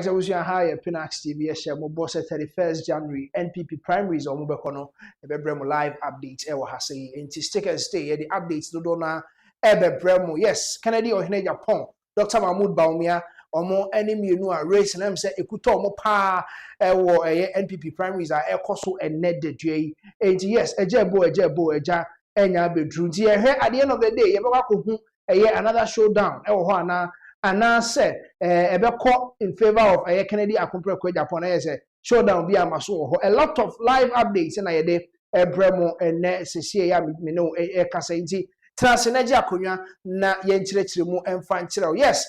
Alright, I was your higher Pinaxtv, share more boss at 31st January, NPP primaries or Mubekono, a Bremo live updates, Ewa Hase, and to stick and stay, the updates to Dona, Ebe Bremo, yes, Kennedy or Agyapong, Dr. Mahmoud Bawumia, or more enemy you know a race, and I'm saying, Ekuto mo pa, or NPP primaries are Ekoso and Ned the J, and yes, a ja, Enya bedroom. Here at the end of the day, you have another showdown, and now said, in favor of Kennedy Agyapong Agyapong showdown be a maso. A lot of live updates and I did Bremo and CCA Mino Casainti Transenergy Akonya na yenchirechirimu and find chiro. Yes,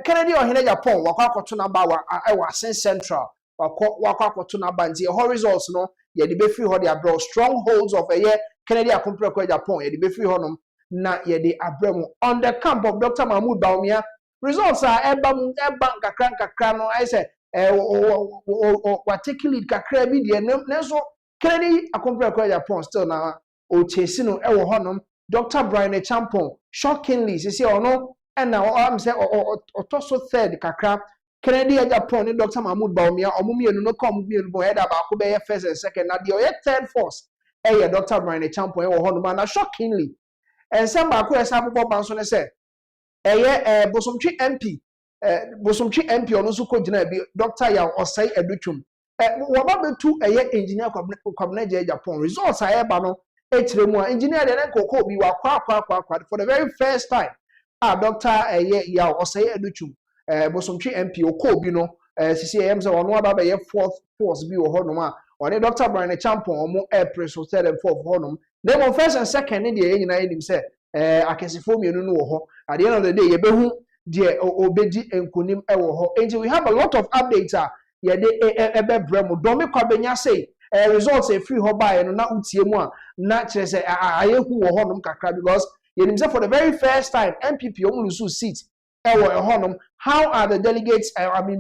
Kennedy or Agyapong wakwa to Nabawa I was central wakwa to Nabanzi results no ye the free ho their bro strongholds of Kennedy Agyapong Agyapong ye the free honum na ye the Abremo on the camp of Dr. Mahmoud Bawumia. Results are ebang kakran no I say particularly kakra bi de nenso Kennedy Agyapong Agyapong still na o chase no e wo honom Dr. Brian Champon shockingly say ono and now I'm say otoso third kakra Kennedy Agyapong ni Dr. Mahmoud Bawumia omumienu no come mienu bo head about ko be first and second na the third force Dr. Brian Champon e wo honom na shockingly and some ba ko esa popo banso ne say Bosomtwi MP ono so ko gina bi Dr. Ya Osai Edutwum waba betu engineer kwabna Agyapong results ba no etiremu engineer de nkoko bi wa kwa for the very first time Dr. Ya Osai Edutwum Bosomtwi MP okobi no CCM say ono aba be fourth force bi wo honom a one Dr. Brian Champon omo preso third and fourth honom dem first and second ne de nyina enim say akesifo mienu no wo ho at the end of the day yebehu de obedi enkonim ewo ho and we have a lot of updates ye de ebe bremo domi kwabenya say results e free ho buy no na utie mu a na kire say ayehu wo ho nom kakra because yenim say for the very first time NPP omulusu seat ewo honom how are the delegates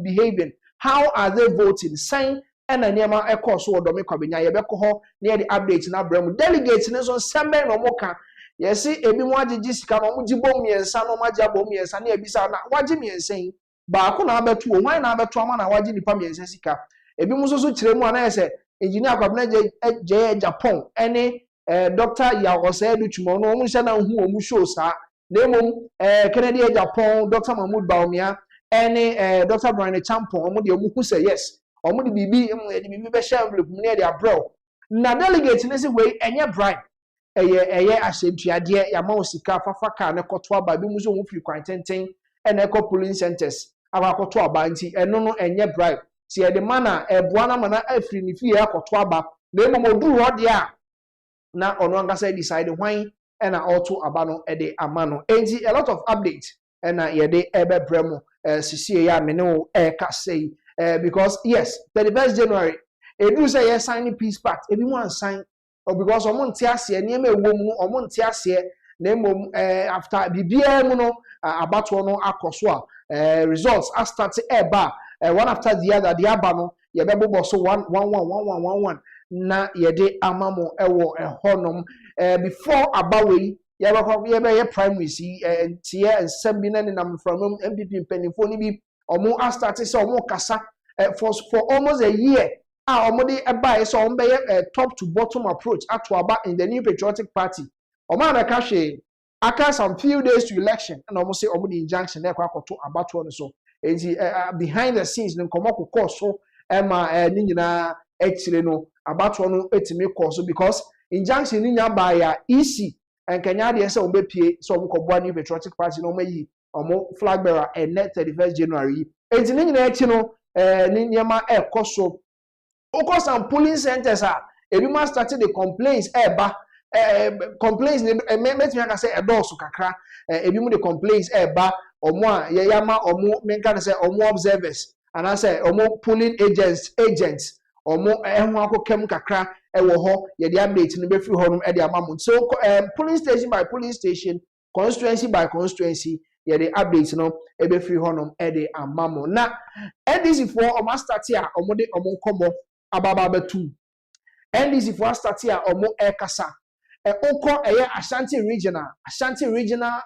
behaving, how are they voting sign and anyama ekoso domi kwabenya yebeko ho na the updates na bremo delegates ne so sembe no moka. Yes, ebi mo agigi sika no mo gibo miensa no magya bo miensa na ebisa na wagi miensa yi ba ko na abeto o wan na abeto ama na wagi nipa miensa sika ebi mo so kire mu ana ese engineer Agyapong Agyapong ene Dr. Ya Osai Edutwum no mo hye na hu o mu show sa na mom Kennedy Agyapong Dr. Mahmoud Bawumia ene Dr. Brian Champon mo de mo hu say yes o mo de bibi be share envelope mu na de abro na delegate ne say we enye bribe eye asentuade ya ma osika fafa ka ne koto aba bi muzo mu firi kwantenten e na ekọ polling centers aba koto aba nti eno no enye bribe ti e de mana eboa na mana afiri ni fie akoto aba na emo moduru ho de a na ono angasa decide hwan e na auto aba no e de amano enti a lot of updates e na ye de ebe bremo sisie ya me no ka say because yes 31st January edu say yes sign peace pact ebi mo sign or because omonti ase niam ewo mu omonti ase na emom after bibia mu no abato no akoso a results are start eba one after the other the aba no ye bebo so 1 na ye de amamo ewo honom before abawe ye be primary si tie ensem bi na nam from NPP penifo ni bi omo start say omo kasa for almost a year omode eba so ombe top to bottom approach atoaba in the New Patriotic Party oma na ka hwe aka some few days to election and almost say omode injunction na kwa akoto abato no so enti behind the scenes no komoko course so ema ni nyina ekire no abato no etimi course because injunction ni nya ba ya easy enkanya de say ombe pie so omkoboa New Patriotic Party no mayi omo flag bearer and 31st January enti ni nyina echi no ni nyama ekoso of some polling centers ebi ma started the complaints complaints met me aka say edoso kakra ebi mu the complaints omo a ye yama omo menka say omo observers and I say omo polling agents omo ehun akokem kakra ewo ho ye the update no be free ho no e the amount so polling station by polling station constituency by constituency ye the update no e be free ho no e the amount na NDC for omo start here omo de omo nkomo ababa betu NDC for start here omo ekasa oko Ashanti regional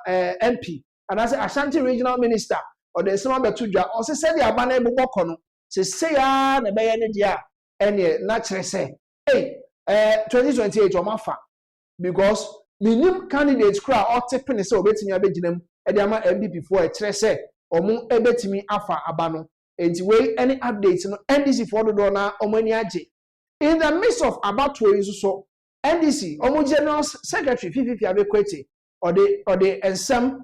MP and I say Ashanti regional minister or the same betu dwa o se the abana eboboko no say ya na be ye ne dia ene na kire say hey 2028 omafa because minim candidates kra otepene say obetimi abeginam e de ama NPP for e kire say omo ebetimi afa aba no enti we any updates no NDC for do na omani age in the midst of about 2 so NDC omo general secretary fififi abekwete or the ensem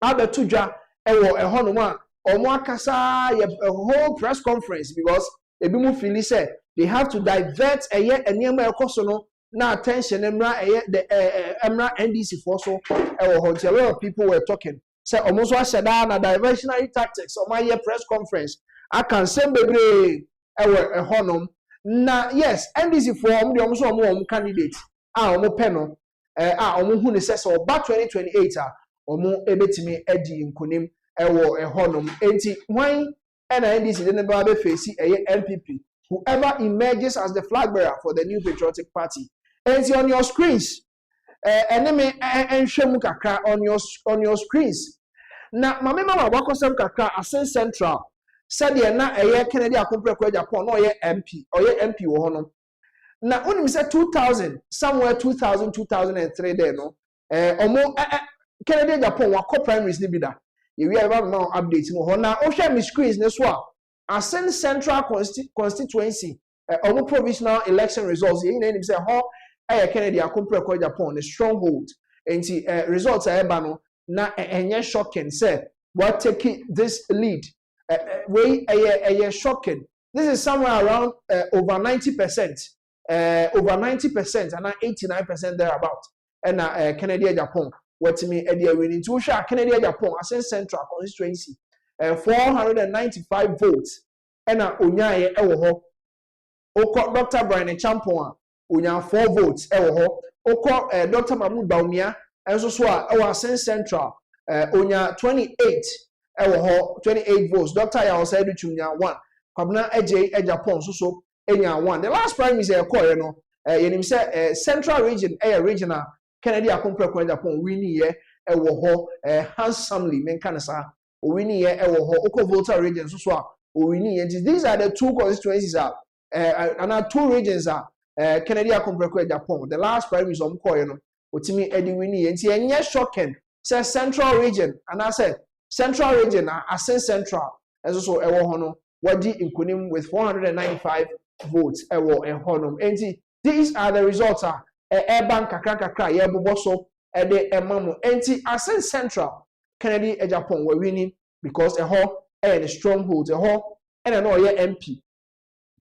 abetudwa ewo ehono mu a omo akasa a whole press conference because ebi mu feel say they have to divert enema ekoso no na attention emra the emra NDC for so ewo ho a lot of people were talking say omo so asheda na diversionary tactics omo press conference akan sem bebre ewo ehono na yes NDC for omo de omo so omo candidate omo peno omo hu ne say so ba 2028 omo ebetimi edi nkonim ewo ehonom enti wan na NDC de neba be face NPP whoever emerges as the flag bearer for the new patriotic party enti on your screens enemy enhwemu kakra on your screens na mamema wakosem kakra Asen Central said na Kennedy Akompreko Agyapong no MP wo honom na onim say 2000 somewhere 2003 there no omo Kennedy Agyapong wa co primaries ni bi da we are about now updating ho na o hwe mi screens ne so a Asen Central constituency omo provisional election results ye na say ho Kennedy Akompreko Agyapong the stronghold enti results eba no na enye shocking say what take this lead we shocking this is somewhere around over 90% over 90% and 89% thereabout and Kennedy Agyapong what me area winning to show Kennedy Agyapong Asen Central constituency 495 votes and onyaye ewo ho oko Dr. Brian Champon onya 4 votes ewo ho oko Dr. Bawumia enso so a ewo Asen Central onya 28 ewo ho 28 votes Dr. ya osa educhumnya 1 kwabna Agyapong so enya 1 the last prime is call no yenim say Central region regional Kennedy Akompreko Agyapong winning ye ewo ho handsomely menkanasa winning ye ewo ho oko voter region so a winning ye these are the two constituencies and 2 regions Kennedy Akompreko Agyapong the last prime is call no otimi edi winning ye nti enye shocking say Central region and I said Central region Asen Central so ewo ho no wadi inkunim with 495 votes ewo ehonum enti these are the results urban kakra ye boboso de emamo enti Asen Central Kennedy Agyapong were winning because the stronghold and no ye MP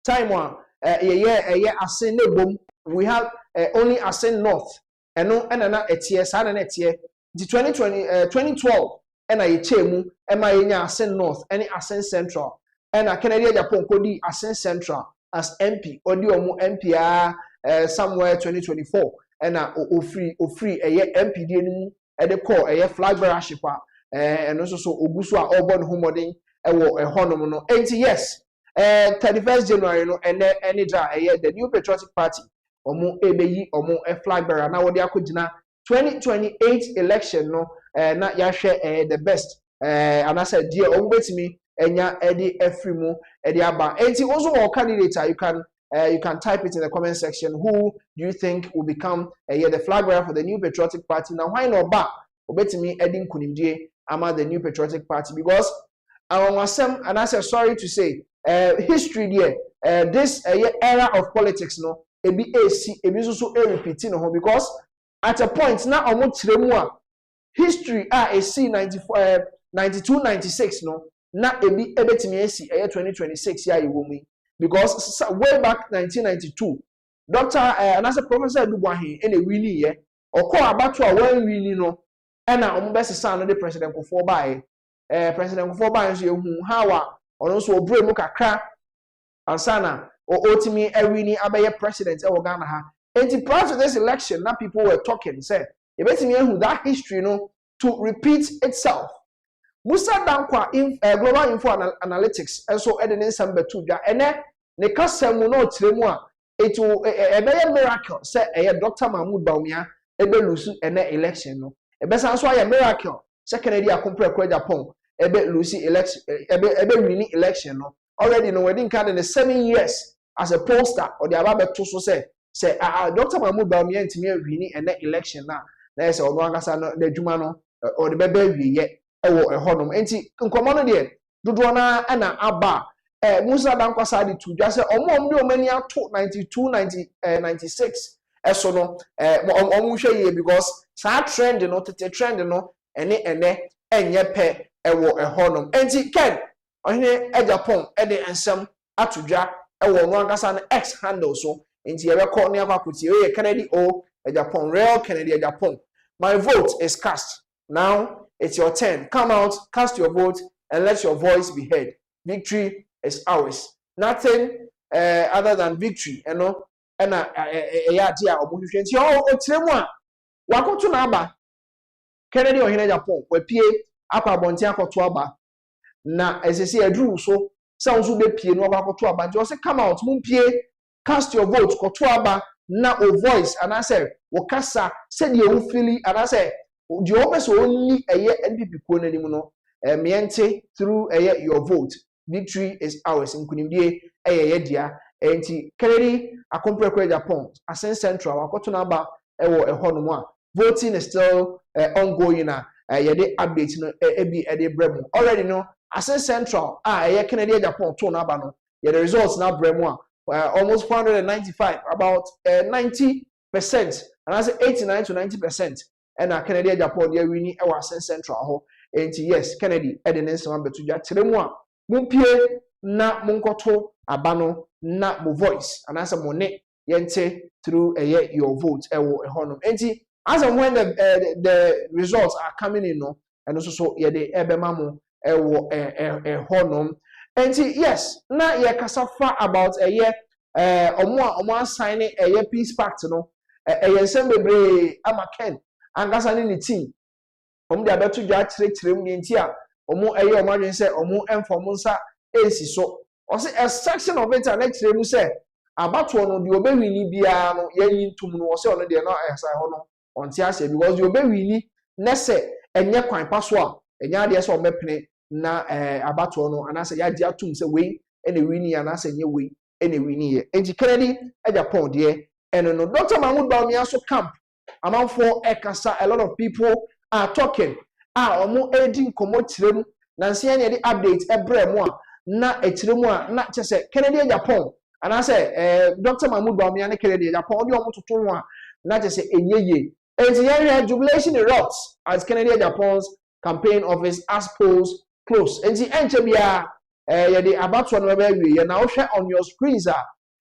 time one ye Asen nebom we have only Asen North and no na etie sa na etie the 2012 and ye chemu ema ye nya Asen North any Asen Central and Kennedy Agyapong kodi Asen Central as MP odi omo MP somewhere 2024 and ofree MP di enu e de call flag bearership and also so oguso a obon homodin ewo ehonom no enti yes 31st January no any da the new patriotic party omo ebeyi omo flag bearer na wodi akogina 2028 election no na ya hwe the best and I said dear omo betimi enya edi efrimu edi aba enti also our candidate you can type it in the comment section who do you think will become the flag bearer for the new patriotic party now why not ba obetimi edi nkunimdie ama the new patriotic party because awasem and I said sorry to say history there this era of politics no ebi so repeating no because at a point na omo kiremu a history AC 92 96 no na ebi ebetimi AC 2026 ya iwomi because way back 1992 Dr. And as a professor Dugwahin in a winning year or call about to a one winning no and now best son the president for by president for by you how or also brave muka crack and sana or otimi a winning abaye president Ghana ha and prior to this election now people were talking said who that history no to repeat itself Musa Dankwa in global info analytics and so editing some betuja and ne kasemu no tiremu a it will a miracle say Dr. Bawumia ebe lose election no ebe san so a miracle say Kennedy Akompreko Agyapong ebe lose election ebe winning election no already no wedding card in the 7 years as a pollster or the ababe to so say Dr. Mahmoud Bawumia ntimi awini and that election na say ono ankasa no the adwuma no or the bebe wiye ewo ehonom enti nkomo no de dodo na na aba Musa Dankwasa di to just say omo de omani ato 92 96 eso no omo hwe ye because sa trend no tete trend no ene enye pe ewo ehonom enti ken ohene Agyapong de ensem atodwa ewo no ankasa no X handle so enti ye be call ne akwakuti ye Kennedy O Agyapong real Kennedy Agyapong. My vote is cast. Now it's your turn. Come out, cast your vote, and let your voice be heard. Victory is ours. Nothing other than victory. You know, and yeah, dear, wakoto na aba Kennedy ohene Agyapong we pie akwa bontia akoto aba na esese edru so sound so be pie no akoto aba nti o say come out mum pie cast your vote koto aba na o voice and I say wo kasa said ye wo feel and I say the almost only NPP ko na nimu no miente through your vote. Victory is ours. Nkunimdie ye dia enti Kennedy akompre Agyapong Asen Central akoto na aba ewo ehonom a voting is still ongoing na ye update no ebi e de bremu already no Asen Central ye Kennedy Agyapong to na aba no ye the results na bremu almost 495 about 90% and I say 89 to 90% and Kennedy Agyapong they winning e Asen Central ho enti yes Kennedy e de nsema betudwa tiremu a mumpie na munkoto abano na mo voice and as a money yente through your vote ewo ehonom enti as and when the results are coming in no and also so ye de ebema mo ewo ehonom enti yes na ye kasafa about omo sign peace pact no ensem bebre amaken angasa ni team de abeto dwa kire mu enti a omo omo adwen se omo enfom nsa esi so o say a section of it and kire mu se abato no de obewini bia no yayin tum no o say ono de no ehsa ho no onti ase because de obewini nese enye kwan paso a enye ade se o mepene na abato no anase ya dia tum se we ene wini anase enye we ene wini ye enti Kennedy Agyapong de eno no Dr. Mahmoud Bawumia so camp among for ekasa a lot of people are talking omo edin komo tirem na nsia ne de update ebremu a na etiremu a na chese Kennedy Agyapong ana say Dr. Mahmoud Bawumia ne Kennedy Agyapong de omo toto ho a na chese enyeye enti jubilation erupts as Kennedy Agyapong's campaign office as polls close enti enche bia ye de abato no ba wi ye na wo hwe on your screens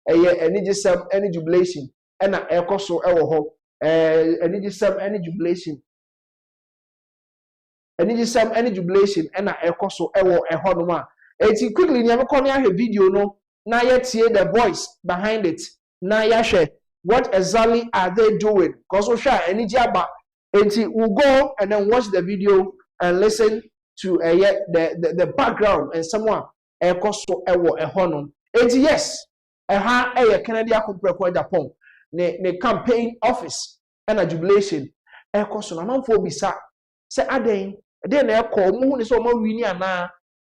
enigisem any jubilation na ekoso ewo ho enigisem any jubilation any jubilation and na ekoso ewo ehonom a eti quickly ni amekọ na video no na yetie the voice behind it na yahwe what exactly are they doing because we share enigi aba eti we go and then watch the video and listen to the background and someone ekoso ewo ehonom eti yes Kennedy akompre Agyapong ne campaign office and a jubilation ekoso na manfo bisa se aden na ekọ mu ni so ma wini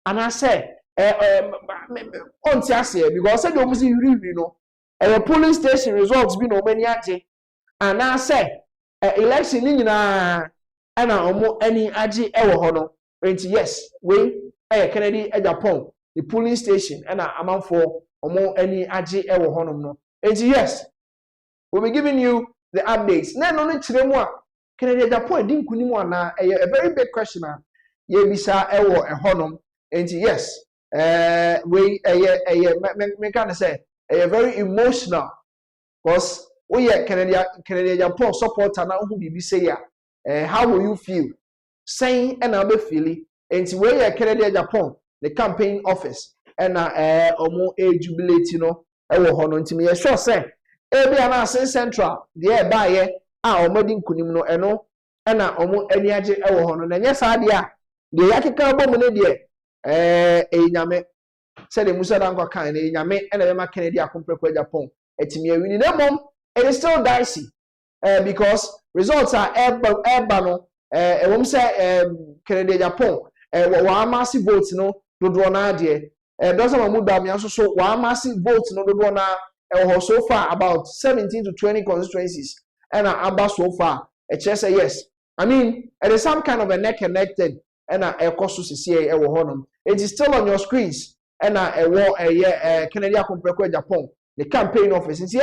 ana say onti ase because say do mu si wiri no polling station results bi no mani age ana say election ni nyina ana omo ani age ewo ho no yes we Kennedy Agyapong the polling station ana amanfo omo ani age ewo ho no yes we'll be giving you the updates na no kiremu a Kennedy Agyapong din kunimu ana a very big question ye bisa ewo ehonom enti yes we me can say very emotional because we Kennedy Agyapong supporter na who bibi say ya how will you feel saying and be feeling enti we Kennedy Agyapong the campaign office and omo jubilate no ewo ho no enti me sure say ebi ana Asen Central de ba ye omodi nkunim no eno na omo ani age ewo ho no na nya sa de a de yakeka bom ne de enyame se de Musa Danko kan na enyame na be ma Kennedy akompre Agyapong etimi awini na mom it is still dicey because results are eba no wom say Kennedy Agyapong wa massive votes no dodo na de Dr. Mahmoud Bawumia so one massive vote no do na so far about 17 to 20 constituencies and aba so far say yes. I mean, it is some kind of a neck connected and a cost to see a honum. It is still on your screens and a war a Canadian Agyapong, the campaign office. And see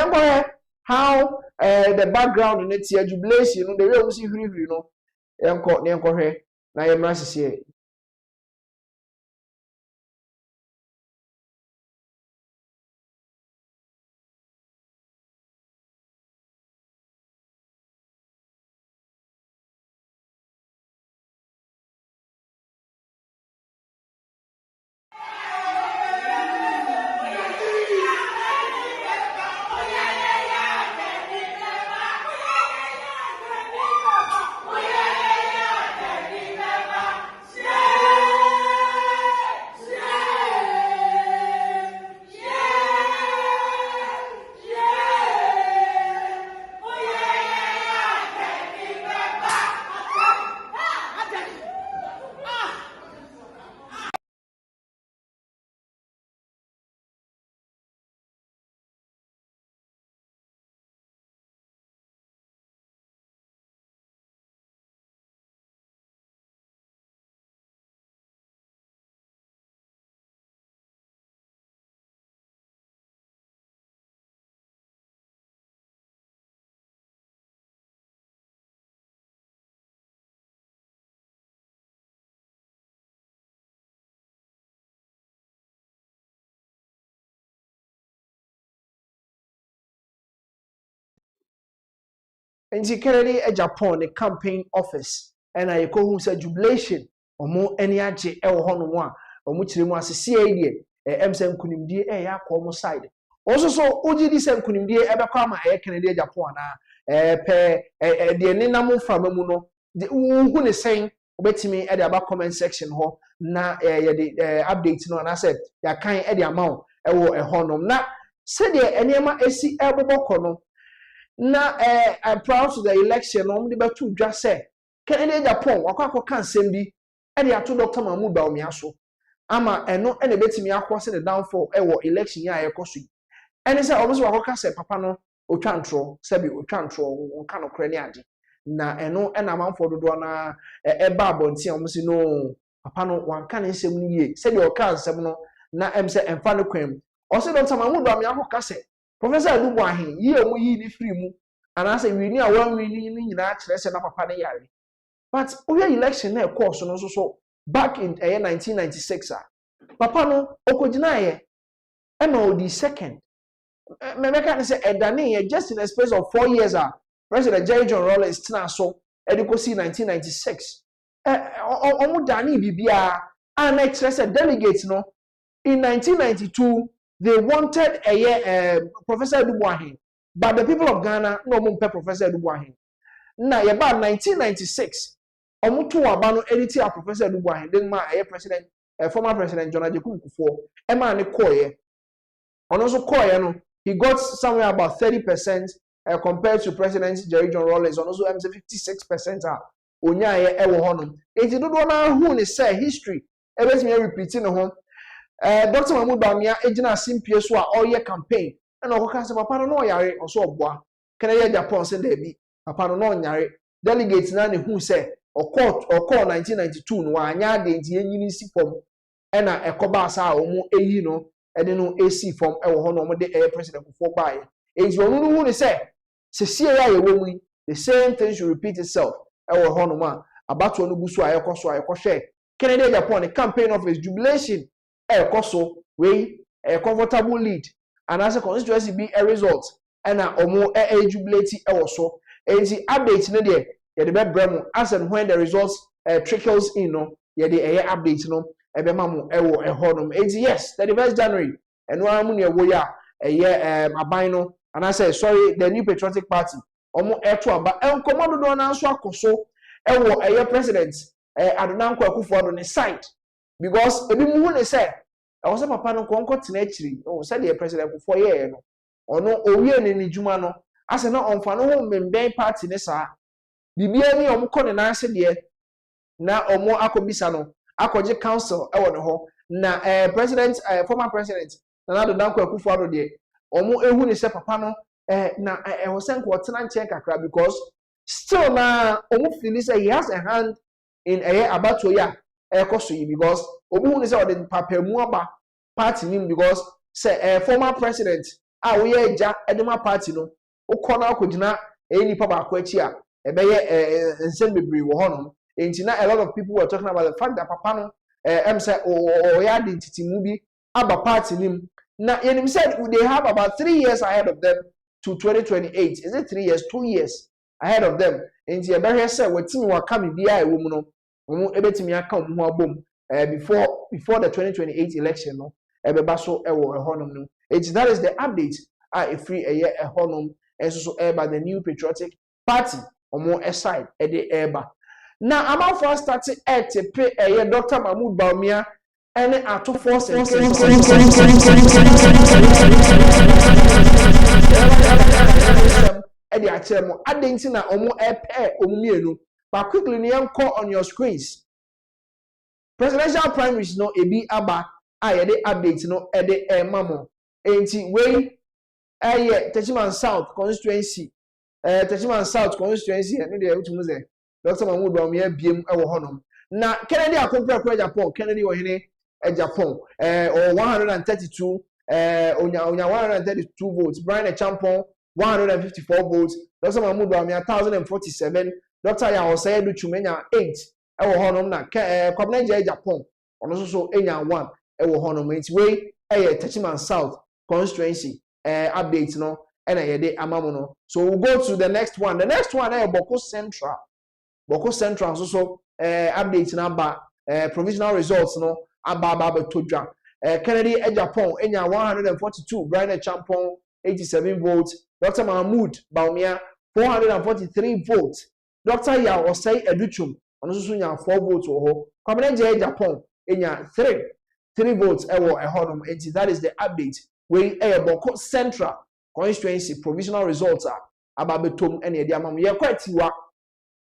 how the background in it's jubilation, you know, the real see you know, na yemra sisi. Nti Kennedy Agyapong the campaign office and I call who said jubilation omo eni agye e wo hono mo a omo kire mu asese e emsem kunimdie e ya kwa omo side also so oji di sem kunimdie e be kwa ama e Kennedy Agyapong na de ne nam frama mu no de hu ne sen obetimi e de aba comment section ho na ye de update no na said ya kan e de amount e wo e honom na said de enema esi e boboko no na I'm proud to the election no de betu dwa say Kennedy Agyapong wakwa kan sem bi e de ato Dr. Mahmoud Bawumia so ama eno e na betimi akwose the downfall e wo election ya yekoso ene say obo so wakwa say papa no otwantro sabi otwantro wonka no kra ni ade na eno e na manfo dodo na e ba abonti omo si no papa no wanka ne nsem ni ye sabi o kan nsem no na em say emfa no kwam o say Dr. Mahmoud Bawumia akwa say Professor Adubu ahin yi emu yi ni free mu and say we ni a one we ni nyina kire say na papa ne yare but we election na course no so back in 1996 papa no okogina ye e na odi second me can say edane just in a space of 4 years President Jerry John Rawlings tina so edikosi 1996 omo dani bibia and na kire say delegates no in 1992 they wanted Professor Adubu, but the people of Ghana no more Professor Adubu. Now, about 1996, Omutu Wabano edited Professor Adubu, then my president, former President John Agyapong before, Emma and Koye. And also Koye, he got somewhere about 30% compared to President Jerry John Rawlings, and also 56%. Onya ewo honum. It do na who ne say history. Everything repeating home. Dr. Mahmoud Bawumia ejina simpie so a oye campaign and okoka se papa no yare oso oboa Kennedy Agyapong se da bi papa no yare delegates na ne hu se okọ 1992 no anya de nti enyini si fom e na ekoba asa a omo eyi no e de no AC fom e wo ho no omo de president for bae enti onu no hu ne se sie ya ye wo mu the same thing should repeat itself e wo ho no ma abato no gusu ayekoso ayekọhwe Kennedy Agyapong the campaign of his jubilation koso we a comfortable lead and as a constituency be a result and omo jubilate e so enti update no de ye de be bremo as and when the results trickles in no ye de update no e be mamu e wo e honom enti yes 31st January and no amu ne wo ya aban no and I say sorry the New Patriotic Party omo to aba enkomodo do na so akoso e wo president Adonanko Akufo-Addo ne side because ebi mu ne say I was papa no konko tena akiri o say the president for year no ono owie ne nijuma no ase na onfa no ho memben party ne saa bibia ni omko ne na ase de na omo akobisa no akoje council e wo ne ho na president former president Nana Addo Dankwa Akufo-Addo de omo ehu ni se papa no na ho sen ko tena nche kakra because still na omo feel say he has a hand in abato ya ekoso yi because obi hu ni say o de papa mu aba party nim because say former president we ye eja edema party no ukona akogina nipa ba ko achi a ebeye nsem bebre wo honom enti na a lot of people were talking about the fact that papa no say o ya identity mu bi aba party nim na yenim said they have about 3 years ahead of them to 2028. Is it 3 years, 2 years ahead of them? Enti ebere say wetimi waka me bia ewo mu no omo ebetimi aka omo abom before the 2028 election no ebeba so ewo ehonom no. That is the update free ehonom so by the new patriotic party omo side the eba. Now about for starting to pay Dr. Mahmoud Bawumia and ato force and the actual adding na omo omumienu. But quickly call on your screens. Presidential primaries no ebi aba the update no the mamo. Enti we Techiman South constituency. Techiman South constituency no dey utumu ze. Dr. Mahmoud Bawumia biem ewo honom. Na Kennedy akompre kwa Agyapong, Kennedy ohene Agyapong or 132 onya 132 votes. Brian Agyapong 154 votes. Dr. Mahmoud Bawumia 1047. Dr. Yawosei Duchumenya 8 ewo honom na Kwabena Agyapong ono so enya 1 ewo honom. Enti we Techiman South constituency update no and yede amamo no. So we'll go to the next one. The next one Boko Central. Boko Central so update number provisional results no aba todwa. Kennedy Agyapong enya 142, Brian Agyapong 87 votes, Dr. Mahmoud Bawumia 443 votes, Dr. Yawosei Educhum ono so nya 4 votes ho. Kwabena Agyapong enya 3 votes ewo ehonom. That is the update we Boko Central constituency provisional results aba betom ene edi amam ye kwatiwa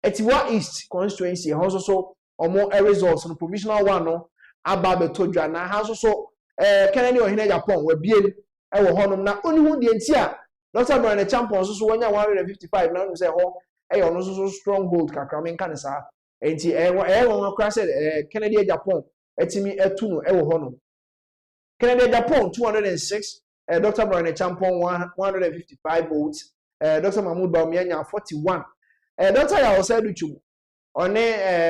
Etiwa East constituency also so omo results no provisional one no aba betodwa na ha so Kennedy ohene Agyapong we biem ewo honom na oni hu de ntia Dr. Brian Agyapong so wonya 155 na no say ho ono so stronghold kakra men kan sa enti won akra said Kennedy Agyapong etimi etu no ewo honom. Kennedy Agyapong 206, Dr. Brian Agyapong 155 votes, Dr. Mahmoud Bawumia 41. Dr. Yawosei Duchum one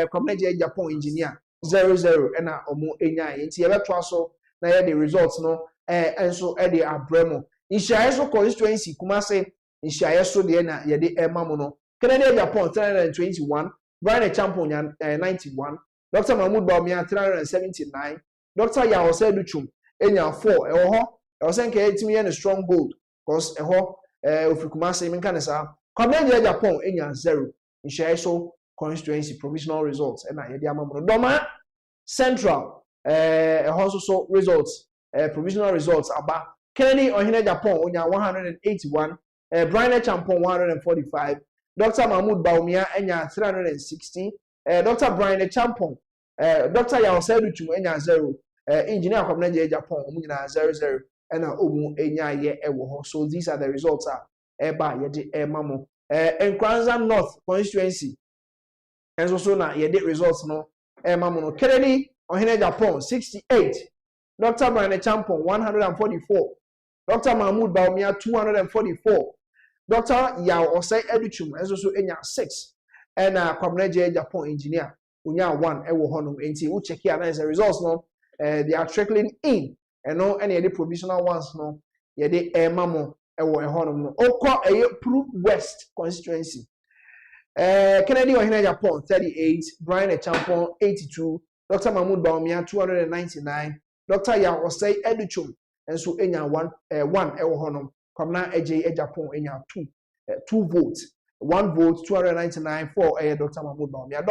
Kwabena Agyapong engineer 00 na omo enya enti ebeto so na ye the results no enso the abremo Ishiaye so constituency Kumase Ishiaye so de na ye de emamo no. Kennedy Agyapong 321, Brian Agyapong 91, Dr. Mahmoud Bawumia 379, Dr. Yawosei Duchum enya 4 ewo ho osenke etimi ye no stronghold cause eho ofikumase min kanesa. Kwabena Agyapong enya 0. Ishiaye so constituency provisional results and yedi amamuno. Doma Central also so results provisional results aba. Kennedy ohene Agyapong onya 181, Brian Agyapong 145, Dr. Mahmoud Bawumia enya 360, Dr. Brian Agyapong Dr. Yawosei Duchum enya 0, engineer Kwabena Agyapong omu nyina 00 and omu enya ye ewo ho. So these are the results eba yedi emamo. Nkranza North constituency and so na yedi results no emamo no. Kennedy ohene Agyapong 68, Dr. Brian Agyapong 144, Dr. Mahmoud Bawumia 244, Dr. Yawosei Educhum and so enya 6 and Kwabena Agyapong engineer unya 1 ewo honum. Enti we check here as a results no they are trickling in and no any the provisional ones no yedi emamo ewo ehonum no. Okwa Proof West constituency Kennedy ohene Agyapong 38, Brian Agyapong 82, Dr. Mahmoud Bawumia 299, Dr. Yawosei Educhum and so enya 1 ewo honum. Kwabena Agyapong enya 2 votes, 1 vote 299 for Dr. Mahmoud Bawumia.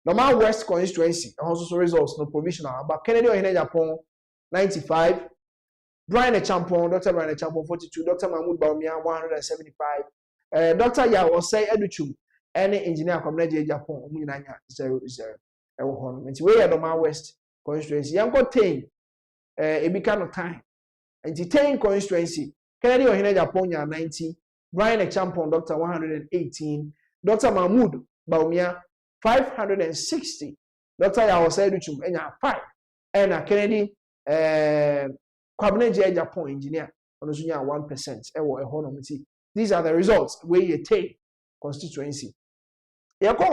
Doma West constituency also so results no provisional but Kennedy ohene Agyapong 95, Brian Agyapong, Dr. Brian Agyapong 42, Dr. Mahmoud Bawumia 175, Dr. Yawosei Educhum and engineer Kwabena Agyapong omu nyina 00 ewo hono. Nti we Doma West constituency yanko 10 ebika no time and 10 constituency Kennedy Ohene Agyapong nya 90 Brian Agyapong Dr. 118 Dr. Mahmood Bawumia 560 Dr. Yawosai Duchum enya 5 and Kennedy Kwabena Agyapong engineer on 1% ewo ehonomity. These are the results where you take constituency. Yako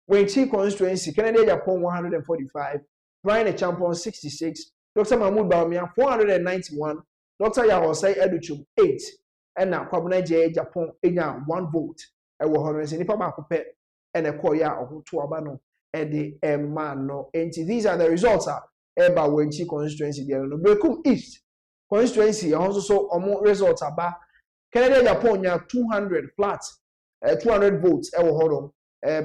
Wenchi constituency Kennedy Agyapong 145 Brian Agyapong 66 Dr. Mahmood Bawumia 491 Dr. Yawosai Educhum 8 and now Kwabena Agyapong enya 1 vote ewo honomity nipa ba kope and ekoya ohuto abano e de emano enti. These are the results eba Wenchi constituency there no Bekum East constituency also so omo results aba Kennedy Agyapong nya 200 flat 200 votes ewo honom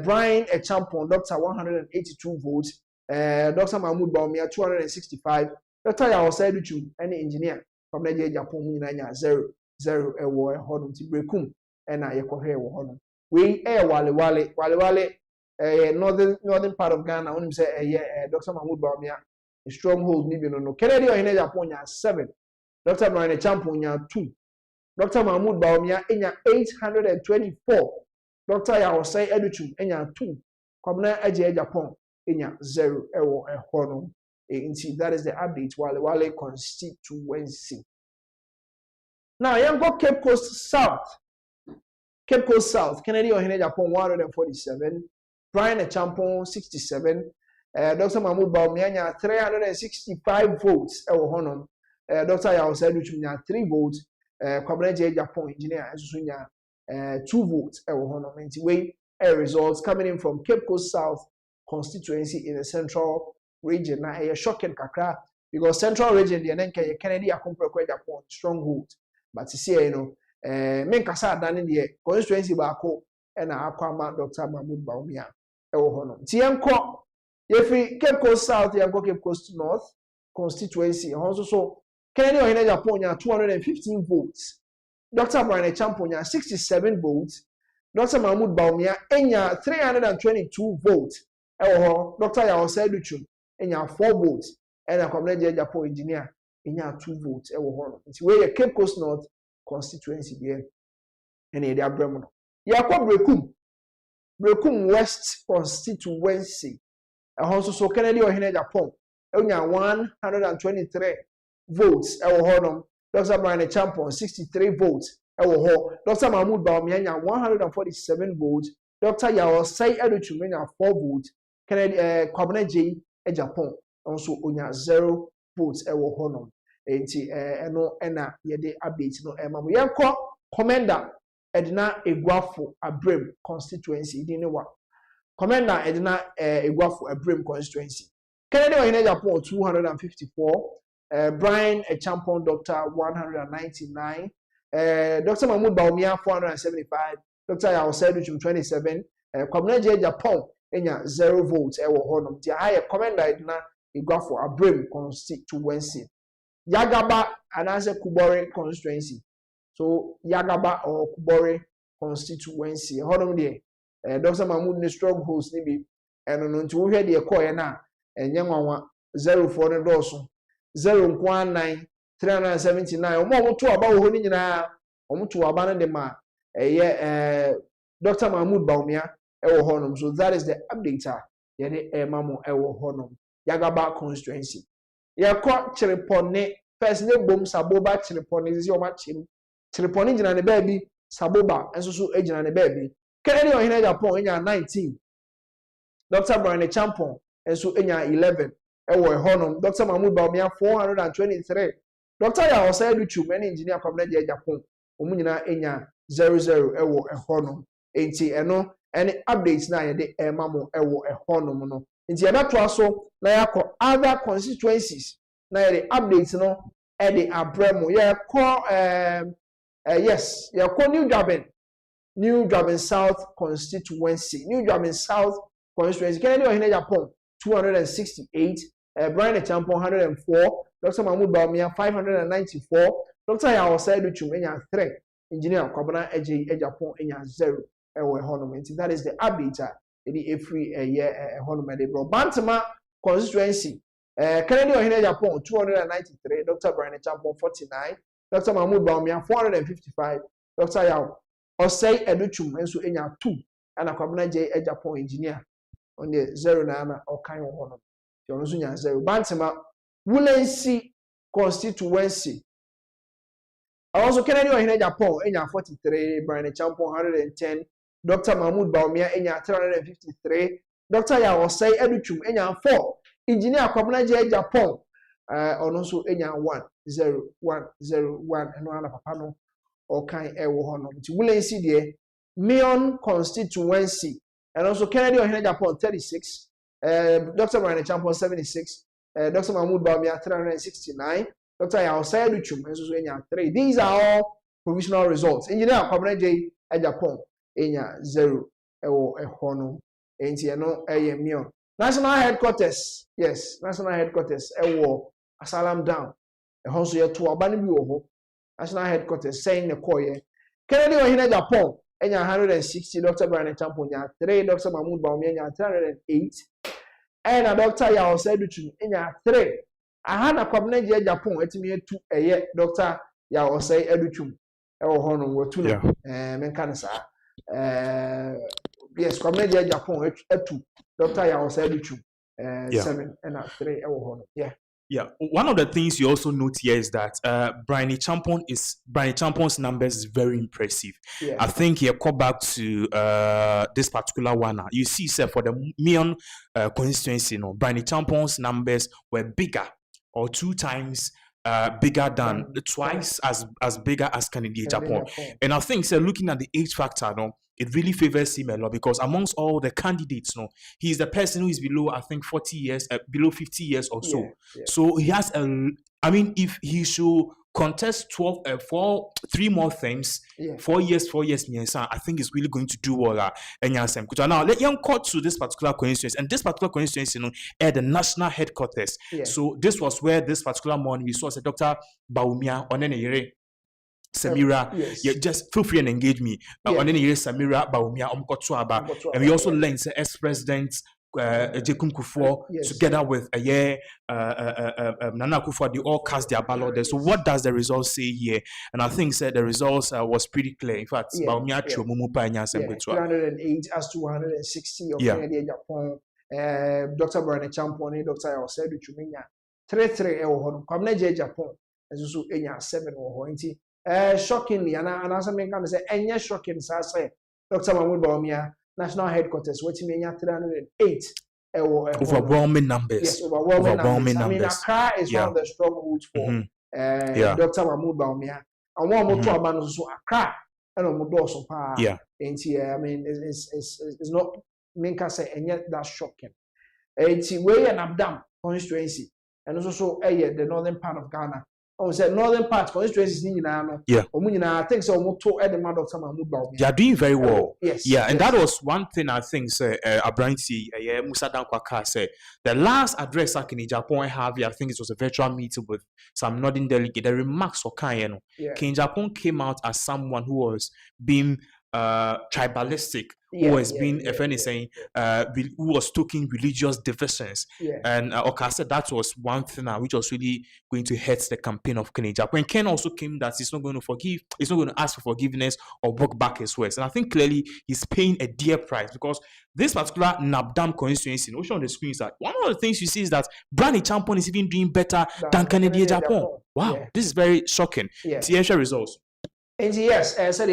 Brian Agyapong Dr. 182 votes Dr. Mahmood Bawumia 265 Dr. Yawosai Educhum any engineer from Agyapong nyina nya 0 ewo honom ti Bekum na yekohwe ewo honom we wale northern part of Ghana onim say Dr. Mahmood Bawumia a stronghold ni bi no Kennedy Ohene Agyapong nya 7 Dr. Brian Agyapong nya 2 Dr. Mahmood Bawumia enya 824 Dr. Yawosai Educhum enya 2 Kwabena Agyapong enya 0 ewo ehonom inti. That is the update wale constituency. Now yango Cape Coast South Kennedy Ohene Agyapong 147 Brian Agyapong 67 Dr. Mahmood Bawumia nya 365 votes ewo honom Dr. Yawosai Educhum nya 3 votes Kwabena Agyapong engineer enso nya 2 votes ewo honom enti we results coming in from Cape Coast South constituency in the central region. Now a shocking kakra because central region the nenke Kennedy Agyapong stronghold but you see you know men kasa dan the constituency baako na akwama Dr. Mahmood Bawumia ewo honom ti yanko yefi Cape Coast South yanko Cape Coast North constituency also so Kennedy Ohene Agyapong nya 215 votes Dr. Brian Agyapong nya 67 votes Dr. Mahmood Bawumia enya 322 votes ewo Dr. Yawosai Educhum enya 4 votes and Kwabena Agyapong engineer enya 2 votes ewo hono nti we Cape Coast North constituency there and e dey abrem no yakwa Brekum West constituency also so Kennedy Ohene Agyapong enya 123 votes ewo hono Dr. Brian Agyapong 63 votes ewo ho Dr. Mahmood Bawumia enya 147 votes Dr. Yawosai Educhum enya 4 votes Kennedy Kwabena Agyapong also onya 0 votes ewo honom enti eno na yede update no emamu yanko commander Edna Egwafo Abrem constituency idi ne wa commander Edna Egwafo Abrem constituency Kennedy Ohene Agyapong 254 Brian Agyapong Dr. 199 Dr. Mahmood Bawumia 475 Dr. Yawosai Educhum 27 Kwabena Agyapong enya 0 votes ewo honom ti high commander Edna Egwafo Abrem constituency Yagaba anase Kubore constituency so Yagaba or Kubore constituency honom de Dr. Mahmood ne strongholds ni bi eno no nti wo hwe de ekoye na enye nwanwa 04 ne doso 0.9 379 omo to aba wo ni nyina omo to aba ne de ma Dr. Mahmood Bawumia ewo honom so that is the update yede mamo ewo honom Yagaba constituency yakwa Chiripone first ne bom Saboba Chiripone zi o ma Chiripone jina ne baby Saboba enso so ejina ne baby Kennedy Ohene Agyapong enya 19 Dr. Brian Agyapong enso enya 11 ewo honom Dr. Mahmood Bawumia 423 Dr. Yawosai Educhum any engineer Kwabena Agyapong omu nyina enya 00 ewo honom enti eno any updates na yede mamo ewo honom no nti yada to aso na yakọ other constituencies na yede updates no e de abremo yakọ yes yakọ New Durban South constituency Kennedy Ohene Agyapong 268 Brian Agyapong 104 Dr. Mahmood Bawumia 594 Dr. Yawosai Educhum enya 3 engineer Kwabena Agyapong enya 0 ewo honom nti that is the update the every year honom de bro Bantama constituency. Kennedy Ohene Agyapong 293, Dr. Brian Champon 49, Dr. Mahmoud Bawumia 455, Dr. Yao Osei Educhum enso enya 2, and Akwabena J Agyapong engineer on the 0 na or kind of honor. You also nya 0. Bantama Wulensi constituency. Also Kennedy Ohene Agyapong enya 43, Brian Champon 110, Dr. Mahmoud Bawumia enya 353, Dr. Yao Osei Educhum enya 4. Engineer Akwabena J Agyapong also enya 10101 and one papa no or kind ewo hono. Wulensi de Mion constituency and also Kennedy Ohene Agyapong 36, Dr. Brian Champon 76, Dr. Mahmoud Bawumia 369, Dr. Yao Osei Educhum also enya 3. These are all provisional results. Engineer Akwabena J Agyapong enya 0 ewo hono. Enti no Mion. National headquarters, yes, national headquarters, Asalam down. A house here to Abanibu, national headquarters, saying the coye. Kennedy Ohene Agyapong, 160, Dr. Brian Champon, 3, Dr. Mahmoud Bawumia, 308, and a Dr. Yao Osei Educhum, 3. I had a Akwabena J Agyapong, it's me 2, Dr. Yao Osei Educhum, Hono, were 2, Menkanasa. Yes, Akwabena J Agyapong, 2. Dr. Yao Osei Educhum, 7 and 3. Yeah. Yeah. One of the things you also note here is that Brian Champon's numbers is very impressive. Yeah. I think he called back to this particular one. You see, sir, for the Mion constituency, Brian Champon's numbers were bigger or 2 times bigger than twice as bigger as Kennedy Agyapong. And I think, sir, looking at the age factor, it really favors him a lot because amongst all the candidates, he is the person who is below, I think, 40 years, below 50 years or so. Yeah. So he has if he should contest 3 more things, 4 years, I think he's really going to do well. Now, let you cut to this particular constituency, and this particular constituency, at the national headquarters. Yeah. So this was where this particular morning we saw Dr. Bawumia on Samira, yes. Just feel free and engage me. On any Samira Bawumia and we also learned ex-president Jekum Kufuor together with Nana Kufuor. They all cast their ballot there. So what does the results say here? And I think the results was pretty clear. In fact, Bawumia 308 as to 160 of Kennedy Agyapong, Dr. Brian Champon, Dr. Yao Osei Educhum 3 Akwabena J Agyapong and so 7 shockingly, and I can say, and shocking, say, Dr. Mahmoud Bawumia, national headquarters, waiting me 308. Overwhelming numbers. Yes, overwhelming numbers. I mean, Accra is one of the strongholds for Dr. Mahmoud Bawumia. And one more to abandon so Accra and on Modoso. Yeah. And I mean, it's not, Minka say, and yet that's shocking. It's way and Abdam constituency, and also the northern part of Ghana. Said northern part constituencies I think so Dr. Mahmoud Bawumia. They are doing very well. Yes. Yeah, and that was one thing I think Abranti Musa Dankwaka said. The last address Kennedy Agyapong have, I think it was a virtual meeting with some northern delegate. The remarks for Kennedy Agyapong came out as someone who was being tribalistic, who has been, if anything, who was stoking religious divisions. And Oka said that was one thing which was really going to hurt the campaign of Kennedy Agyapong. When Ken also came that he's not going to forgive, he's not going to ask for forgiveness or walk back his words. And I think clearly he's paying a dear price because this particular Nabdam constituency, which on the screen is that one of the things you see is that Brian Champon is even doing better than Kennedy Agyapong. Wow, this is very shocking. TSA results. And yes, I said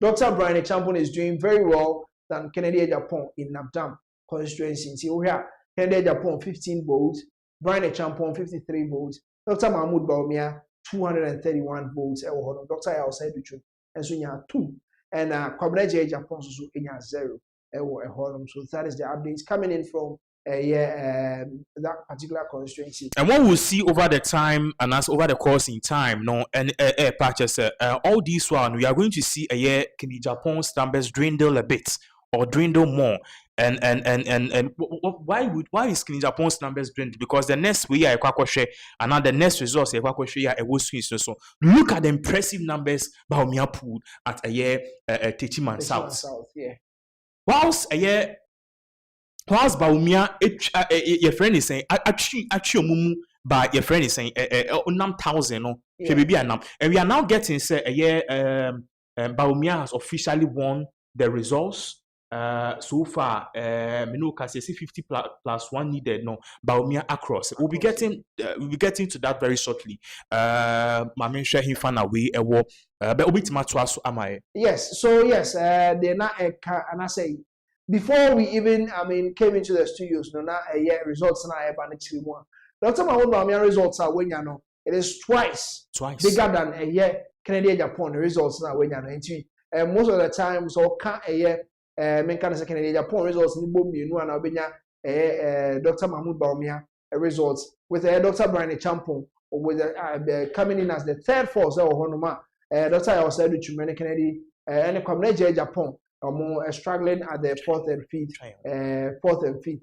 Dr. Brian Champon is doing very well than Kennedy Agyapong in Nabdam constituency. See, we have Kennedy Agyapong 15 votes, Brian Champon 53 votes, Dr. Mahmoud Bawumia 231 votes, Dr. Yao Osei Educhum, and so you have 2, and Akwabena J Agyapong so you have 0. So that is the updates coming in from that particular constituency. And what we'll see over the time and as over the course in time, patches, all these one we are going to see Kennedy Agyapong's numbers dwindle a bit or dwindle more. And why is Kennedy Agyapong's numbers dwindle? Because the next we are and now the next results so look at the impressive numbers Bawumia pulled at Techiman South. Yeah. Whilst whilst Bawumia, your friend is saying, actually, mumu, but your friend is saying, nam thousand, no, and we are now getting say a year, Bawumia has officially won the results. So far, say 50 plus one needed. No, Bawumia across. We'll be getting to that very shortly. My main share him fan away a war. But we to am I? Yes. So yes, they're not and I say before we even came into the studios, no, now a year results na e ba na chiri mu. Dr. Mahmoud Bawumia results are when you know it is twice bigger than a year Canadian Japan results na when you know. Most of the time, so can a year can say Canadian Japan results ni bom mienu ana obenya Dr. Mahmoud Bawumia results with Dr. Brian Champon with coming in as the third force or honoma. Dr. I was said to many Kennedy and come Japan struggling at the fourth and fifth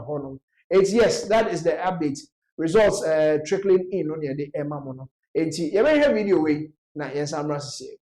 honor. It's yes, that is the update. Results trickling in on the Emma Mono. And see, you may have video way now. Yes, I'm not saying.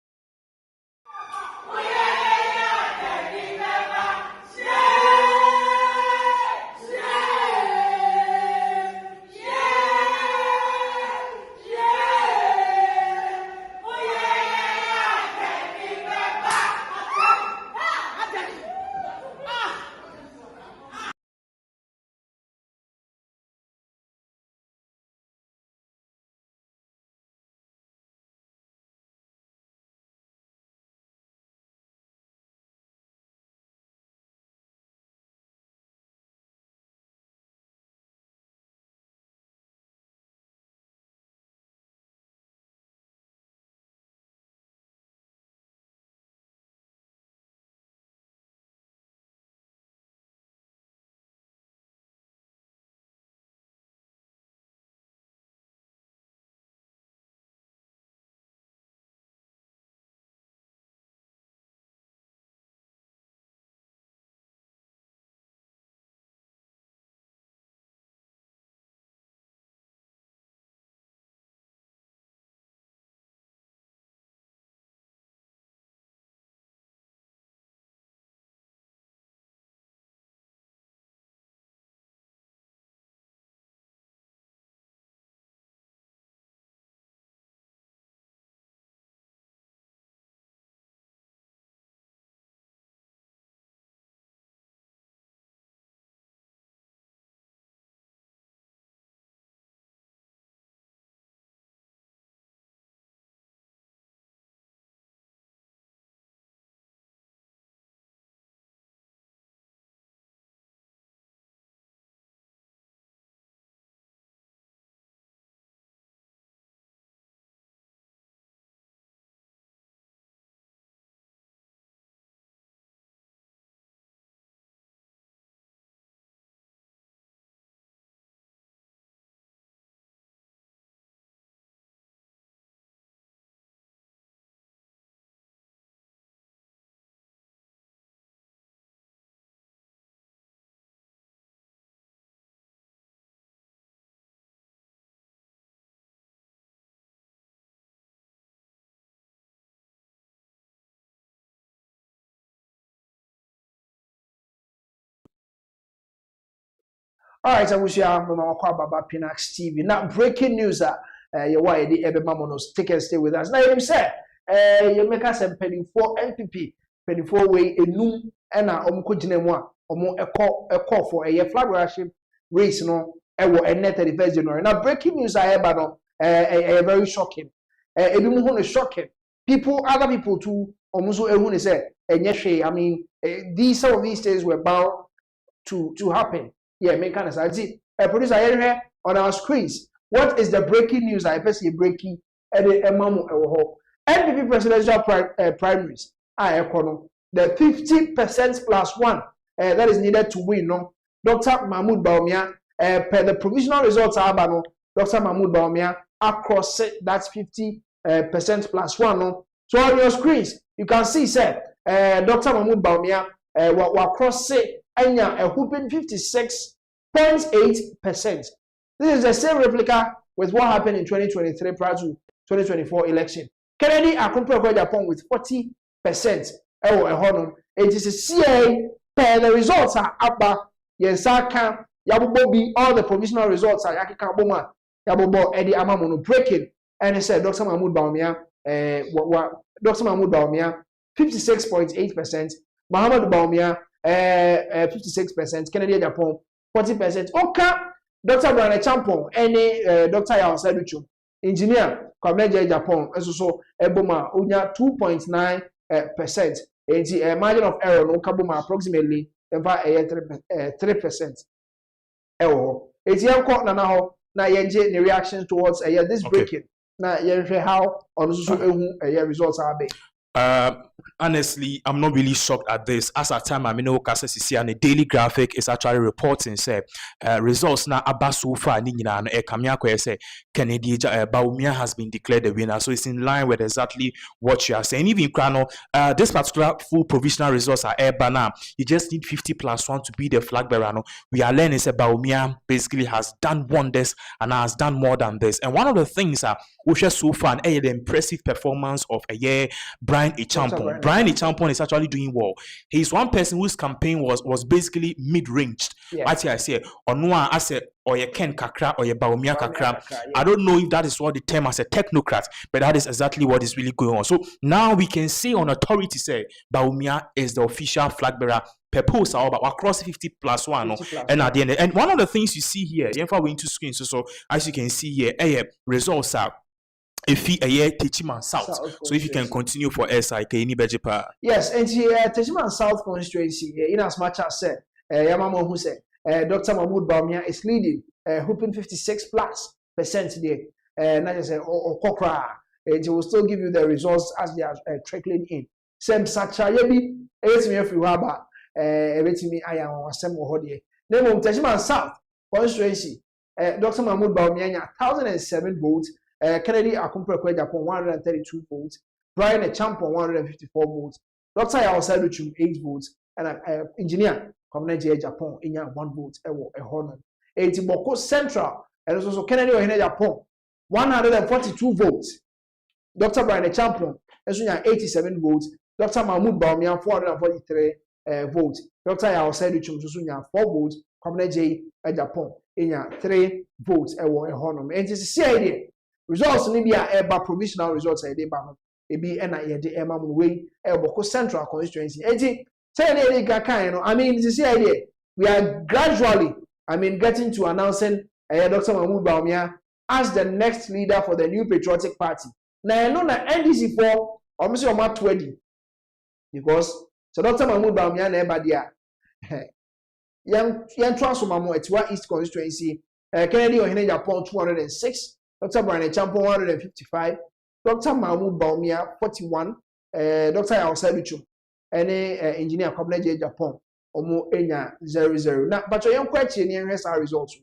All right, I wish you have about Pinaxtv. Now, breaking news you why the Ebe Mamonos take and stay with us. Now, you say, you make us a penny for NPP, penny for way a new and a Omkujinema, a call for a flagship race, no, a net 31st January. Now, breaking news I have a very shocking. It is shocking. Other people too, almost everyone say, and yes, I mean, some of these things were bound to happen. Yeah, make kind of say. Producer here on our screens. What is the breaking news? I see breaking at the Emamu NPP presidential primaries. The 50% plus one that is needed to win. No, Dr. Mahmoud Bawumia per the provisional results. Dr. Mahmoud Bawumia across that's 50% plus one. No, so on your screens you can see say Dr. Mahmoud Bawumia will cross say. Anya a whooping 56.8%. This is the same replica with what happened in 2023 prior to 2024 election. Kennedy Agyapong Agyapong with 40%. It is a CA per the results are up Yes, I can. Yabubo be all the provisional results are Yakika Boma. Yabubo Eddie Amamono breaking. And he said, Dr. Mahmoud Bawumia, Dr. Mahmoud Bawumia, 56.8%. Muhammad Bawumia, 56%. Kennedy Agyapong, 40%. Okay, Dr. Brian Champon, any Dr. Yao Saduchu, engineer, Kwameja Agyapong, and so Eboma, Unya 2.9%. A margin of error, no Kabuma, approximately 3%. It's young court now, yenje the reactions towards this breaking. Now, how on results are being. Honestly, I'm not really shocked at this. As a time, I mean, see and the Daily Graphic is actually reporting say results now about so far. Nina and Kamyako say Kennedy Bawumia has been declared the winner, so it's in line with exactly what you are saying. Even Krano, this particular full provisional results are now. You just need 50+1 to be the flag bearer. No? We are learning that Bawumia basically has done wonders and has done more than this. And one of the things which is so far, the impressive performance of a year. Brian Agyapong. Brian Agyapong is actually doing well. He's one person whose campaign was basically mid-ranged. What I say, or no, I said, or you Ken Kakra or you Bawumia Kakra. I don't know if that is what the term as a technocrat, but that is exactly what is really going on. So now we can say on authority say Bawumia is the official flag bearer. Proposal about across 50+1, and at the end, and one of the things you see here, if I went to screen, so as you can see here, results are. If he Techiman South, so if you can continue for SIK, yes, and here Techiman South constituency, in as much as said, Yamamo who said, Dr. Mahmoud Bawumia is leading, hooping 56+% there, not just or Kokra, it will still give you the results as they are trickling in. Same Sacha Yebi, everything if you have everything I am on some hodie. Name of Techiman South constituency, Dr. Mahmoud Bawumia 1,007 votes. Kennedy Agyapong Agyapong 132 votes, Brian Agyapong 154 votes, Dr. Yao Saduchu 8 votes, and engineer Kwameja Agyapong 1 vote. Honor. Boko Central, and also Kennedy Agyapong 142 votes, Dr. Brian Agyapong 87 votes, Dr. Mahmoud Bawumia 443 votes, Dr. Yao Saduchu 4 votes, Kwameja Agyapong 3 votes. Honor. And this is the idea. Results ni be a provisional results a dey ba no e bi e na ye dey ema mo we Boko Central constituency enti say na dey kan no I mean this idea we are gradually getting to announcing Dr. Mahmoud Bawumia as the next leader for the New Patriotic Party na no na NDC for o say o ma to adi because so Dr. Mahmoud Bawumia na e ba dia yan transform mo Etiwa East constituency Kennedy Agyapong 206, Dr. Brian Agyapong 155, Dr. Mahmoud Bawumia 41, Dr. Yao Saduchu, and engineer Kwameja Agyapong, Omo Enya 00. Now, but your question here is our results.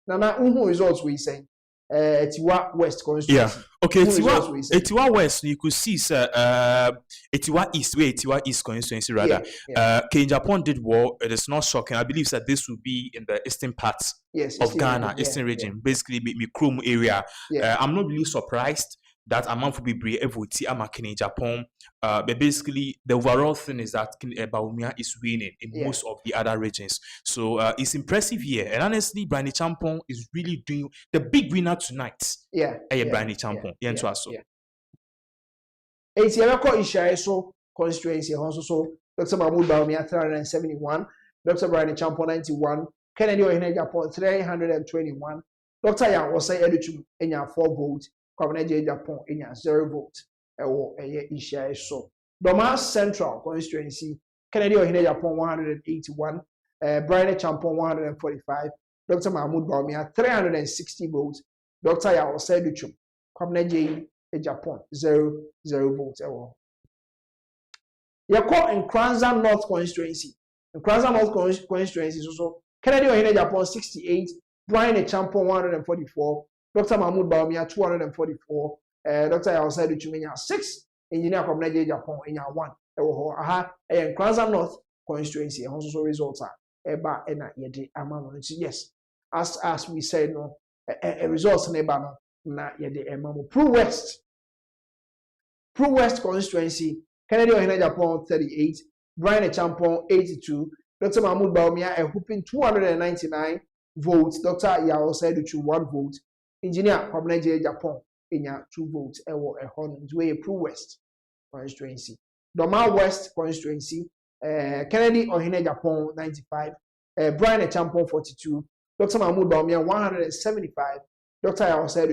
Now, who results we say? Etiwa West constituency. Yeah. Okay, Etiwa West, you could see, sir, Etiwa East, where Etiwa East constituency rather. Agyapong did well. It is not shocking. I believe that this will be in the eastern parts of Ghana, eastern region, basically the Krum area. I'm not really surprised that a month will be brave every Agyapong. But basically, the overall thing is that Bawumia is winning in most of the other regions. So it's impressive here. And honestly, Brian Agyapong is really doing the big winner tonight. Brian Agyapong. It's a record issue constituency. Also, Dr. Mahmoud Bawumia 371, Dr. Brian Agyapong 91, Kennedy Agyapong 321, Dr. Yao Saduchu 4 votes. Kwameja Agyapong 0 votes. So Doma Central constituency, Kennedy Agyapong 181, Brian Agyapong 145, Dr. Mahmoud Bawumia 360 votes, Dr. Yao Saduchu, Kwameja Agyapong 0 votes. Yako in Kranza North constituency. In Kranza North constituency, so Kennedy Agyapong 68, Brian Agyapong 144. Dr. Mahmoud Bawumia 244, Dr. Yao Saduchu 6, engineer Kwameja Agyapong 1. And Kranza North constituency also results are eba ena yede amano. Yes, as we said no, results neba no na yede amamo. Pro West constituency, Kennedy Agyapong 38, Brian Agyapong 82, Dr. Mahmoud Bawumia whooping 299 votes. Dr. Yao said to 1 vote. Engineer Kwabena Agyapong 2 votes. Ewo Ehon Way Pro West constituency. Doma West constituency. Kennedy Ohene Agyapong 95. Brian Agyapong 42. Dr. Mahmoud Bawumia 175. Dr. Yao said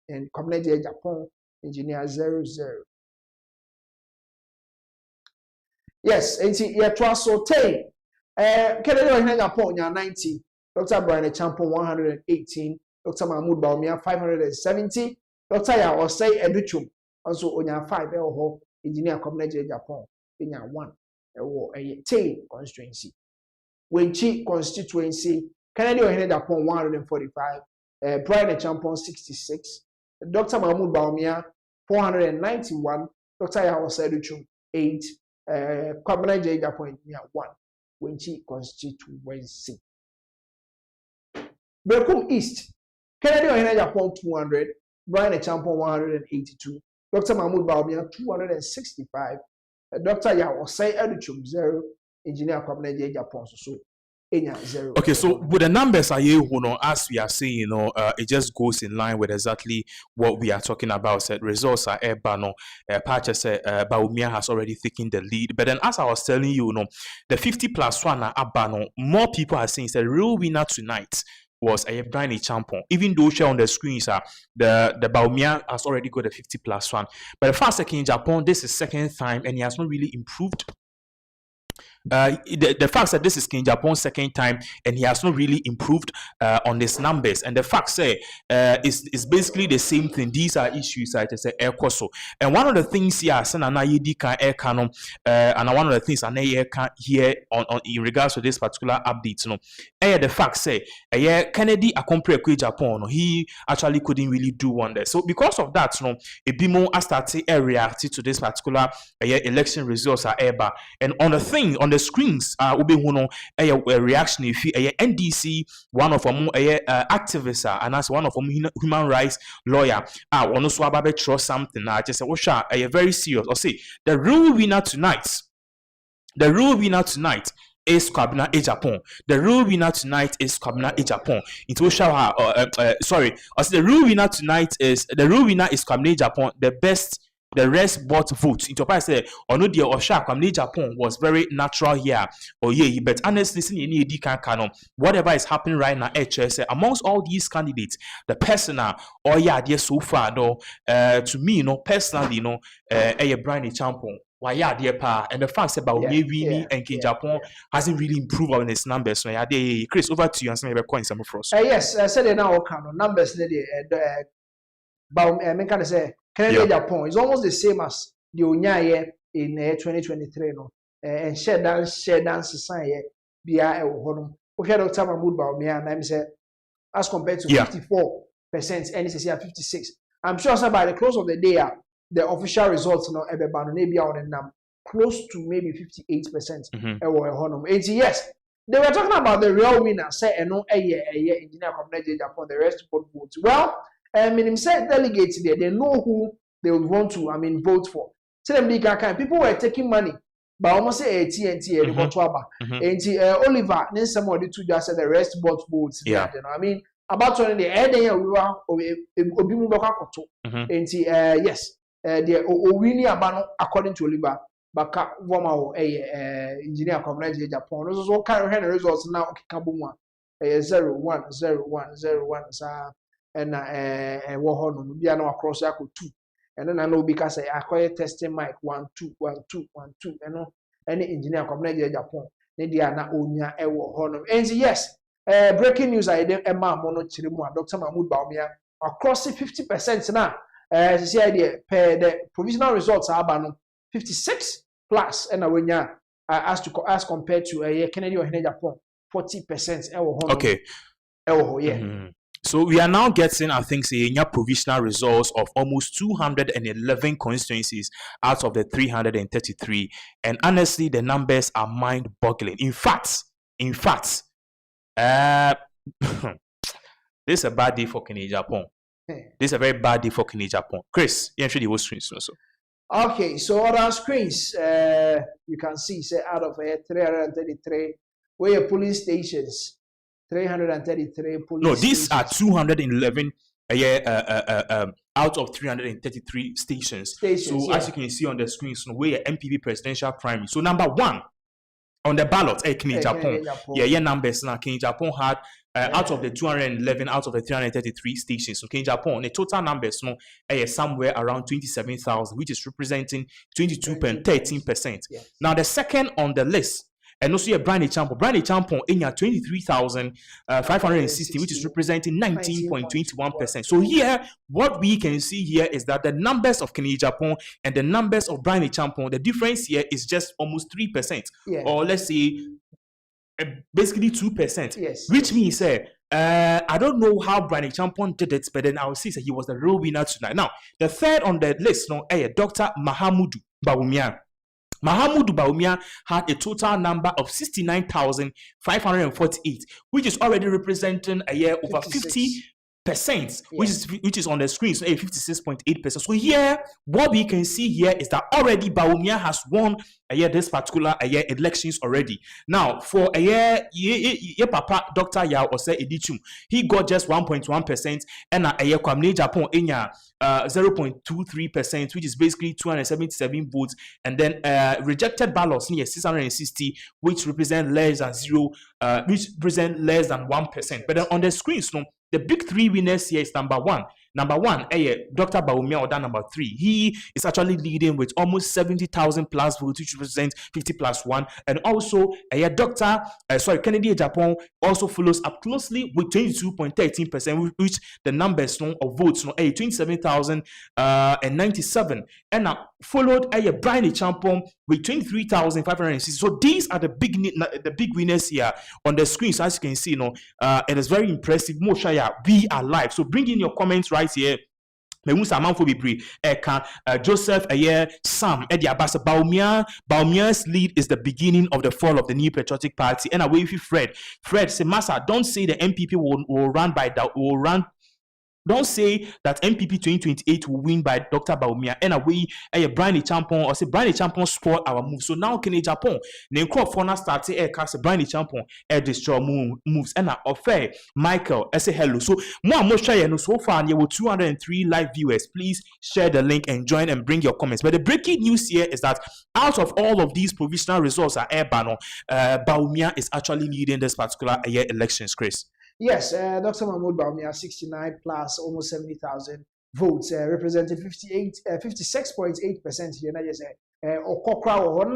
and Kwabena Agyapong engineer 00. Yes, and see, yeah, so ten. Kennedy Ohene Agyapong 90. Dr. Brian Agyapong 118. Dr. Mahmoud Bawumia 570. Dr. Yao say Educhum also onya 5 engineer Kwabena Agyapong 1 10 constituency. Wenchi constituency Kennedy Ohene Agyapong 145. Brian Agyapong 66. Dr. Mahmoud Bawumia 491. Dr. Yao say Educhum 8. Kwabena Agyapong 1 Wenchi constituency. Berekum East Kennedy Ohene Agyapong 200. Brian Agyapong 182. Dr. Mahmoud Bawumia 265. Dr. Yao say Educhum 0. Engineer Kwabena Agyapong so 0. Okay, so with the numbers are you know, as we are saying, it just goes in line with exactly what we are talking about. Said results are Bano, Pacha said Bawumia has already taken the lead. But then as I was telling you, the 50+1 are Bano, more people are saying the real winner tonight was Brian Agyapong. Even though share on the screens are the Bawumia has already got a 50+1. But the first second Agyapong, this is second time and he has not really improved. The fact that this is Agyapong's second time and he has not really improved on his numbers, and the fact say is basically the same thing. These are issues I say air coso. And one of the things here and one of the things I here on in regards to this particular update, the fact say Kennedy accompanied Agyapong, he actually couldn't really do wonders. So because of that, Ebimo has started reacting to this particular election results are eba. And on the thing on the screens ube huno a reaction if NDC one of them activist and as one of them human rights lawyer one so about trust something just say very serious or say the real winner tonight is Kwabena Agyapong. The real winner tonight is Kwabena Agyapong. It will show sorry. I said the real winner is Kwabena Agyapong. The rest bought votes. Into I said, or no dear or shark, Kwabena Agyapong was very natural here. Or yeah, but honestly, whatever is happening right now, amongst all these candidates, the personal or yeah, dear so far, though, to me, personally, Brian Agyapong. Why yeah, dear pa, and the fact about winning and Agyapong hasn't really improved on his numbers. So yeah, Chris, over to you and some other coins some for us. Yes, I said now numbers but I can say Kennedy Agyapong is almost the same as the Onyaye in 2023 and share dance society be okay, Dr. Mahmoud Bawumia and I'm say as compared to 54% and it's 56. I'm sure by the close of the day the official results maybe on close to maybe 58%. Yes, they were talking about the real winner. Say engineer Kwabena Agyapong, the rest vote votes. Well, meaning say delegates there, they know who they would want to vote for. Say them people were taking money, but almost say TNT Oliver, then somebody to just say the rest vote votes. Yeah. About 20 the yes. The Owini Abano according to Oliver Baka Woma engineer Kwabena Agyapong. Those all kind of results now Kabuma 0 1 0 1 0 1 and Wahon Biano across Yako 2. And then I know because I acquired testing mic 1 2 1 2 1 2 and any engineer Kwabena Agyapong. Nediana Onya Ewo Honor. And yes, breaking news I did Emma Mono Chirimua, Dr. Mahmoud Bawumia across 50% now. The idea per the provisional results are about 56 plus and when you as compared to Kennedy Ohene Agyapong 40%. Okay. Yeah. So we are now getting, I think, provisional results of almost 211 constituencies out of the 333, and honestly, the numbers are mind-boggling. In fact, this is a bad day for Agyapong. This is a very bad day for Agyapong. Chris, you should the screens also. Okay, so on our screens, you can see, say out of 333 Where your police stations, 333 police. No, these stations. are 211 out of 333 stations. So as you can see on the screen, so where NPP presidential primary. So number 1 on the ballot, Agyapong. Yeah, numbers now. Agyapong had out of the 211, out of the 333 stations. So Agyapong, the total numbers no, somewhere around 27,000, which is representing 22.13%. Yes. Now the second on the list. And also a Brian Agyapong in 23,560, which is representing 19.21%. So here, what we can see here is that the numbers of Agyapong and the numbers of Brian Agyapong, the difference here is just almost 3%, or let's say basically 2%. Yes. Which means I don't know how Brian Agyapong did it, but then I'll see that he was the real winner tonight. Now, the third on the list, Dr. Bawumia. Bawumia had a total number of 69,548, which is already representing over 50%, which is on the screen, so 56.8%. So here, what we can see here is that already Bawumia has won this particular elections already. Now, for Papa Dr. Yao Ose Edichum, he got just 1.1%, and Kwame Agyapong 0.23%, which is basically 277 votes, and then rejected ballots near 660, which represent less than 1%. But then on the screens, the big three winners here is number one, Dr. Bawumia, or number 3. He is actually leading with almost 70,000 plus votes, which represents 50 plus 1. And also, Kennedy Agyapong also follows up closely with 22.13%, which the numbers of votes, 27,097. And followed Brian Agyapong with 23,560. So these are the big winners here on the screen. So as you can see, it is very impressive. Moshaya, we are live. So bring in your comments right here. Joseph Sam Bawumia's lead is the beginning of the fall of the New Patriotic Party. And away with Fred say, Massa, don't say the NPP will run by that, don't say that NPP 2028 will win by Dr. Bawumia. And away Brian Agyapong, or say Brian Agyapong spoiled our move. So now can Agyapong name crop for now start cast Brian Agyapong destroy moves. And offer Michael say hello. So more share so far and you will 203 live viewers. Please share the link and join and bring your comments. But the breaking news here is that out of all of these provisional results are Bawumia is actually leading this particular elections, Chris. Yes, Dr. Mahmoud Bawumia, 69 plus almost 70,000 votes, representing 56.8% here. Just Okokra or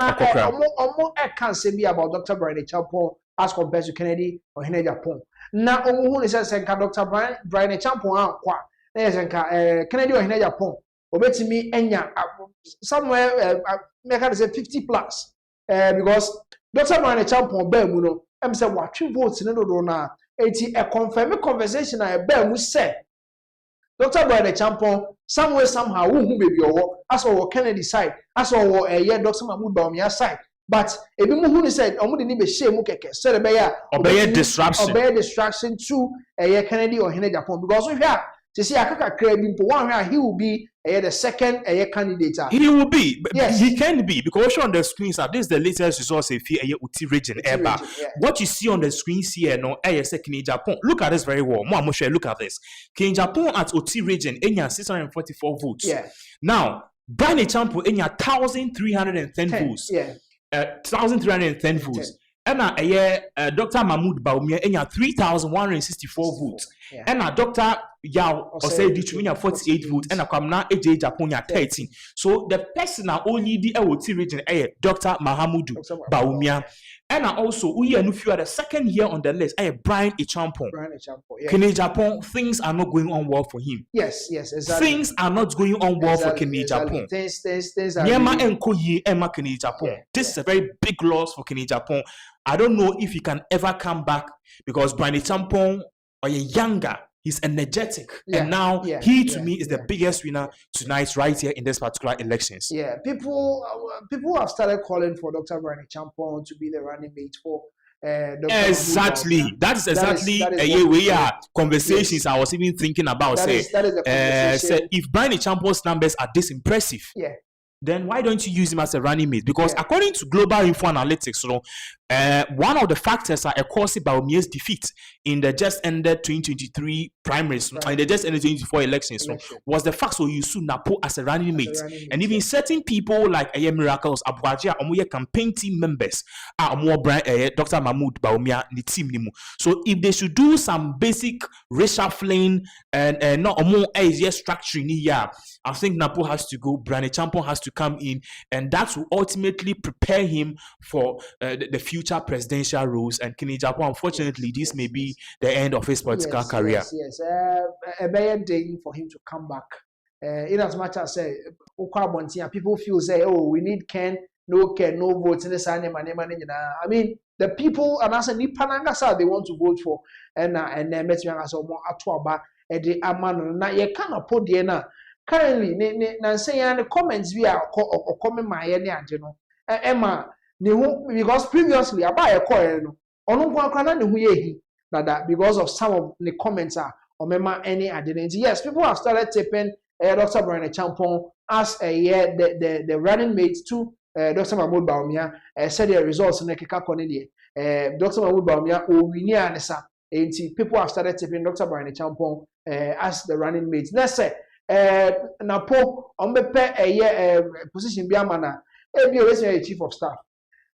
can't say me about Dr. Brian Agyapong as compared to Kennedy or Agyapong. Now, who is Dr. Brian Agyapong? Kennedy or Agyapong? Obeti me enya somewhere make say 50 plus because Dr. Brian Agyapong bemuno am say what votes no na. Eti a confirmed conversation I bear mu say Dr. Brian Agyapong somewhere somehow who baby or as or Kennedy side as or Dr. Mahmoud Bawumia side, but ebi mu who said omo ni be share mu keke so the obey distraction to Kennedy or Agyapong, because we have to see akaka crabby one he will be the second candidate. He will be, but yes. He can be, because on the screens this is the latest resource if you Uti region ever. What you see on the screens here Agyapong. Look at this very well. Look at this. Agyapong at Uti region 644 votes. Yeah. Now Brian Agyapong 1,310 votes. 1,310 votes. And Dr. Mahmoud Bawumia 3,164 votes. And Dr. Yao Ose Edichum 48 votes. And Kwame Agyapong 13. So the person only the Ewoti region Dr. Mahmoud Bawumia. And also we are the second year on the list Brian Agyapong. Agyapong, things are not going on well for him. Yes, exactly. Things are not going on well for Agyapong. Things This is a very big loss for Agyapong. I don't know if he can ever come back, because Brian Agyapong or younger, he's energetic, and now he to me is the biggest winner tonight right here in this particular elections. Yeah, people have started calling for Dr. Brian Agyapong to be the running mate for exactly. That is exactly we are conversations I was even thinking about. Say if Brian Agyapong's numbers are this impressive, then why don't you use him as a running mate? Because according to Global Info Analytics, one of the factors are caused by Bawumia's defeat in the just ended 2023 primaries and the just ended 2024 elections was the fact so you saw Napo as a running mate. And even certain people like Miracles Abuaji are campaign team members are more Dr. Mahmoud Bawumia the team nimu. So if they should do some basic reshuffling and not more easier structuring here, I think Napo has to go, Brian Agyapong has to come in, and that will ultimately prepare him for the future presidential roles. And Kini Agyapong, unfortunately, this may be the end of his political career. Yes. A bad day for him to come back. In as much as people feel say, oh, we need Ken, no votes in the sign. I mean, the people and as a Nipanangasa they want to vote for, and then met me as a more atuaba at the amano. Now you cannot put the currently, saying the comments we are or comment my any Emma. Because previously I buy a coin because of some of the comments are or remember any identity. Yes, people have started tipping Dr. Brian Agyapong as the running mate to Dr. Mahmoud Bawumia said the results in the Kika Konidi. Dr. Mahmoud Bawumia Owinia Nessa. People have started tipping Dr. Brian Agyapong as the running mate. Let's say Napo on the position Biamana, a chief of staff.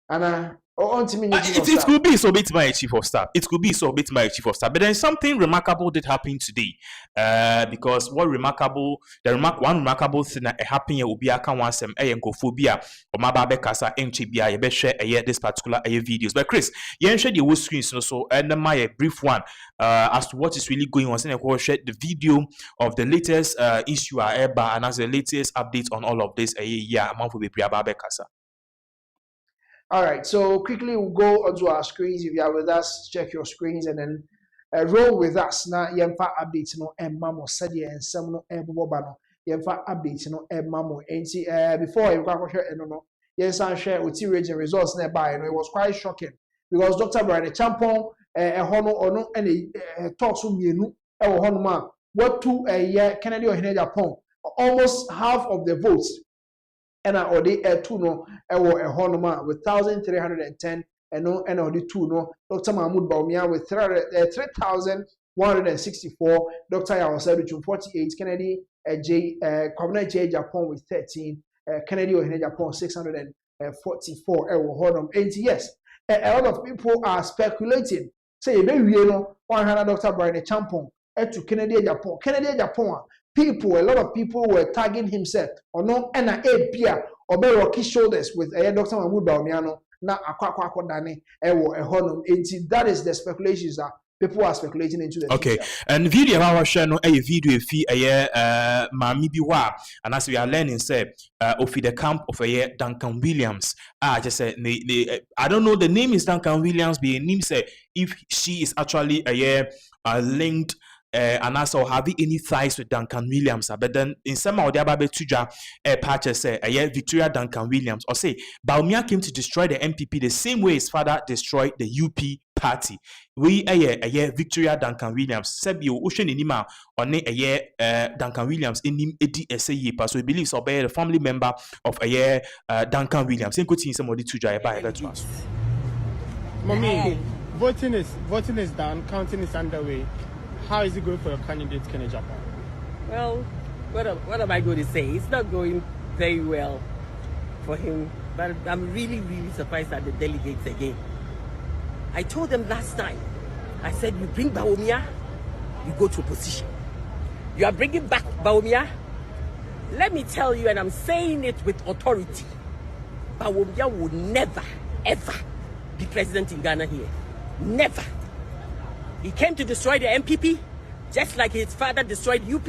And it could be so bit my chief of staff. It could be so bit my chief of staff. But then something remarkable did happen today. Because one remarkable thing that happened here will be a kawansem enkophobia or mababe kasa enchibia ye be share this particular videos. But Chris, you share the whole screen so and my brief one as to what is really going on. Send share the video of the latest issue and as the latest updates on all of this amount will be ababe kasa. All right, so quickly we'll go onto our screens. If you are with us, check your screens and then roll with us. Now, yemfa updates no mamo sadi and some no bobano. Yemfa updates no mamo. And before you go share no, yes, I share with you region results nearby. It was quite shocking because Dr. Brian Agyapong hono ono any talks with me honoma what to a year Kennedy or Agyapong almost half of the votes. And I already two no, a honoma with 1,310 and no, and already two no. Dr. Mahmoud Bawumia with 3,164. Dr. Yawasabi with 48. Kennedy Kwabena Agyapong with 13. Kennedy or Agyapong 644. Honum. And yes, a lot of people are speculating. Say, maybe you know, 100 Dr. Brian Agyapong to Kennedy Agyapong. Kennedy Agyapong. A lot of people were tagging himself or no and a peer or be rocky shoulders with a Dr. Mahmoud Bawumia na akwa dani ewo ehonum. That is the speculations that people are speculating into the okay future. And video our share no video fi mami biwa and as we are learning say of the camp of Duncan Williams just say I don't know the name is Duncan Williams but name say if she is actually linked and also have any ties with Duncan Williams, but then in some of the other tuja patches say Victoria Duncan Williams or say Bawumia came to destroy the NPP the same way his father destroyed the UP party. We Victoria Duncan Williams said you ocean inima on Duncan Williams in him essay so he believes obey the family member of Duncan Williams. In quoting somebody tuja by to us. Mommy, voting is done, counting is underway. How is it going for your candidate, Kennedy Agyapong? Well, what am I going to say? It's not going very well for him, but I'm really, really surprised at the delegates again. I told them last time, I said, you bring Bawumia, you go to opposition. You are bringing back Bawumia. Let me tell you, and I'm saying it with authority, Bawumia will never, ever be president in Ghana here. Never. He came to destroy the NPP, just like his father destroyed UP.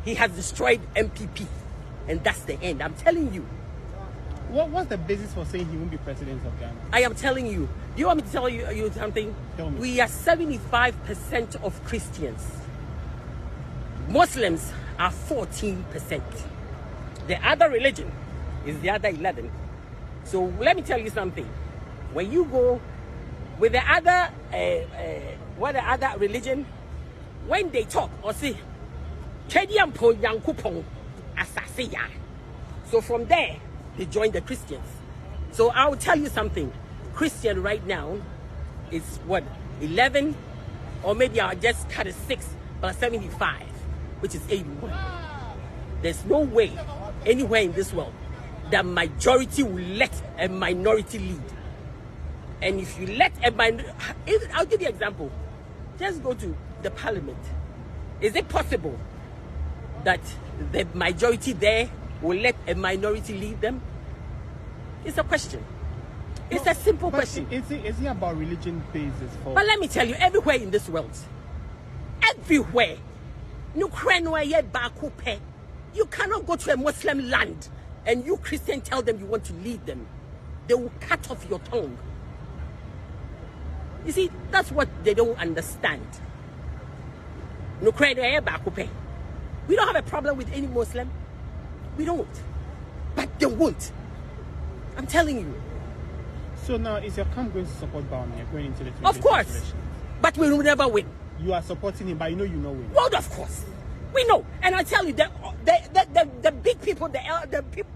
He has destroyed NPP, and that's the end. I'm telling you. What's the basis for saying he won't be president of Ghana? I am telling you. Do you want me to tell you something? Tell me. We are 75% of Christians. Muslims are 14%. The other religion is the other 11. So let me tell you something. When you go with the other religion, when they talk or say, so from there they join the Christians. So I will tell you something. Christian right now is what, 11, or maybe I'll just cut it 6 plus 75, which is 81. There's no way anywhere in this world that majority will let a minority lead. And if you let a minority, I'll give you an example. Just go to the parliament. Is it possible that the majority there will let a minority lead them? It's a question. It's a simple question. Is it about religion basis for? But let me tell you, everywhere in this world, everywhere, you cannot go to a Muslim land and you Christian tell them you want to lead them. They will cut off your tongue. You see, that's what they don't understand. We don't have a problem with any Muslim. We don't. But they won't. I'm telling you. So now, is your camp going to support Bawumia going into the 2020 Of course. election? But we will never win. You are supporting him, but you know you know win. Well, of course. We know. And I tell you, the big people, the people,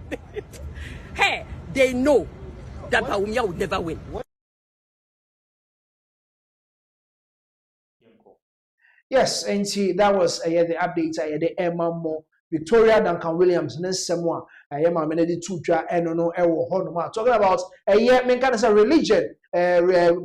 hey, they know that Bawumia will never win. Yes, and see, that was the update. The Emma Mo Victoria Duncan Williams, Nessamwa, I am a minute to try and no talking about a year, men can say religion,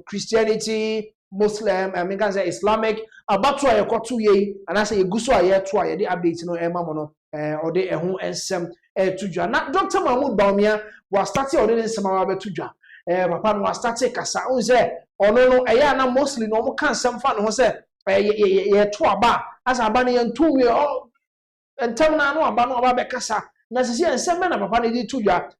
Christianity, Muslim, I mean, can say Islamic, about to a cotu ye, and I say Guso a year try the update no Emma Mono, or the home and some to Jan. Not Dr. Mahmoud Bawumia was starting or didn't some other to Jan. Papa was starting Casa, or no, a yana mostly no can some fun, who said. Ye to aba as abani and 2 year old and tell na no aba no aba bekasa na sisi ensem na papa ne di to dwa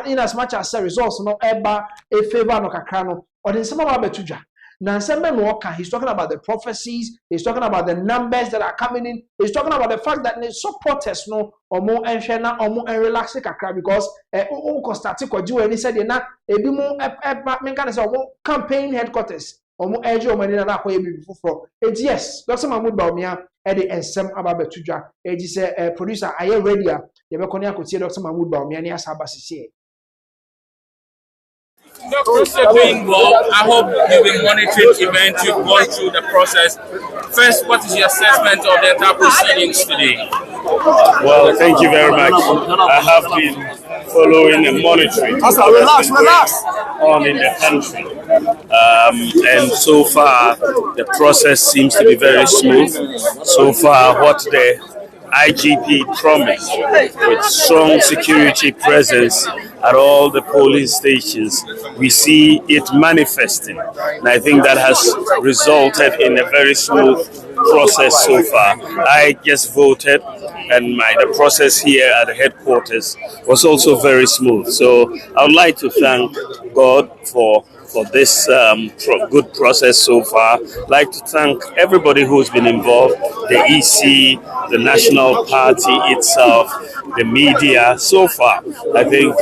in as much as results no eba a favor no kakra no or the ensem aba beto dwa na ensem no oka. He's talking about the prophecies, he's talking about the numbers that are coming in, he's talking about the fact that the supporters no omo enhwe na omo relax kakra because o start ko ji we ni said na ebi mo men kan say omo campaign headquarters omo eje o mani na akoye bi fufuro. Yes, Dr. Mahmoud Bawumia e de ensem aba betudwa eji say producer aye ready a ye be koni akotie Dr. Mahmoud Bawumia ni asaba sisi. Dr. doing well. I hope you've been monitoring events, you've gone through the process. First, what is your assessment of the entire proceedings today? Well, thank you very much. I have been following and monitoring what's going on in the country. And so far, the process seems to be very smooth. So far, what the IGP promised with strong security presence at all the polling stations, we see it manifesting. And I think that has resulted in a very smooth process so far. I just voted, and the process here at the headquarters was also very smooth. So I would like to thank God for this good process so far. I'd like to thank everybody who's been involved, the EC, the National Party itself, the media. So far, I think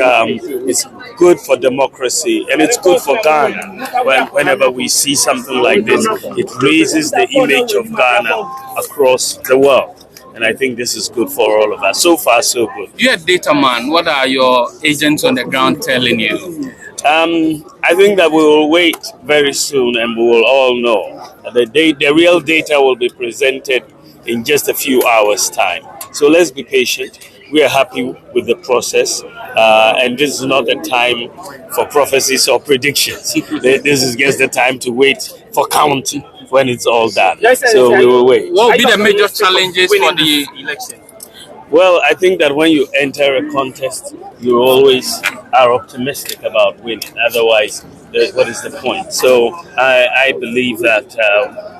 it's good for democracy and it's good for Ghana. Whenever we see something like this, it raises the image of Ghana across the world. And I think this is good for all of us. So far, so good. You're a data man. What are your agents on the ground telling you? I think that we will wait very soon and we will all know. The real data will be presented in just a few hours' time. So let's be patient. We are happy with the process. And this is not the time for prophecies or predictions. This is just the time to wait for counting when it's all done. So we will wait. What will be the major challenges for the election? Well, I think that when you enter a contest, you always are optimistic about winning. Otherwise, what is the point? So I believe that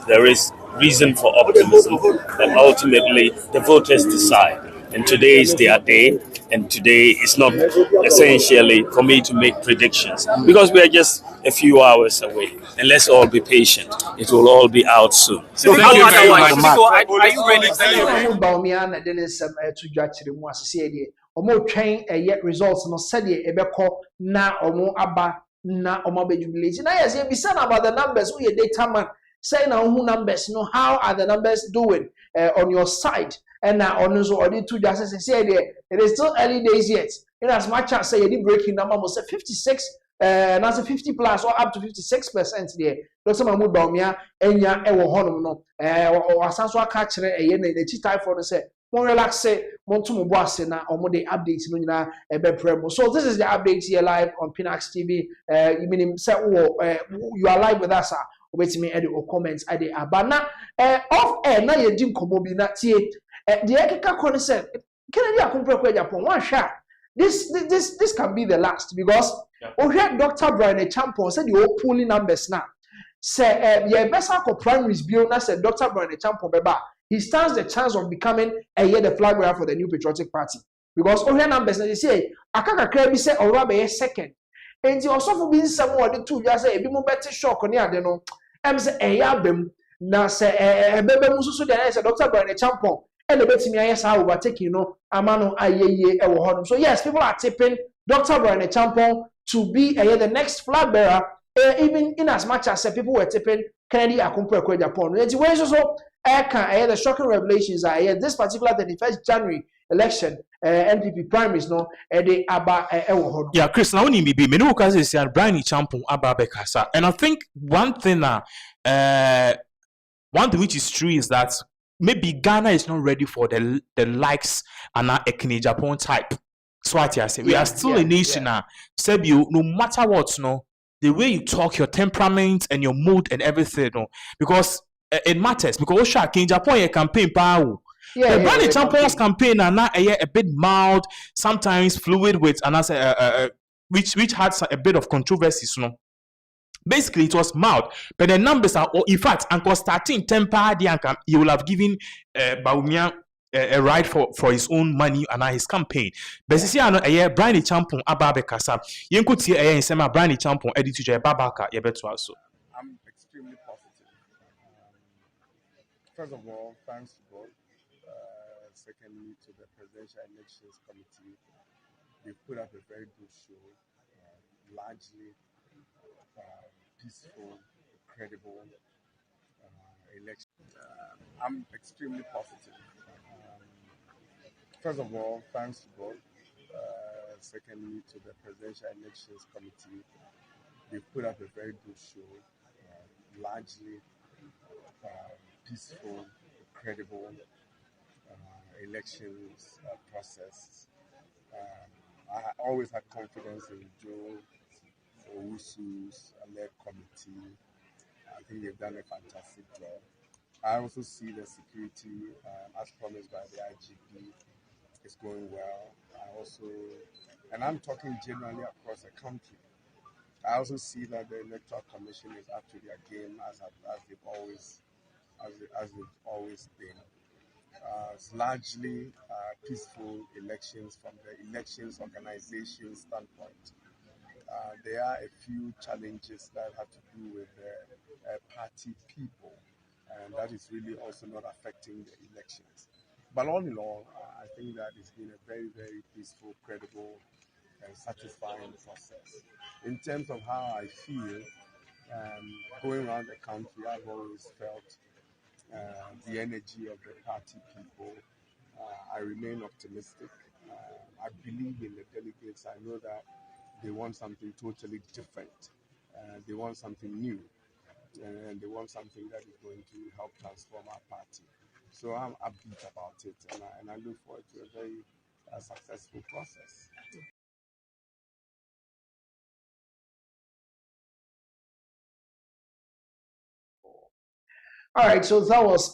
there is reason for optimism, and ultimately the voters decide. And today is their day, and today is not essentially for me to make predictions because we are just a few hours away. And let's all be patient. It will all be out soon. So thank you very much. Are you ready to Bawumia na Dennis to judge the one see omo twen yet results no said ebeko na omo aba na omo be jubilate. Na yes you be saying about the numbers who your data man say na who numbers no how are the numbers doing on your side and now on so or the two just say it is still early days yet. In as much as say you breaking number almost 56 That's a 50 plus or up to 56% there. Dr. Mahmoud Bawumia enya ewo honom no or asanso aka kire the chi type for say more relax say monto mo boase na omo the updates no nyina ebe premo. So this is the update here live on Pinaxtv. You mean say you are live with us wait me edit or comments ade abana off air na ye di nkomo bi na tie the ekeka concept Kennedy akompre kwa Agyapong one shot this can be the last because heard Dr. Brian Agyapong said the whole polling numbers now say yeah best ko primaries bill na said Dr. Brian Agyapong beba he stands the chance of becoming the flag bearer for the New Patriotic Party because heard numbers na they say akaka kra bi say ora be second and the also for being someone the two just say ebi mo better shock ni ade no em say abem na say bebe mu so dey say Dr. Brian Agyapong and the betimi ayesa overtaking no amano ayeye ewo hodum. So yes, people are tipping Dr. Brian Agyapong to be the next flag bearer, even in as much as people were tipping Kennedy Akumpre Agyapong. And the shocking revelations are this particular 31st January election, NPP primaries, no, they aba ewo hodum. Yeah, Chris, now we be many occasions say Brian Agyapong aba bekasa, and I think one thing which is true is that maybe Ghana is not ready for the likes and a Agyapong type. So what I say, we are still a nation now. Sebio, no matter what, no, the way you talk, your temperament and your mood and everything, no, because it matters. Because Agyapong campaign power. Brian Agyapong's campaign are now a bit mild, sometimes fluid with another which had a bit of controversies, no. Basically, it was mild, but the numbers are, in fact, Uncle starting temper, he will have given Bawumia a right for his own money and his campaign. But you see, I know Brian Agyapong ababe kasa. You could see a sema Brian Agyapong editor babaka yebeto also. I'm extremely positive. First of all, thanks to God. Secondly, to the Presidential Elections Committee, they put up a very good show, largely peaceful, credible election. I'm extremely positive. First of all, thanks to God. Secondly, to the Presidential Elections Committee, they put up a very good show, largely peaceful, credible elections process. I always had confidence in Joe Owusu's led committee. I think they've done a fantastic job. I also see the security, as promised by the IGP, is going well. And I'm talking generally across the country. I also see that the Electoral Commission is up to their game as they've always been. It's largely peaceful elections from the elections organization standpoint. There are a few challenges that have to do with the party people, and that is really also not affecting the elections. But all in all, I think that it's been a very, very peaceful, credible, and satisfying process. In terms of how I feel, going around the country, I've always felt the energy of the party people. I remain optimistic. I believe in the delegates. I know that they want something totally different. They want something new. And they want something that is going to help transform our party. So I'm upbeat about it, and I look forward to a very successful process. All right, so that was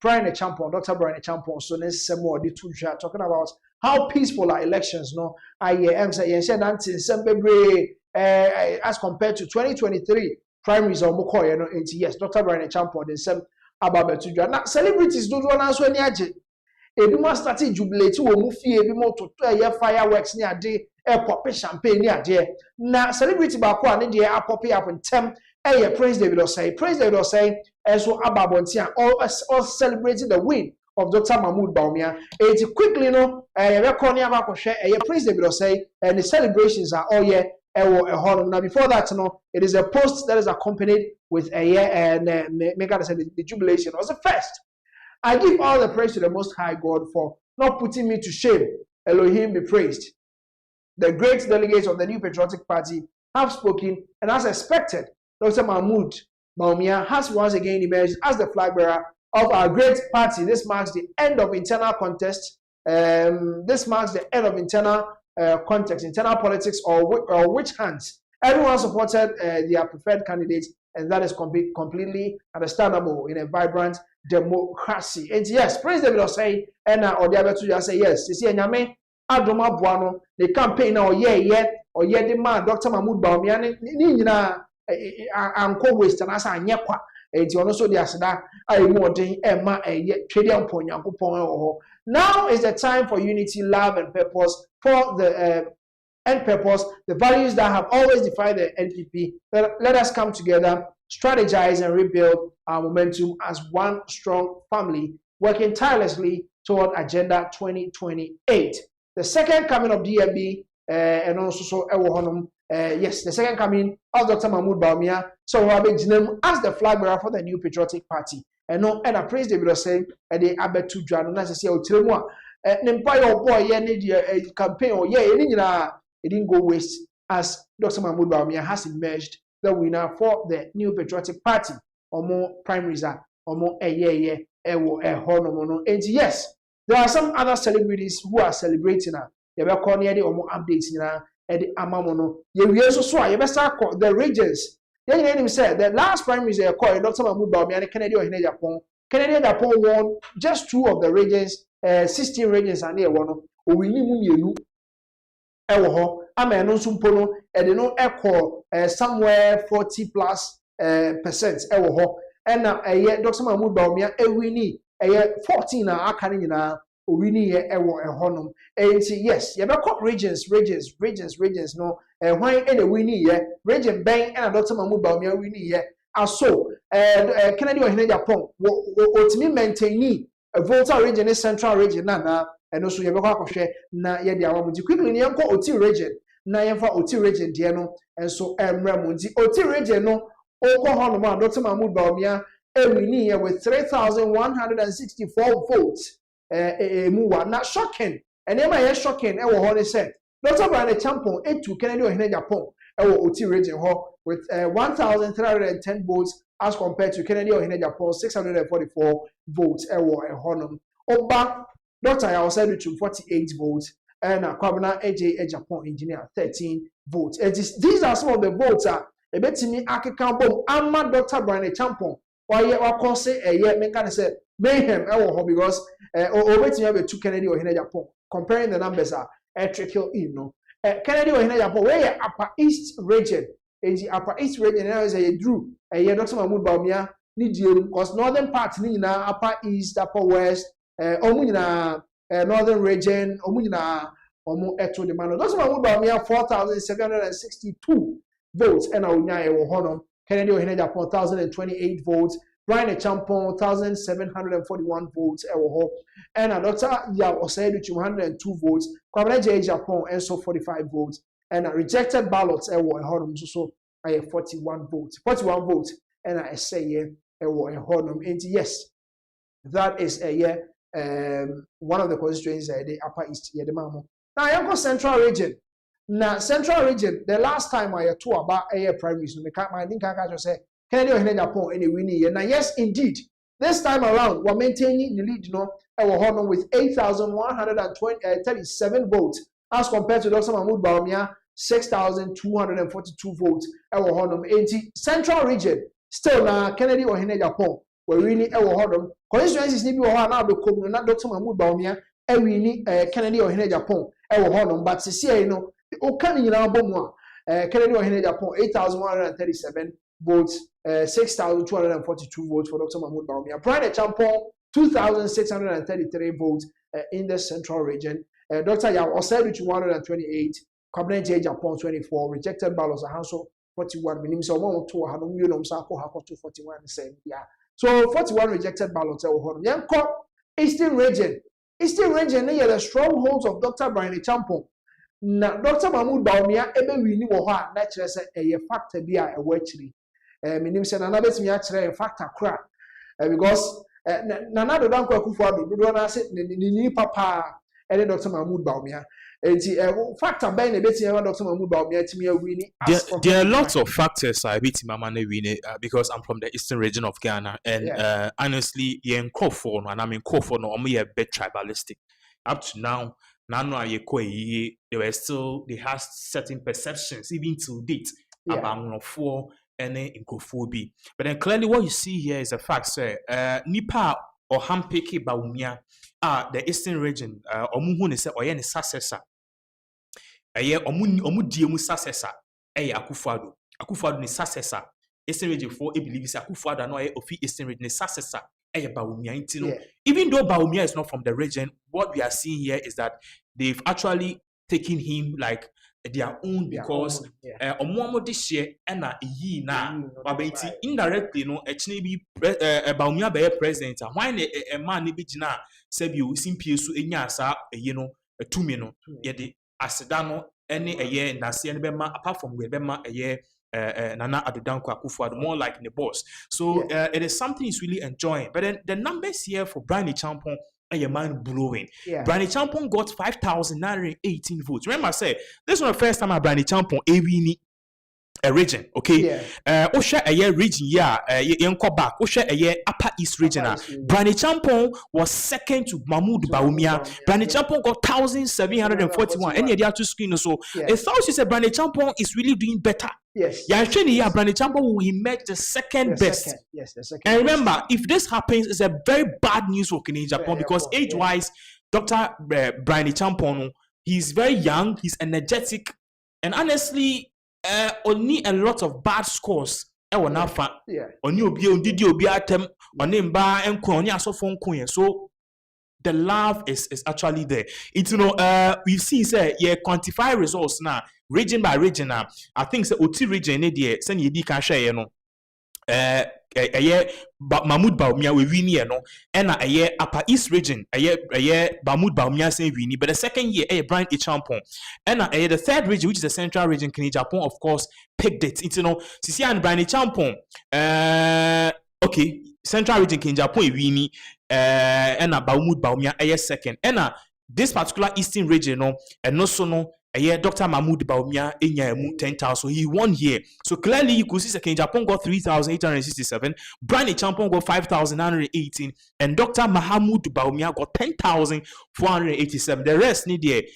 Brian Agyapong, Dr. Brian Agyapong. So let's say more the two talking about how peaceful are elections. No, as compared to 2023 primaries or Mokoye. No, yes, Dr. Brian Agyapong the same about the two. Now celebrities do one answer any aje. Ebi mo start jubilate wo mu fie ebi mo to fireworks ni ade pop champagne ni ade. Na celebrity ba ko ane de pop up ntem Prince David Osei. Prince David Osei so ababontia all celebrating the win of Dr. Mahmoud Bawumia. It quickly no record Prince David Osei and the celebrations are all now before that no it is a post that is accompanied with the jubilation. It was the first. I give all the praise to the Most High God for not putting me to shame. Elohim be praised. The great delegates of the New Patriotic Party have spoken, and as expected, Dr. Mahmoud Bawumia has once again emerged as the flag bearer of our great party. This marks the end of internal contest. This marks the end of internal internal politics, or which hands. Everyone supported their preferred candidates, and that is completely understandable in a vibrant democracy. And yes, President David say, and or the other two just say yes. You see, Nyame Adoma Buano, the campaign now, the man, Dr. Mahmoud Bawumia, Nina, Uncle Western, as I nyekwa. And you also the Asada, I more than Emma, trading point. Now is the time for unity, love, and purpose for the the values that have always defined the NPP. Let us come together, strategize, and rebuild our momentum as one strong family, working tirelessly toward Agenda 2028. The second coming of DMB, and also yes, the second coming of Dr. Mahmoud Bawumia, so we have him as the flag bearer for the New Patriotic Party. And I praise David saying, and they abe to John, and as I say, Otilmua, Empire boy, campaign, or it didn't go waste as Dr. Mahmoud Bawumia has emerged the winner for the New Patriotic Party, or more primaries, or more and yes, there are some other celebrities who are celebrating now. They were calling the more updates now at the Amamono. You also saw the regions. Then him said the last primaries they called Dr. Mahmoud Bawumia and Kennedy or Agyapong. Kennedy Agyapong won just 2 of the regions, 16 regions and near one. We need Ewo Amen Sumpono, and no echo somewhere 40 plus percent. Ewo and now Dr. Mahmoud Bawumia, we need 14 Akanina, we need Ewo and Honum. And yes, you have regions, no, and why any we need region bang and Dr. Mahmoud Bawumia we need also Kennedy or Agyapong, what me maintaining a voter region is central region, Nana. And also you have share na ye dia wamuji quickly ni yanko oti region na yemfa oti region die no enso emremunti oti region no oko hono ma Dr. Mahmoud Bawumia ewini here with 3,164 votes muwa na shocking and ema ye shocking ewo ho ne say Dr. Pinaxtv etu Kennedy or Agyapong ewo oti region ho with 1,310 votes as compared to Kennedy or Agyapong 644 votes ewo honum oba Dr. I said to 48 votes, and Kwabena Agyapong engineer 13 votes. These are some of the votes. A bit to me, Akikambom, Amma Dr. Pinaxtv. Why you are say a year, make kind of say mayhem, because over to have a 2 Kennedy or Agyapong. Comparing the numbers are trickle in, no. Kennedy or Agyapong, where Upper East region, the Upper East region, there is a drew a year Dr. Mahmoud Bawumia, need you, because northern part, Upper East, Upper West. Northern region, eto the man. Those Mahmoud Bawumia 4,762 votes, and Aunya Honor, Kennedy or Agyapong 1,028 votes, Pinaxtv 1,741 votes, and Dr. Yaw Osei 202 votes, Agyapong and so 45 votes, and rejected ballots, so I have 41 votes, and I say, and yes, that is a year. One of the constituencies the Upper East here, the Mamo. Now I go Central Region. Now Central Region, the last time I had tour about a primaries, I think I can say Kennedy or Agyapong any winning year. Now yes, indeed, this time around we're maintaining the lead, with 8,137 votes as compared to Dr. Mahmoud Bawumia 6,242 votes. Central Region still now Kennedy or Agyapong. We really constituencies need to now become not Dr. Mahmoud Bawumia, Kennedy or Agyapong, but to see, Kennedy or Agyapong 8,137 votes, 6,242 votes for Dr. Mahmoud Bawumia. Pinaxtv 2,633 votes in the Central Region. Dr. Yaw Osei 128, Agyapong 24, rejected ballots are also 41. Meaning so 1 2 241 yeah. So 41 rejected ballots. Eastern region. Eastern region, they are the strongholds of Dr. Pinaxtv. Now, Dr. Mahmoud Bawumia, we knew what naturally say a factor be a watchery. Meaning, say another thing actually a factor crack because Nana don't go for do not say ni papa and Dr. Mahmoud Bawumia. Factor Ben a bit Dr. Mahmoud Bawumia to winning. There are lots of factors I beat Mama winning because I'm from the eastern region of Ghana, and honestly, you're in Crawford, and I'm in Crawford, no, I'm a bit tribalistic. Up to now, they have certain perceptions, even till date, about for any incophobia. But then clearly, what you see here is a fact, sir. Nipa or Hampeke Bawumia, the eastern region, Omuhune se Oyene Sasesa. Omu diemu successor Akufo-Addo ni successor Eastern Region for believe say Akufo-Addo no ofi Eastern Region ni successor Bawumia intino. Even though Bawumia is not from the region, what we are seeing here is that they've actually taken him like their own because omo this year na yi na babenti indirectly no actually be Bawumia be president why na man ni bi gina say bi simpie so enya asa no tumi no ye de asedano any a year and that's apart from where Bema a year Nana Adudanko Akufo-Addo more like the boss. So it is something he's really enjoying. But then the numbers here for Brian Agyapong are your mind blowing. Brian Agyapong got 5,918 votes. Remember I said this was the first time Brian Agyapong a region, okay? Osha a year region, Yanko back. Osha a year Upper East region. Brian Agyapong was second to Mahmoud Bawumia. Brian Agyapong got 1,741. Any other two screens so I thought she said Brian Agyapong is really doing better. Yes. Brian Agyapong will emerge the second best. Yes, the second. And remember, if this happens, it's a very bad news for Agyapong because age-wise, Dr. Brian Agyapong, he's very young, he's energetic, and honestly, only a lot of bad scores. So the love is actually there. It's we've seen quantify results now, region by region now. I think Oti region send you can share Mahmoud Bawumia we win no and Upper East region Mahmoud Bawumia say win, but the second year Brian Agyapong and the third region, which is the central region, Agyapong of course picked it. It's Sisi and Brian Agyapong okay, central region Agyapong win and Mahmoud Bawumia second and this particular eastern region and also Dr. Mahmoud Bawumia 10,000. He won here. So clearly you could see Agyapong got 3,867, Brian Agyapong got 5,918, and Dr. Mahmoud Bawumia got 10,487. The rest need the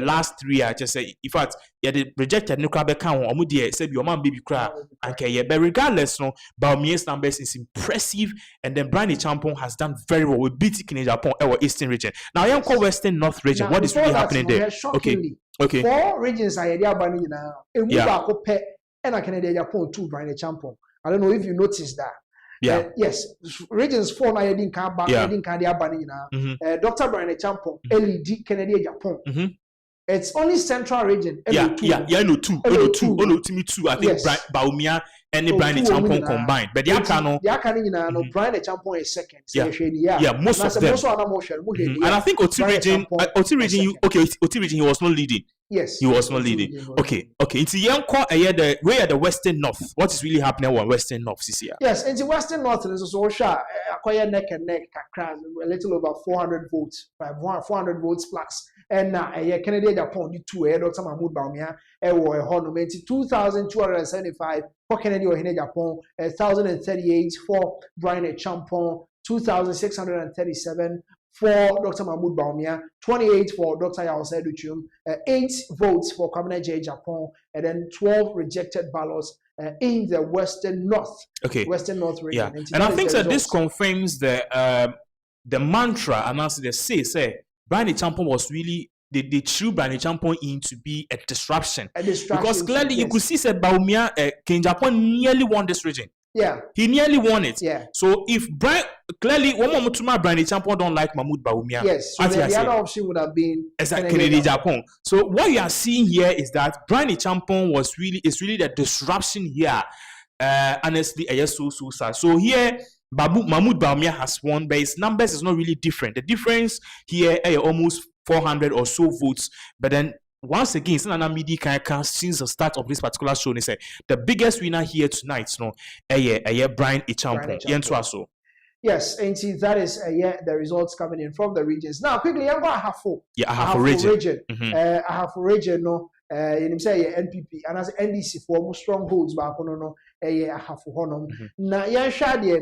last three. I just say, in fact, they rejected no crab account or said your man baby cry and but regardless, no Bawumia's numbers is impressive, and then Brian Agyapong has done very well with beating Agyapong our eastern region. Now I am called Western North region. What is really happening there? Okay. 4 regions are there banning now. And we are compared and I can Agyapong 2 Brian Agyapong. I don't know if you noticed that. Yes, regions 4 now didn't come back, didn't come there banning now. Dr. Brian Agyapong, LED Kennedy Agyapong. It's only central region. No, two. I think Bawumia and Brian Agyapong combined. But the Brian Agyapong is second. Most of them. And I think Oti region, he was not leading. Yes. He was not leading. Okay. It's the way at the Western North. What is really happening on Western North this year? Yes, in the Western North, there's also acquire neck and neck, a little over 400 votes, 400 votes plus. And now, Kennedy Agyapong, the 2, Dr. Mahmoud Bawumia, or Honorment 2,275 for Kennedy or Agyapong, 1,038 for Brian Agyapong, 2,637 for Dr. Mahmoud Bawumia, 28 for Dr. Yaosai Duchum, 8 votes for Cabinet Agyapong, and then 12 rejected ballots in the Western North. Okay. Western North region. And I think that this confirms the mantra, and as they say, Brian Agyapong was really they threw Brian Agyapong in to be a disruption. Because clearly you could see that Bawumia, Agyapong nearly won this region. Yeah. He nearly won it. Yeah. So if Brian clearly one more to my Brian Agyapong don't like Mahmoud Bawumia. Yes. So the other option would have been Kennedy Agyapong. So what you are seeing here is that Brian Agyapong is really the disruption here. Honestly, so sad. So here Mahmoud Bawumia has won, but his numbers is not really different. The difference here almost 400 or so votes, but then once again, since the start of this particular show, they say the biggest winner here tonight, Brian Agyapong. Yes, and see that is the results coming in from the regions. Now quickly, I'm going to have four. Yeah, I have a region. I have a region. No, you say NPP and as NDC for more strongholds. But no, I have for honor. Now, yeah, Shadia.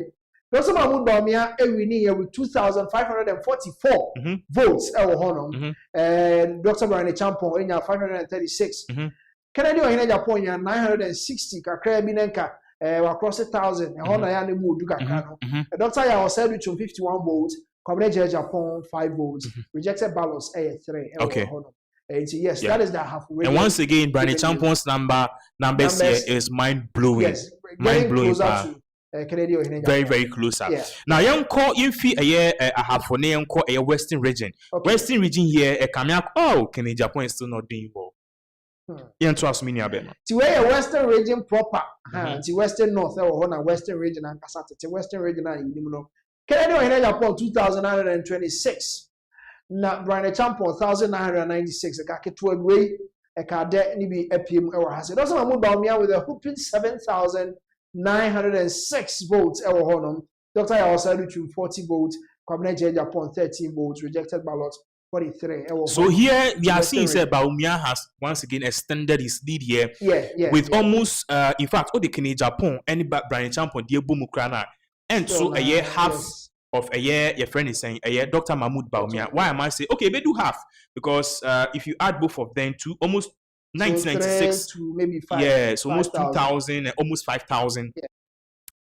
Dr. Mahmoud Bawumia winning with 2,544 votes. And Dr. Agyapong in 536. Canada in Agyapong 960. Kakra Binenka. Across 1,000. Dr. Yao said 51 votes. Community Agyapong 5 votes. Rejected ballots 3. Okay. Yes, that is the half. And once again, Agyapong's numbers here is mind blowing. Yes, mind blowing. Very, very closer. Yeah. Now, young call in fee a year, I have for name call a Western region. Western region here, a Kamiak, Canada Agyapong is still not doing well. You trust me, Abema. To where a Western region proper, to Western North or on a Western region and Casata, to Western region and Nimno. Canada Agyapong 2,926. Now, Agyapong 1,996. A Kaki to a way, a Cadet Nibi Epium or has it. Also, Mahmoud Bawumia with a whooping 7,906 votes. Dr. Yao said 40 votes. Community Agyapong 13 votes. Rejected ballots 43. So here we are seeing that Bawumia has once again extended his lead here. With almost in fact, all the Canada Agyapong any Agyapong dear Bumukrana and so a year half of a year your friend is saying a year Dr. Mahmoud Bawumia. Why am I saying okay they do half because if you add both of them to almost 1996 to maybe 5. Yeah, so almost 2,000 and almost 5,000.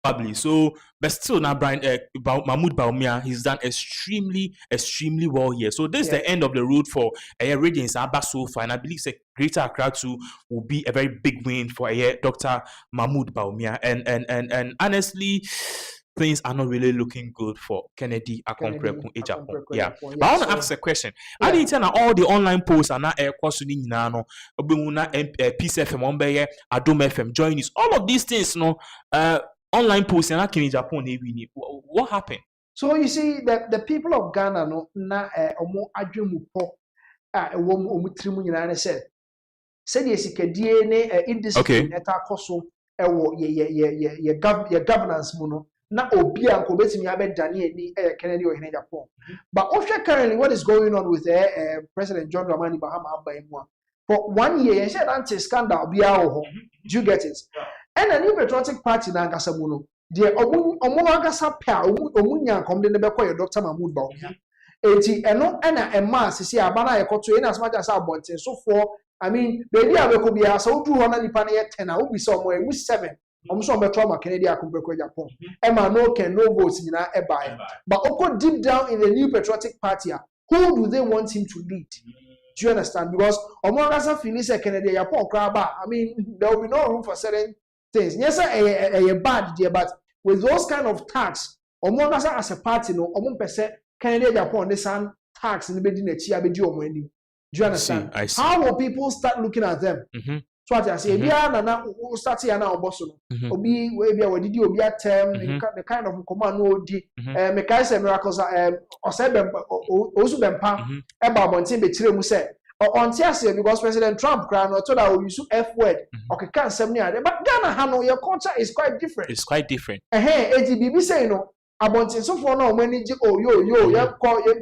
Probably. So, but still now, Mahmoud Bawumia, he's done extremely well here. So this is the end of the road for a Radiance Abba so far, and I believe a Greater Accra too will be a very big win for Dr. Mahmoud Bawumia. And honestly, things are not really looking good for Kennedy Agyapong. Yeah. But I want to ask a question. I didn't tell all the online posts are now questioning Nano, Peace FM, Adom FM, Join Us, all of these things, online posts and Agyapong. What happened? So you see that the people of Ghana na omo adwumupo omo trimu nyina said the sikadie ne industry eta koso ewo ye governance mu no na obi anko betimi abedane ani Kennedy Agyapong. But currently what is going on with President John Dramani Mahama Abaimwa for 1 year, said anti scandal be do you get it? And a new patriotic party na Gasamuno, the Omugasa Pa, Omunya come the Nebeko, Dr. Mahmoud Bawumia. Eno and a mass, see a banner a cotu in as much as our bonds and so forth. I mean, the idea could be a so 200 Pania 10, I will be somewhere with 7. Some trauma Kennedy Agyapong. Emma no votes in our buy. But Oko deep down in the new patriotic party, who do they want him to lead? Do you understand? Because Omogasa feels a Kennedy Agyapong craba. I mean, there will be no room for certain things. Yes, a bad dear, but with those kind of tax, Omogasa as a party, no, Kennedy Agyapong this tax in the beginning. Do you understand? I see. How will people start looking at them? So I say, Nana, start here now, Bosso. Obi, where did you be at the kind of command no D. Mekaisa miracles or Sebem also Bempa, Eba Montin Betray Muse. On Tiasia, because President Trump crown or told I will use F word or can't say near. But Ghana, Hano, your culture is quite different. It's quite different. Hey, ATBB say no. About so for now, when you call your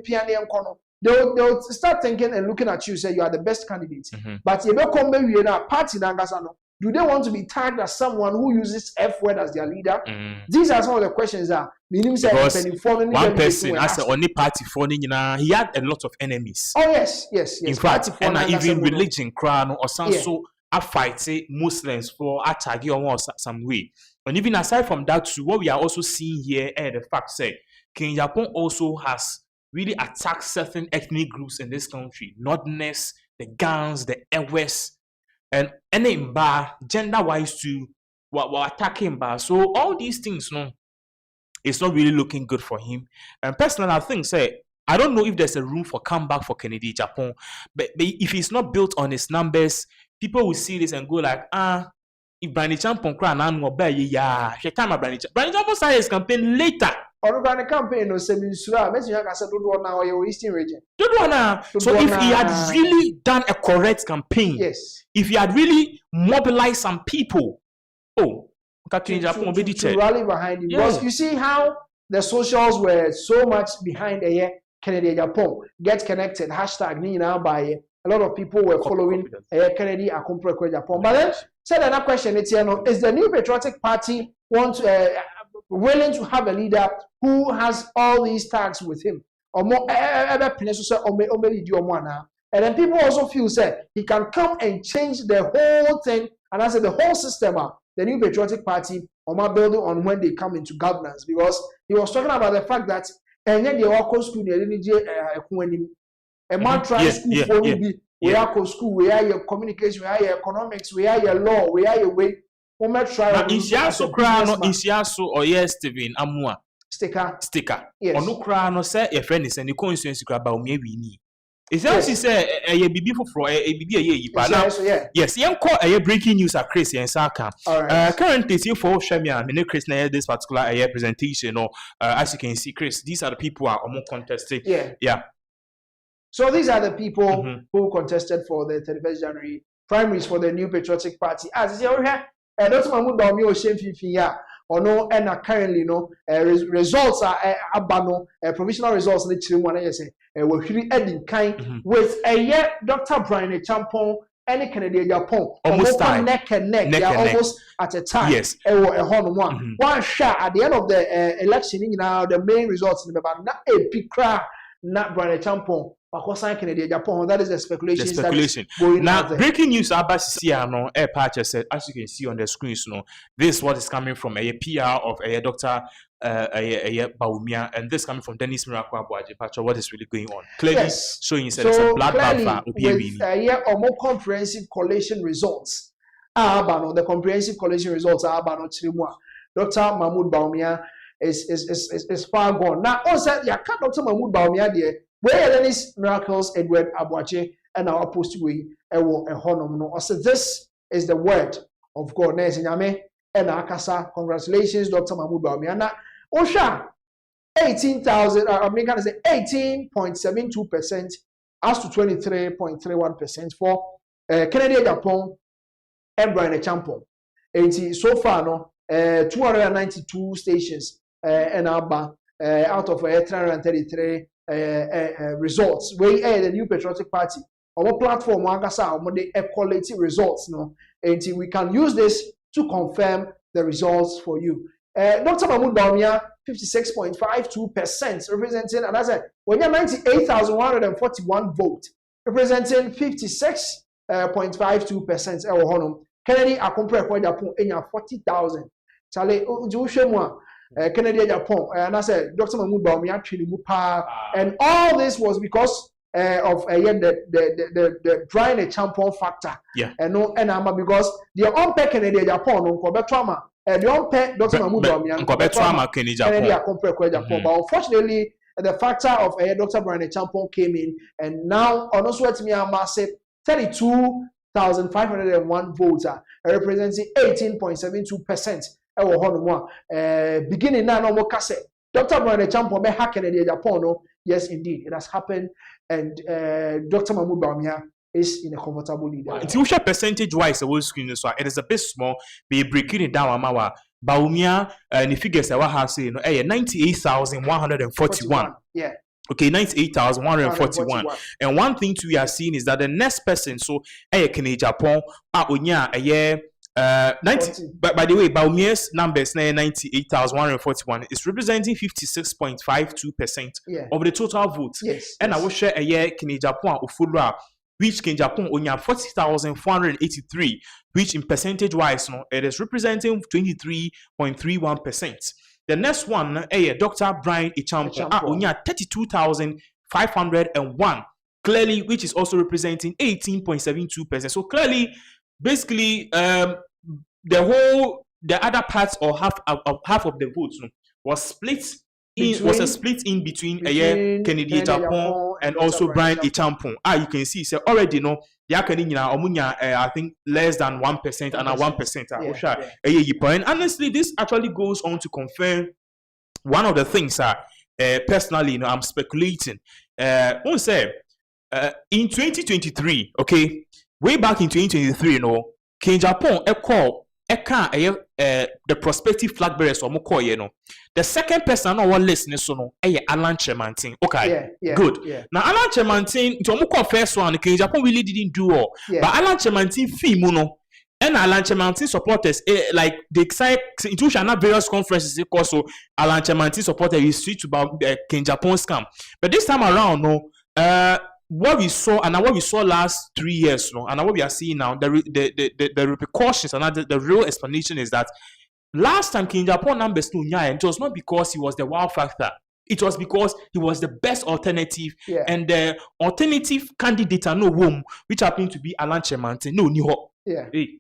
piano and corner. They'll start thinking and looking at you, say you are the best candidate. But you don't come back with a party. Do they want to be tagged as someone who uses F word as their leader? These are some of the questions that because one person as the only party for he had a lot of enemies. Oh yes. In fact, and even religion crown or some so I fight say Muslims for attack or some way. And even aside from that too, what we are also seeing here the fact say King Agyapong also has really attack certain ethnic groups in this country, Northerners, the Gans, the Ewes, and any gender-wise too, were attacking bar. So all these things, it's not really looking good for him. And personally, I think, I don't know if there's a room for comeback for Kennedy Agyapong, but if he's not built on his numbers, people will see this and go like, if Agyapong cry and she time Agyapong started his campaign later. Organic campaign no seminsura. Messi has said do now your Eastern region. So if he had really done a correct campaign, yes. If he had really mobilized some people, to rally behind him. Because you see how the socials were so much behind a Kennedy Agyapong. Get connected, hashtag Nina by a lot of people were following Kennedy Agyapong. But then said another question, it's is the New Patriotic Party willing to have a leader who has all these tags with him? Or more and then people also feel say he can come and change the whole thing, and I said the whole system, the New Patriotic Party, or my building on when they come into governance, because he was talking about the fact that and yet the local school a man tries school for me. We are school, we are your communication, we are your economics, we are your law, we are your way. Isiaso krano Isiaso or yes Steven Amua sticker yes ono krano say your friend is any constituency kra Bawumia wini is that she say e bibi foforo e bibi e yipa now yes yen call breaking news at Chris yen saka currently see for Shemia me Chris na this particular presentation or as you can see Chris, these are the people who are more contested. Yeah. So these are the people who contested for the 31st January primaries for the New Patriotic Party. As you see here, Dr. Mahmoud Bawumia Oshemfifiya or no, and currently no results are abano provisional results. The children say we're really adding kind with a year Dr. Brian Agyapong and Kennedy Agyapong almost neck and neck. They are almost at a tie. Yes. One shot at the end of the election. Now the main results in the not a big crowd, not Brian Agyapong. That is the speculation. The speculation. Now, breaking news about Siano Air Patches, as you can see on the screens, this is what is coming from a PR of a Dr. Bawumia, and this coming from Dennis Miracle Abuaji. What is really going on? Clearly showing that it's a bloodbath with a year or more comprehensive collation results. The comprehensive collation results are Chirimwa. Dr. Mahmoud Bawumia is far gone. Now, also, you can't Dr. Mahmoud Bawumia there. Where Dennis Miracles Edward Abuache and our post we also this is the word of God. And Akasa, congratulations, Dr. Mahmoud Bawumia. Now, Osha 18,000. I'm going to say 18.72% as to 23.31% for Kennedy Agyapong and Brian Agyapong. And so far, 292 stations and out of 333. Results. We the New Patriotic Party. Our platform, quality results, and we can use this to confirm the results for you. Dr. Mahmoud Bawumia, 56.52%, representing, and I said, when you're 98,141 votes, representing 56.52%. Kennedy Agyapong in 40,000. Charlie, Kennedy Agyapong, and I said, Dr. Mahmoud Bawumia actually and all this was because of the Brian Agyapong factor. Yeah. And because the unpack Kennedy Agyapong the unpack Dr. Mahmoud Bawumia Kennedy Agyapong. But unfortunately, the factor of Dr. Brian Agyapong came in, and now on also at me a massive 32,501 votes, representing 18.72%. Beginning now, no more cassette. Dr. Brian Agyapong be Kennedy Agyapong. Yes, indeed, it has happened, and Dr. Mahmoud Bawumia is in a comfortable leader. If you share percentage wise, the whole screen, so it is a bit small. Be breaking it down, Amawa Bawumia, and the figures I have say, 98,141. Yeah. Okay, 98,141. And one thing we are seeing is that the next person, so Kennedy Agyapong, a 90. But by the way, Bawumia's numbers 98,141 is representing 56.52% of the total vote. Yes. And I will share a year Kennedy Agyapong Ufulwa, which Kennedy Agyapong only 40,483, which in percentage wise, it is representing 23.31%. The next one, Dr. Brian Agyapong, only 32,501, clearly, which is also representing 18.72%. So clearly, basically, the other parts or half of the votes was split in between Kennedy Agyapong and also Brian Agyapong. You can see, so already I think less than 1% and 1%. And honestly, this actually goes on to confirm one of the things. Personally, I'm speculating. In 2023, okay. Way back in 2023, Kennedy Agyapong called the prospective flag bearers or moko you know. The second person on our list so no Alan Chemantin. Okay. Good. Yeah. Now Alan Chemantin to moko first one Japan really didn't do all. Yeah. But Alan Chemantin fee muno. And Alan Chemantin supporters, like they excite into various conferences, also Alan Chemantin supporters is switch about King Japan scam. But this time around, no, what we saw and what we saw last 3 years, no, and what we are seeing now, the repercussions and the real explanation is that last time King Japan numbers no nya, it was not because he was the wow factor. It was because he was the best alternative, and the alternative candidate no womb, which happened to be Alan Chemantin, no niho. Yeah. Hey.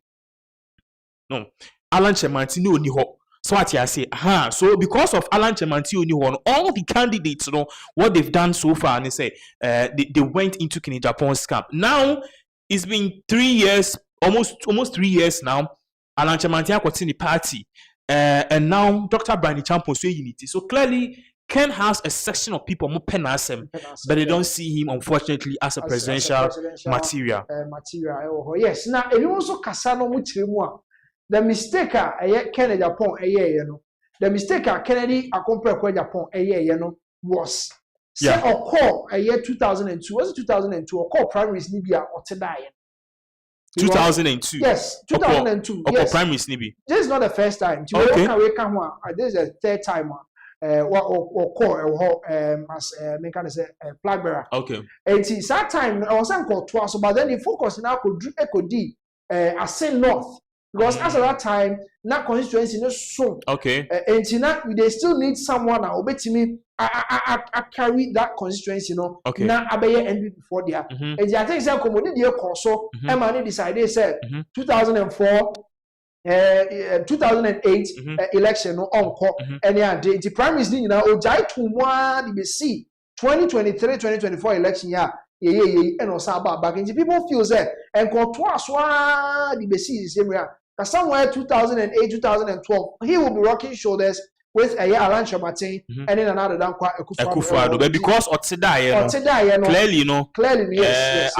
No, Alan Chemantin no niho. So what I say, so because of Alan Chemantin niho, all the candidates, you know, what they've done so far, and they say they went into King Japan's camp. Now it's been 3 years, almost 3 years now. Alan Chemantin got in the party, and now Dr. Brani Champon so unity. So clearly, Ken has a section of people more penasem, but they don't see him, unfortunately, as a presidential material. Yes. Now, if you also Casano Muchimwa. The mistake Kennedy Japan the mistake Kennedy accomplished Japan was say occur a year 2002 was it 2002 occur primaries Libya or today 2002 yes 2002 yes primaries Libya this is not the first time okay. This is the third time what as make can say flag bearer okay and it's that time I was called twice but then the focus now could do ascend north. Because as at that time, that constituency no so. Okay. And now they still need someone now. Bet me, I carry that constituency, you know. Okay. Now I be NPP before there. And I think say commodity the so. Emma decided say 2004, 2008 election no encore. And yeah, the prime minister now ojai to one the see 2023-2024 election yeah. And also about back into people feel that and go twice the basis somewhere 2008 2012 he will be rocking shoulders with a Alan Chemantin and then another down quite Akufo-Addo but because Otida clearly yes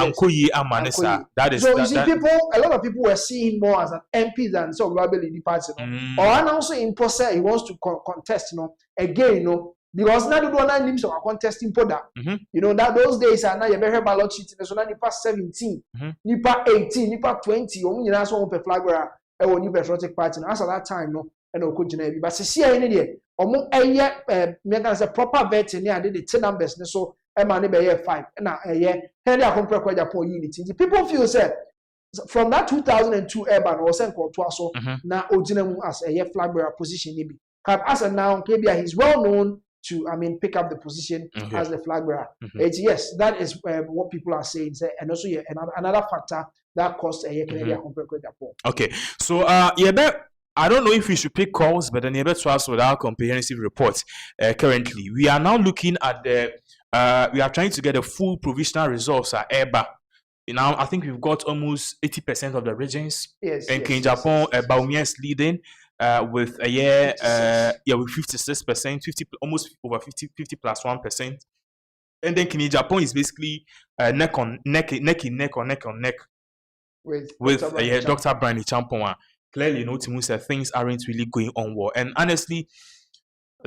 that is so you see people a lot of people were seeing him more as an MP than so probably party or and also in process he wants to contest again because now do not names of contesting product. You know that those days are now you better ballot sheet so now nipa 17, nipa 18, nipa 20, you know so per flag bearer new patriotic party. As at that time no and okujina but see any there omo make as a proper vet and did the 10 numbers so e man be 5 na Henry Akompre Japan unity. The people feel said from that 2002 urban was sent called so now ojina as a flag bearer position nibi. As of now KBI he's well known to pick up the position as the flag bearer. Yes, that is what people are saying. And also another factor that caused a Canadian Japan. Okay, so I don't know if we should pick calls, but then to us with our comprehensive report. Currently, we are now looking at the. We are trying to get the full provisional results at EBA. Now, I think we've got almost 80% of the regions. Yes. And King Japan, Bawumia is leading. With a year, with 56%, almost over 50 plus 1%, and then King Japan is basically neck on neck with Dr. Brani Champon. Clearly, Timu said things aren't really going on well, and honestly,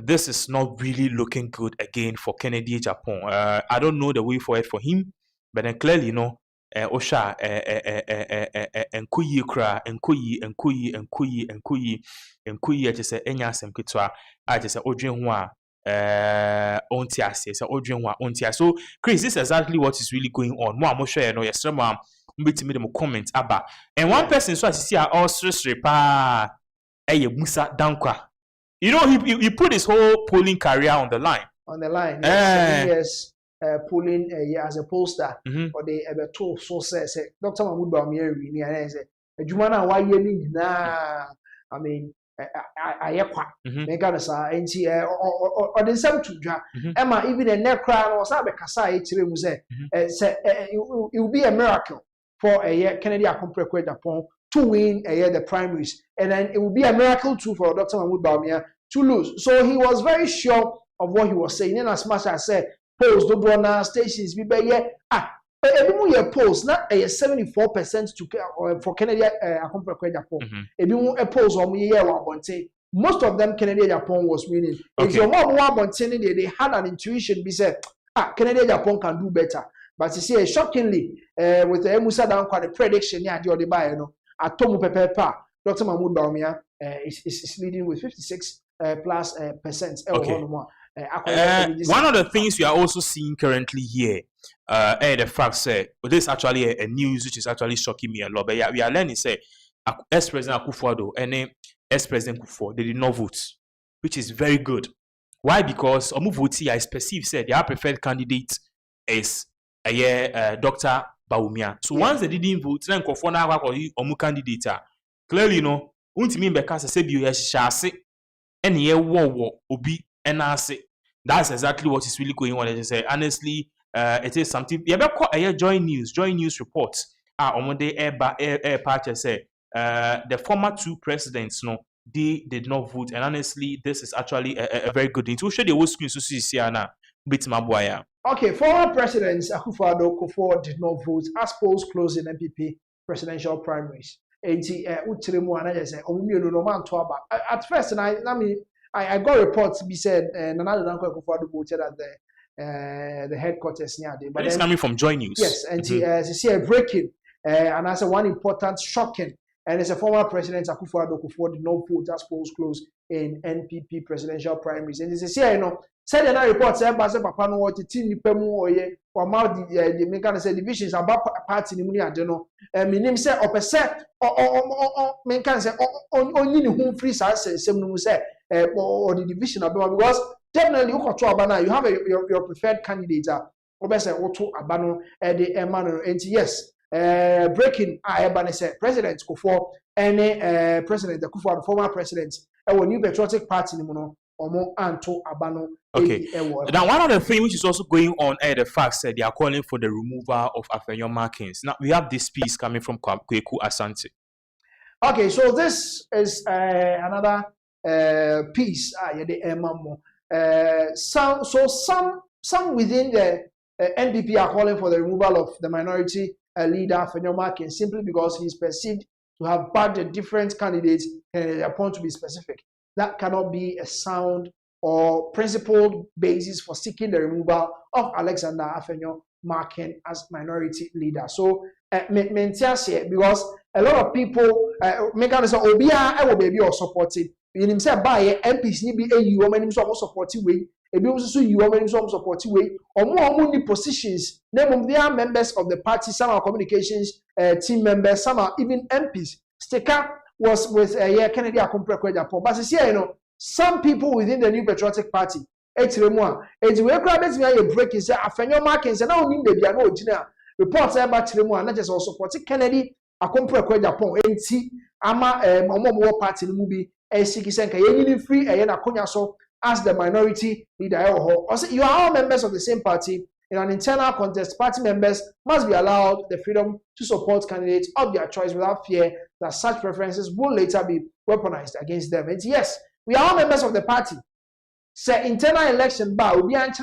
this is not really looking good again for Kennedy Japan. I don't know the way forward for him, but then clearly, Osha enkuyi kra enkuyi just say enya asem ketwa I just say odwen ho a onti ase say odwen ho a onti ase. So Chris, this is exactly what is really going on. Mo amhwe no yesrem am mbetimi dem comment aba and one person so asisi a all sresre pa Musa Dankwa. You know he put his whole polling career on the line yes. Polling as a poster or the tool so says Dr. Mahmoud Bawumia and say Jumana why ye na I make us and see or the same to Emma even a neck crown or Sabe Kasai say it will be a miracle for a Kennedy Akompre Japan to win the primaries and then it will be a miracle too for Dr. Mahmoud Bawumia to lose. So he was very sure of what he was saying, and as much as I said polls do brona stations be Ebimu ye polls na 74% to for Kennedy Akompre Agyapong. Ebimu polls omo ye wabonte. Most of them Kennedy Agyapong was winning. If your mom wabonte they had an intuition be said, Kennedy Agyapong can do better. But you see, shockingly, with the Musa Dankwa the prediction yeah the buy no atomu pepepa Dr. Mahmoud Bawumia is leading with 56 plus percent. Okay. One of the things we are also seeing currently here, the fact say this is actually a news which is actually shocking me a lot. But yeah, we are learning say ex-president Akufo-Addo and ex-president Kufuor they did not vote, which is very good. Why? Because Omu Voti is perceived said their preferred candidate is Dr. Bawumia. So once they didn't vote, then Kufuor na Omu candidate. Clearly, you know, untimi mbeka se bi ye hyase ene ye wo obi ena ase. That's exactly what is really going on. As I say, honestly, it is something. You ever call a joy news reports. Omode air patch say the former two presidents, no, they did not vote, and honestly, this is actually a very good thing. To show the whole screen, so see na bit mabuaya. Okay, former presidents Akufo-Addo Kufuor did not vote as polls closed in NPP presidential primaries. At first, and I got reports be said Nana Dankwa Akufo-Addo voted at the headquarters near there. But it's coming from Joy News. Yes, and you see a breaking and as a one important shocking. And as a former president Akufo-Addo Kufuor did not vote as polls closed in NPP presidential primaries. And this is here, you know, said another report said Basa Papa no what the team Nipemu or the make say divisions about party in Munia Deno. Minim say or make say only whom free say or the division about because definitely you have your preferred candidate say Otto Abano the Emmanuel and yes. Breaking say President Kufuor and President Kufuor, former president, a new patriotic party Omo Anto Abano. Okay. Now one of the things which is also going on the fact that they are calling for the removal of Afenyo markings. Now we have this piece coming from Kweku Asante. Okay, so this is another piece. Some within the NPP are calling for the removal of the minority leader Afenyo markings simply because he is perceived to have backed a different candidates and they point to be specific. That cannot be a sound or principled basis for seeking the removal of Alexander Afenyo marking as minority leader. So, because a lot of people make us say, "Oh, I will be supported." In himself, by MPs, ni be a woman himself supporting way. Ebi also you woman himself supporting way. Or more positions. Name they are members of the party. Some are communications team members. Some are even MPs. Sticker was with Kennedy Akompre Agyapong. But you know, some people within the New Patriotic Party, it's we grab me a break and say Afenyo markings and now mean baby no original reports about Tiremu not just also supporting Kennedy Akompre Agyapong NT ama omo party no bi esiki senka ye free na konya so as the minority leader also you are all members of the same party. In an internal contest, party members must be allowed the freedom to support candidates of their choice without fear that such preferences will later be weaponized against them. And yes, we are all members of the party. Say internal election bar will be after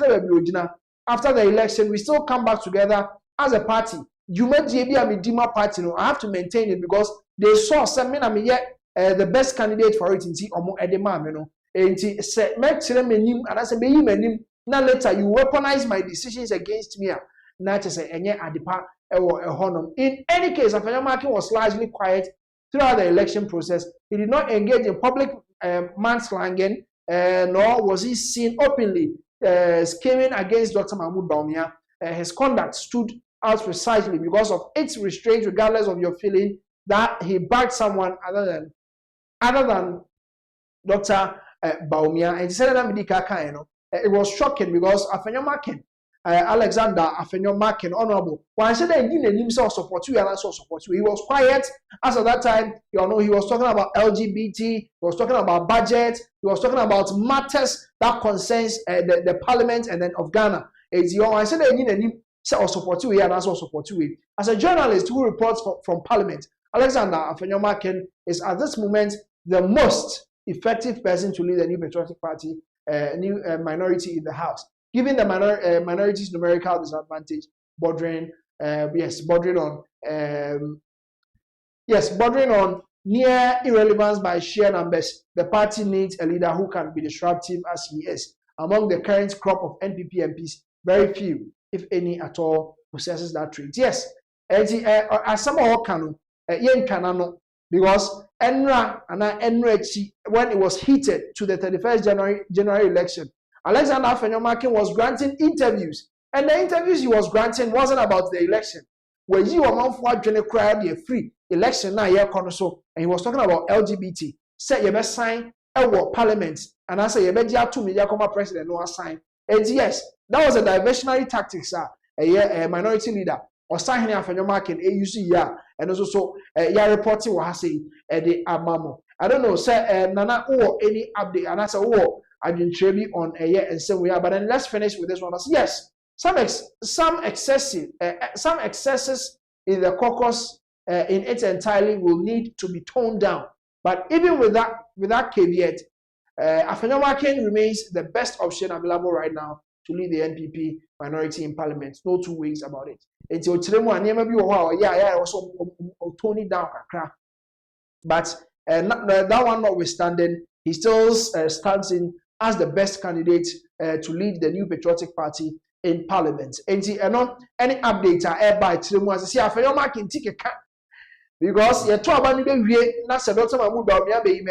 the election, we still come back together as a party. You may be a Medima party, no, I have to maintain it because they saw some men yet the best candidate for it in Omo Edema, you know. And say make and I say me now later you weaponize my decisions against me. Not to say enye adipa ewo ehonum. In any case, Afenyo marking was largely quiet throughout the election process. He did not engage in public manslanging, nor was he seen openly scheming against Dr. Mahmoud Bawumia. His conduct stood out precisely because of its restraint, regardless of your feeling that he backed someone other than Dr. Bawumia. And he said that it was shocking because Afenyo marking Alexander Afenyo marking honorable. When I said that he didn't himself support you and also support you, he was quiet. As at that time, you know, he was talking about LGBT, he was talking about budget, he was talking about matters that concerns the parliament and then of Ghana. I said that he didn't support you and also support you. As a journalist who reports from parliament, Alexander Afenyo marking is at this moment the most effective person to lead the New Patriotic Party. New minority in the House, given the minority's numerical disadvantage bordering bordering on near irrelevance by sheer numbers. The party needs a leader who can be disruptive as he is. Among the current crop of NPP MPs, very few, if any at all, possesses that trait. Yes, as some all can, because when it was heated to the 31st January election, Alexander Afenyomakin was granting interviews, and the interviews he was granting wasn't about the election. When you were on for a free election now, and he was talking about LGBT. Say you best sign a parliament, and I say you better 2 million president no sign. And yes, that was a diversionary tactics. A minority leader or signing Afenyomakin AUC and also reporting what I say the amamo. I don't know, say Nana or any update, and I say I've been trading on a year and so we are. But then let's finish with this one. Yes, some excesses in the caucus in its entirety will need to be toned down. But even with that caveat, Afenyomakin remains the best option available right now to lead the NPP minority in parliament. No two ways about it. Until also tone it down. But that one notwithstanding, he still stands in as the best candidate to lead the New Patriotic Party in parliament. And any updates are by Tremu as I say Afenyomakin take a cut because you're talking about Dr. Mahmoud Bawumia be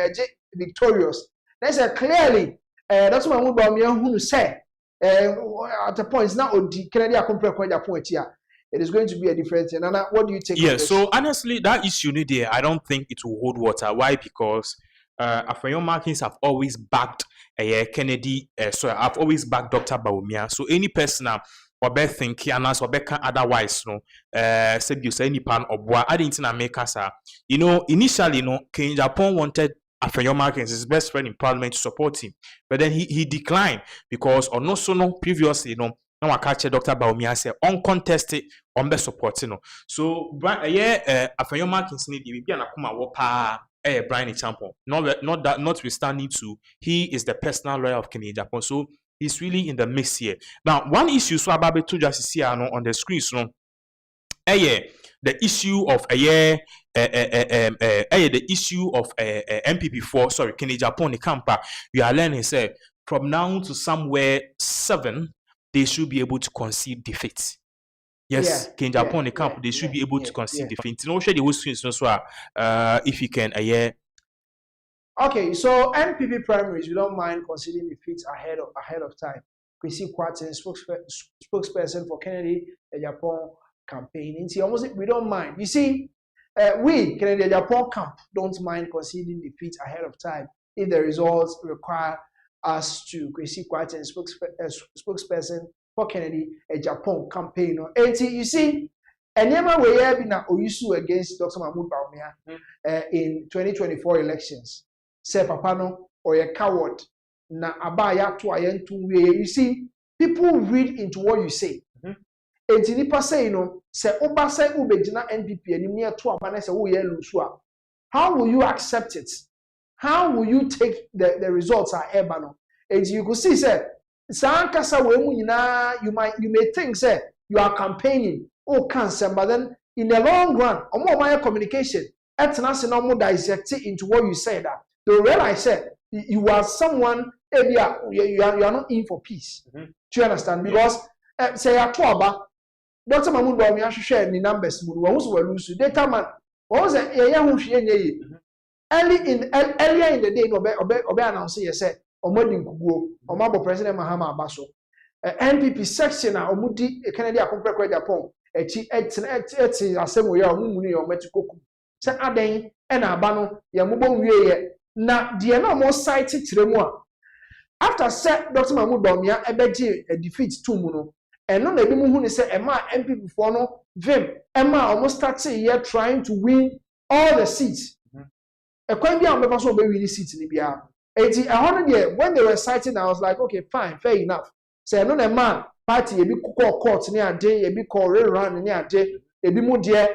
victorious. They said clearly Dr. Mahmoud Bawumia who said at the point now the Canadian point here. It is going to be a different thing. And what do you take? Yeah, so honestly, that issue there, I don't think it will hold water. Why? Because Afenyomakin have always backed Kennedy. So I've always backed Dr. Bawumia. So any person or be thinking and or be otherwise, said you say any pan or boy, I didn't make us. Initially, Agyapong wanted Afenyomakin, his best friend in parliament, to support him, but then he declined because previously, now I catch Dr. Bawumia say uncontested on the supporting. So Afenyomakin need to be an akuma wopa Brian Agyapong. Notwithstanding to he is the personal lawyer of Agyapong. So he's really in the mix here. Now, one issue so about to just see on the screen the issue of the issue of MPP4, sorry, Agyapong the camper. We are learning say from now to somewhere 7. They should be able to concede defeat. Yes, Agyapong the camp, they should be able to concede defeat. No share the West if you can Okay, so NPP primaries, we don't mind conceding defeats ahead of time. Kwesi Kwarteng, spokesperson for Kennedy Agyapong campaign. We don't mind. You see, we Kennedy Agyapong camp don't mind conceding defeats ahead of time if the results require us to Kwesi Kwarteng, spokesperson for Kennedy Agyapong campaign. You see, Enyema weye bi na Oyusu against Dr. Mahmoud Bawumia in 2024 elections. Say papa no or a coward na abaya to ayentu we. You see, people read into what you say. Enti nipa say say oba say ubegina NPP anim near to abana say wo ye lusu. How will you accept it? How will you take the results are ebano? And you could see, say, you may think, say, you are campaigning, cancer, but then in the long run, or more my communication, more dissect into what you say that. They realize that you are someone, you are not in for peace. Do you understand? Because, say, Dr. Mahmoud Bawumia should share the numbers, data man, what was it? Earlier in the day, Obe announcing you said, Omodin Kugo, Omabo President Mahama Abaso, NPP section, Omudi, Kennedy Akompre Agyapong, Assembly, Muni or Metikoku. Say Aden, and Abano, Yamubon Ye, na Diana more cited to the one. After set Dr. Mahmoud Bawumia, a defeat 2 muno, and no maybe Muhuni said, Emma NPP for no, Vim, Emma almost starts a year trying to win all the seats. A quite young members will be winning seats in Libya. 100 years when they were citing, I was like, okay, fine, fair enough. Say, no, man, party, a big court near a day, a big call run near a day, a bit more dear,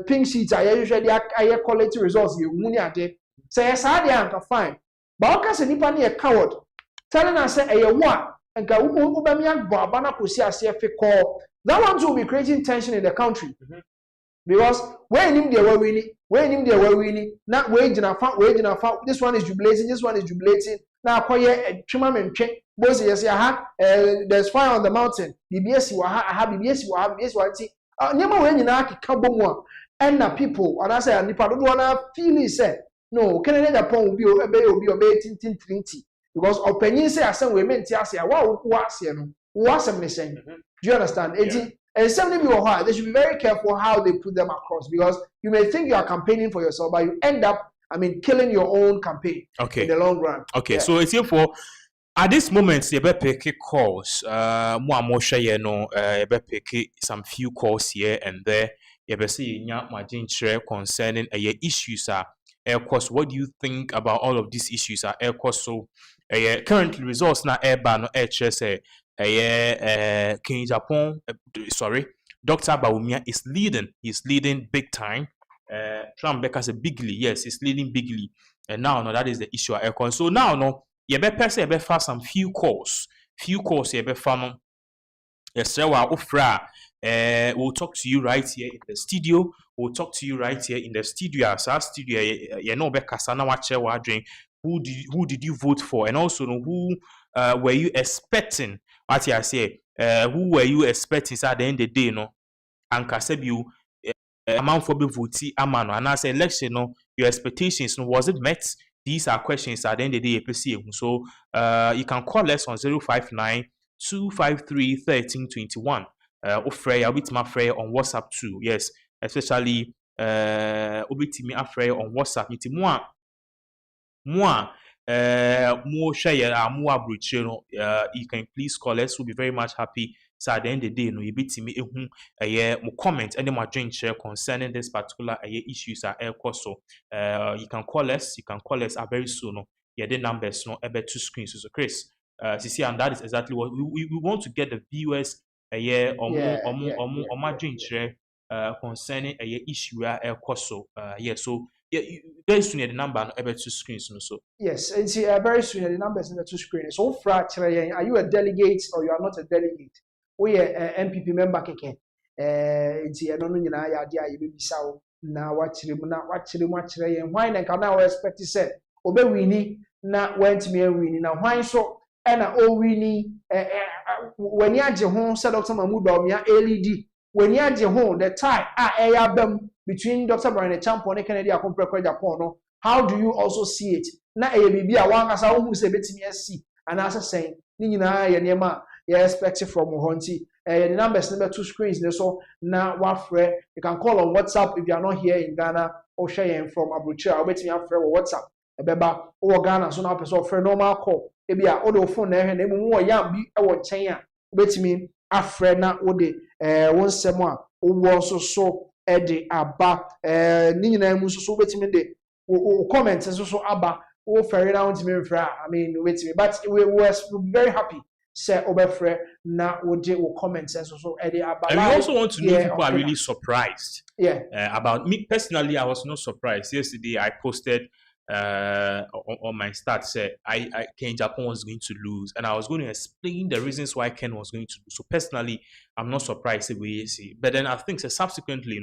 pink sheets. I usually higher quality results. You money a day. Say, yes, I am fine. But because a nippani a coward telling us, say, a what and go Ubamian Babana Pusia CFA call that one too will be creating tension in the country. Because when him they were winning, not waging a fact, this one is jubilating, this one is jubilating. Now, quiet, Trimaman check, both yes, there's fire on the mountain. BBS, you have BBS, you have BBS, one thing. Never when you know, Kabumwa, and the people, and I say, and the part of one feel is said, no, Canada upon will be obeyed 20. Because opinion say, I said, we meant to say, wow, what's a missing? Do you understand? And some people they should be very careful how they put them across, because you may think you are campaigning for yourself, but you end up, killing your own campaign in the long run. Okay, so it's here for at this moment, you better pick calls. More share, you know, you better pick some few calls here and there. You better see my share concerning issues. Of course, what do you think about all of these issues? Of course, so currently results now airban no HS. Agyapong, Dr. Bawumia is leading. He's leading big time. Trump Becker's a bigly, yes, he's leading bigly. And now, no, that is the issue. So now, no, you better say, you better fast some few calls, you better fast. Yes, sir. We'll talk to you right here in the studio. We'll talk to you right here in the studio. As our studio, you know, who did you vote for, and also who were you expecting? What I say, who were you expecting at the end of the day, no? And Kasebu, amount for be voting, amano, and I say election, no, your expectations, no, was it met? These are questions at the end of the day. So, you can call us on 059-253-1321. I'll be my friend on WhatsApp too. Yes, especially Obitimi Afre on WhatsApp. It's more share more bridge, you can please call us. We'll be very much happy. So at the end of the day, you be to me more comment and more join share concerning this particular issues are so you can call us very soon. The numbers no about 2 screens. So Chris, see, and that is exactly what we want to get the viewers or join share concerning issue so so very soon the number about 2 screens so yes, and see very soon the numbers in the 2 screens. So fracture, are you a delegate or you are not a delegate? We are NPP member keke it's no nyina ya dia ye bibisa wo na wachire why na ka na we expect say obe wini na went me wini na why so e na o wini wani age ho said Dr. Mahmoud Bawumia LED wani age ho the tie eya bam between Dr. Pinaxtv and Kennedy Agyapong Japan no. How do you also see it? Na e bibi a wan asa wo se betimi asi and asa saying ni nyina ye niema you expect it from Honti. The numbers number 2 screens. So now, Wafre, you can call on WhatsApp if you are not here in Ghana or share from Abuja. I'll bet me have WhatsApp. Beba or Ghana, so now person for normal call. Maybe a auto phone there and more young be our China. Bet me a friend now would one summer or so Eddie Abba Nina Musu bet me the comments and so Abba or ferry down to me. I mean, wait me, but we were very happy. Say Obefre na will comment and so Eddie Abba. And we also want to know people are really surprised. Yeah. About me personally, I was not surprised. Yesterday I posted on my start said Agyapong was going to lose, and I was going to explain the reasons why Ken was going to lose. So personally, I'm not surprised we see. But then I think subsequently,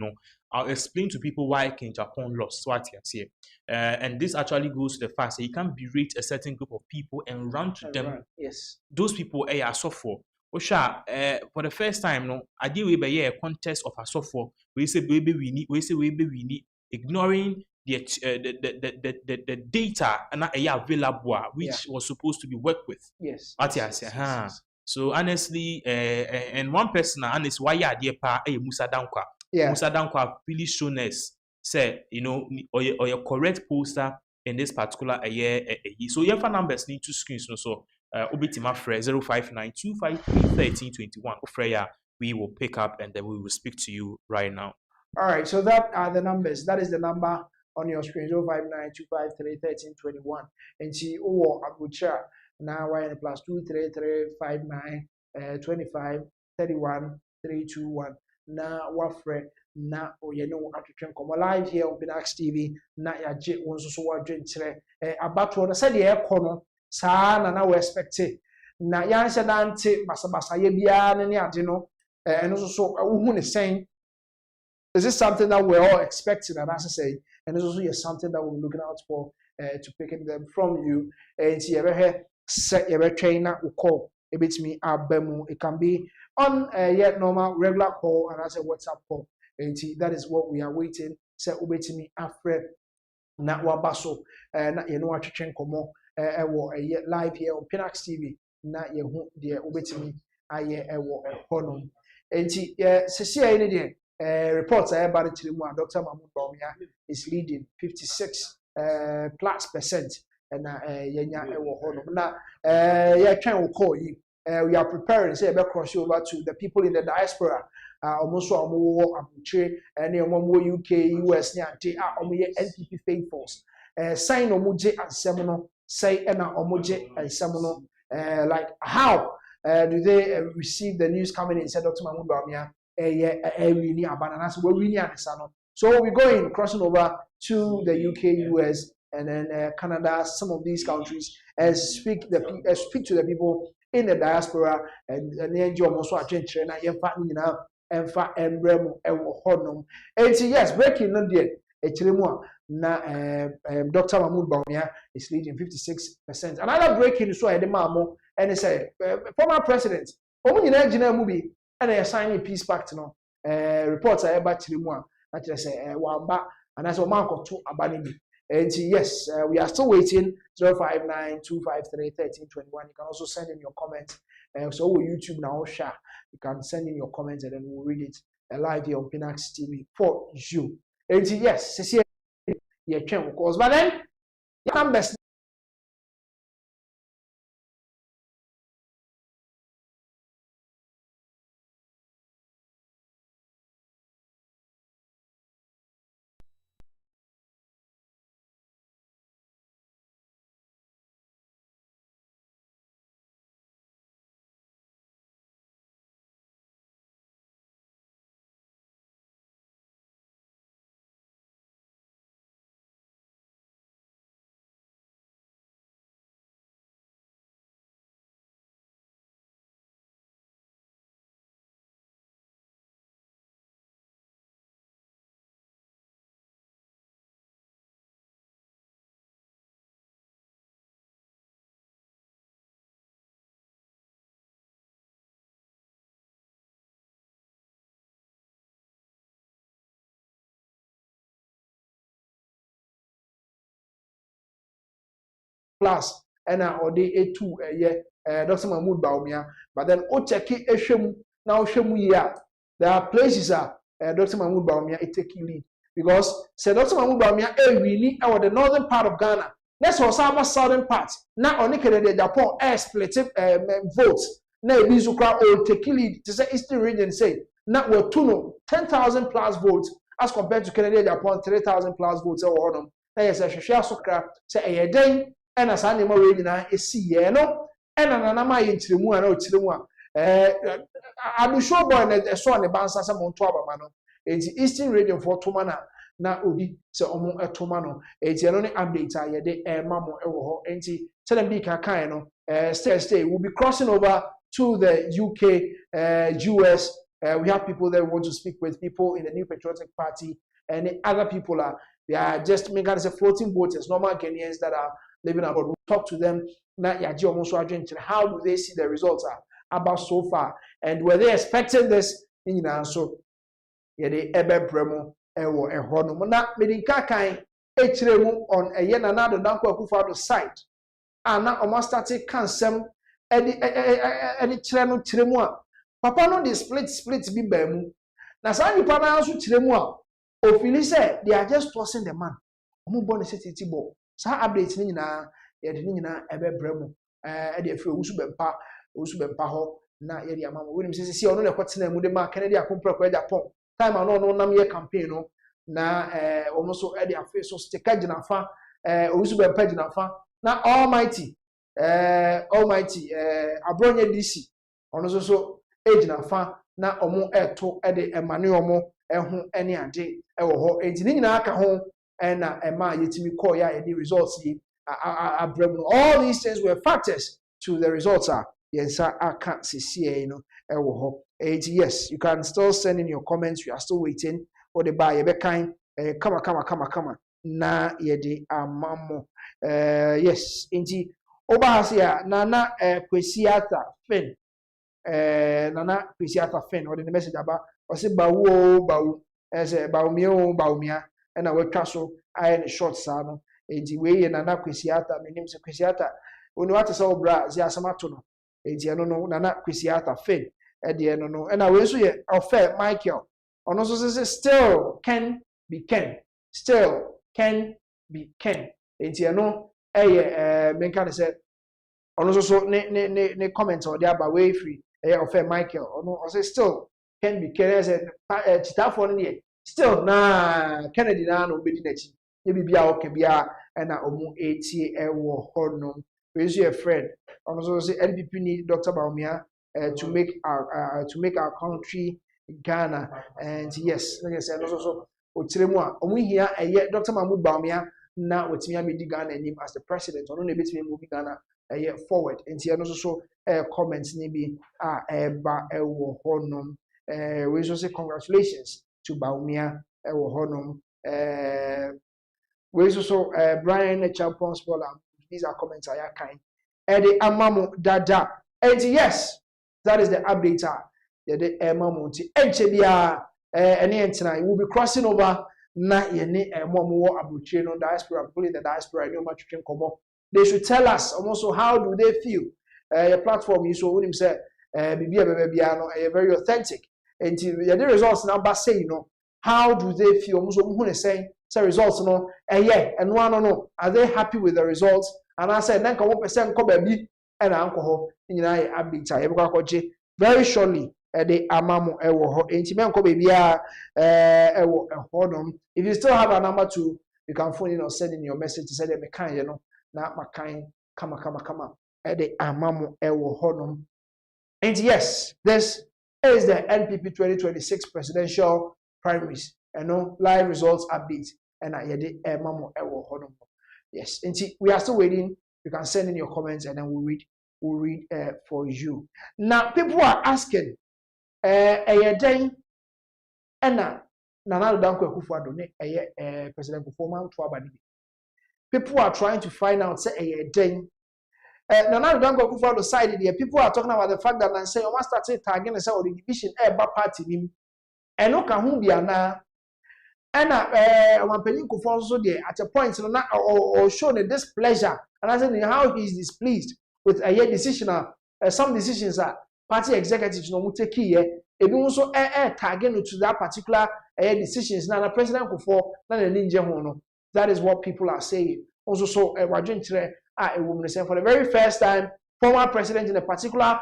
I'll explain to people why Agyapong lost. What I say, and this actually goes to the fact that you can't berate a certain group of people and run to them. Run. Yes, those people are suffer. Osha, for the first time, I did we be a contest of a suffer. We say baby we need, ignoring the data and available which was supposed to be worked with. Yes. So honestly, and one person honest why you dear pa Musa Dankwa. Yeah. Musa Dankwa really shown us say or your correct poster in this particular so your phone numbers need 2 screens so Obitima Fre 059-253-1321 Freya we will pick up and then we will speak to you right now. All right, so that are the numbers. That is the number on your screen 059-253-1321 and see Abuja now y plus 233-59-25-31-321 now Wafre na atwetwen komo live here on Pinaxtv na yaje wonso so wadwenkyere abato no said ye kono saa na we expect na yanse dante basabasa ye bia ne ade no and also who is saying, is this something that we're all expecting? And as I say, and it's also something that we're looking out for to picking them from you. And see, set your trainer will call a bit me abemu. It can be on yet normal regular call and as a WhatsApp call. And see, that is what we are waiting. Set ubeti me after na wabaso na you know what you komo live here on Pinaxtv na ye hu de ubeti me aye ewo honum. And see, see, reports I about it to Dr. Mahmoud Bawumia is leading 56 plus percent and yenya ewo honum. Na yeah can call you. We are preparing say cross over to the people in the diaspora. Almost omo abuche and omo UK US nya NPP faithfuls. Sign omoje ansem no say na omoje ansem no like how do they receive the news coming in said Dr. Mahmoud Bawumia so we're going crossing over to the UK, US, and then Canada, some of these countries, and speak to the people in the diaspora and enjoy also a change and yes, breaking not yet. Dr. Mahmoud Bawumia is leading 56%. Another breaking is so I demand and it's a former president. Movie. And they signing peace pact no reports are about Chilimua that they say wamba and as a mark or two abanimi and yes we are still waiting 059 253 1321. You can also send in your comments so we YouTube now share you can send in your comments and then we'll read it live here on Pinaxtv for you and yes see yeah of course but then you can best plus and or the A2 Dr. Mahmoud Bawumia but then o check ehwem now hwem here there are places Dr. Mahmoud Bawumia is taking lead because say Dr. Mahmoud Bawumia really our the northern part of Ghana let's also have a southern part now on the Agyapong split votes na ebi so kra o take lead to say eastern region say na we 10,000 plus votes as compared to Agyapong 3,000 plus votes or na yes hwehwe asokra say eyeden and as animal ready now is see no and anama yintiremu ana otiremu I'm sure boy na so ne bansa se monto abama no enti eastern region for tomana na obi se omo etoma no enti no ne update ayede mamo ewo ho enti tell them be kan no stay we'll be crossing over to the UK US we have people there who want to speak with people in the New Patriotic Party and the other people they are just making us floating voters normal Kenyans that are living abroad. We'll talk to them. How do they see the results about so far? And were they expecting this? So, yeah, they ebe bremo ewo ehono. Na medinka kai echiremu on a yen another danko akufado site. Na almost started cansem edi chirenu chiremu a. Papa no the split be bemu. Na sa nipa na so chiremu a ofili say they are just tossing the man. Omo born city tibo. Sa update ni nyina ye de ni nyina ebe bremu e de afre osu bempa ho na ye de amamo we nim sisi ono na kwatena mu de ma Kennedy akompra kwa Agyapong time no nam ye campaign no na omo so e de afre so stika gina fa osu bempa gina fa na almighty abronye DC ono so e gina fa na omo eto e de emane omo ehu ene ade e wo ho enti ni nyina aka ho and Emma Yetimi Koya and the results all these things were factors to the results yes I can't see Yes, you can still send in your comments. We are still waiting for the buy. Kind, come. Na yedi amamo. Yes, inti. Oba hasia nana kwesiata fin. Nana kwesiata fin. Or the message about or say bawu. Say Bawumia. And I will castle. I in short son. Inti we nana kwesiata. My name is kwesiata. Unu wata sa obra zia samatono. Inti no nana kwesiata fin. No. And I will say offer Michael. On also say still can be Ken. Still can be Ken. Inti no men can say on also ne comment or there by way free offer Michael. Or say still can be Ken as a staff on here. Still na Kennedy na no be nechi. You be bia okay bia and na omu 80 wo honum. We use a friend. On also say NPP need Dr. Bawumia to make our country Ghana. And yes, like I said, also Otiremua, Omuhia, Dr. Mahmoud Bawumia, now with me, I Ghana name as the president, or no bit me moving Ghana forward. And here also comments maybe Eba Ewo Honum. We also say congratulations to Bawumia Ewo Honum. We also Brian Agyapong Spoiler. These are comments I are kind. Eddie Amamu Dada. And yes, that is the updater. The Mamonti. Enchebia and will be crossing over na yene momo abuchino diaspora, pulling the diaspora, no much can come up. They should tell us also how do they feel. Your platform you so when him say very authentic. And the results number say, you know, how do they feel? Almost who saying results no and no. Are they happy with the results? And I said, then come up and come baby and alcohol in update. Very shortly, the amamo ewo ho. Entimenko baby ewo hodom. If you still have a number 2, you can phone in or send in your message to say that mekan, you know, na makan kama. The amamo ewo hodom. And yes, this is the NPP 2026 presidential primaries. You know, live results update. And I the amamo ewo hodom. Yes, and we are still waiting. You can send in your comments and then we'll read for you. Now, people are asking, day and Nana Danko Kufuado, President Kufuma, people are trying to find out, say, a day. Nana Danko Kufuado side here, people are talking about the fact that I say, you must start tagging and say, the division, party, and no Kahumbiana. And one penny could also there at a point or shown a displeasure, and I said how he is displeased with a decision. Some decisions are party executives no take here. It also target to that particular decisions. Now the president could fall, not a ninja hono. That is what people are saying. Also, so a woman saying for the very first time, former president in a particular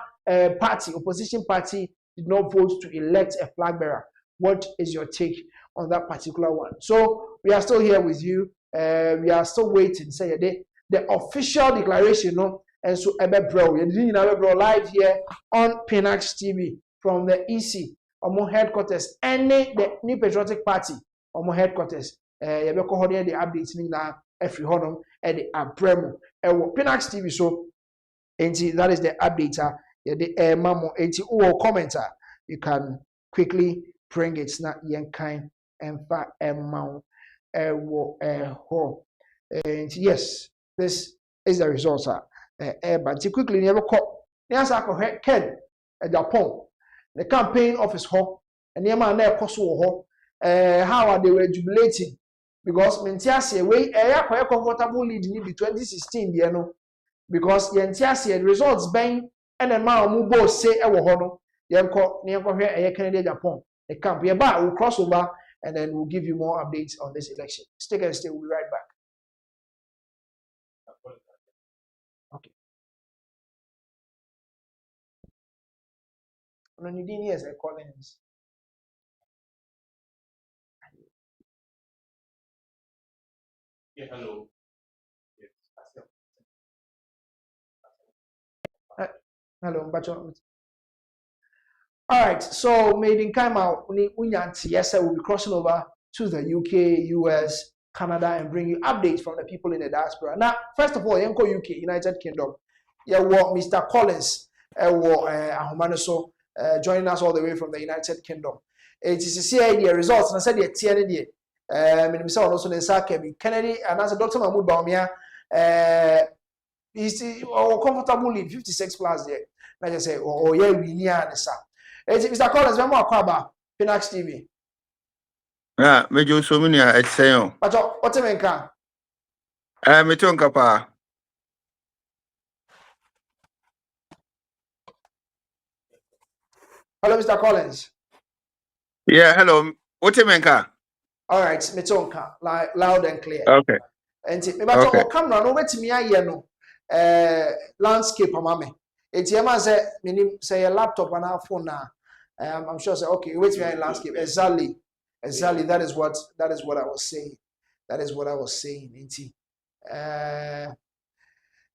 party, opposition party, did not vote to elect a flag bearer. What is your take on that particular one? So we are still here with you. We are still waiting. Say the official declaration, no, and so bro, live here on Pinaxtv from the EC, Omo headquarters, and the New Patriotic Party, Omo headquarters. The updates now every honor at the Abremo. Pinaxtv. So, and that is the updater. The mamo, and commenter. You can quickly bring it not yen kind and fat amount ho. And yes, this is the result, but quickly never call. Yes, I could Ken Agyapong, the campaign office ho, and the man there ho. How are they were jubilating? Because Mentiasia way a comfortable lead in the 2016, you know, because Yentiasia results bang and then ma mubo say a wohono. Yanko here a Canadian Japan. The camp here, but we'll cross over and then we'll give you more updates on this election. Stay and stay, we'll be right back. Okay. No, you didn't hear a Collins. Yeah, hello. Hello, Bacho. All right, so made in Kaima, yes, I will be crossing over to the UK, US, Canada, and bring you updates from the people in the diaspora. Now, first of all, Yanko UK, United Kingdom, yeah, what Mr. Collins, Ahumanoso, joining us all the way from the United Kingdom. It is the results, and I said the TND. Minister also the Kevin Kennedy and as a Dr. Mahmoud Bawumia, is comfortable lead 56 plus there. Like I say, oh yeah, we near the sir. Mr. Collins, we more about Pinaxtv. Yeah, me jo so many a say. But what you mean? Me ton kapa. Hello, Mr. Collins. Yeah, hello. What you mean? All right, me ton like loud and clear. Okay. And me but Okay. camera no wait me aye no landscape amame. It's your man say a laptop and a phone now. I'm sure say okay, wait me landscape exactly. That is what I was saying. That is what I was saying.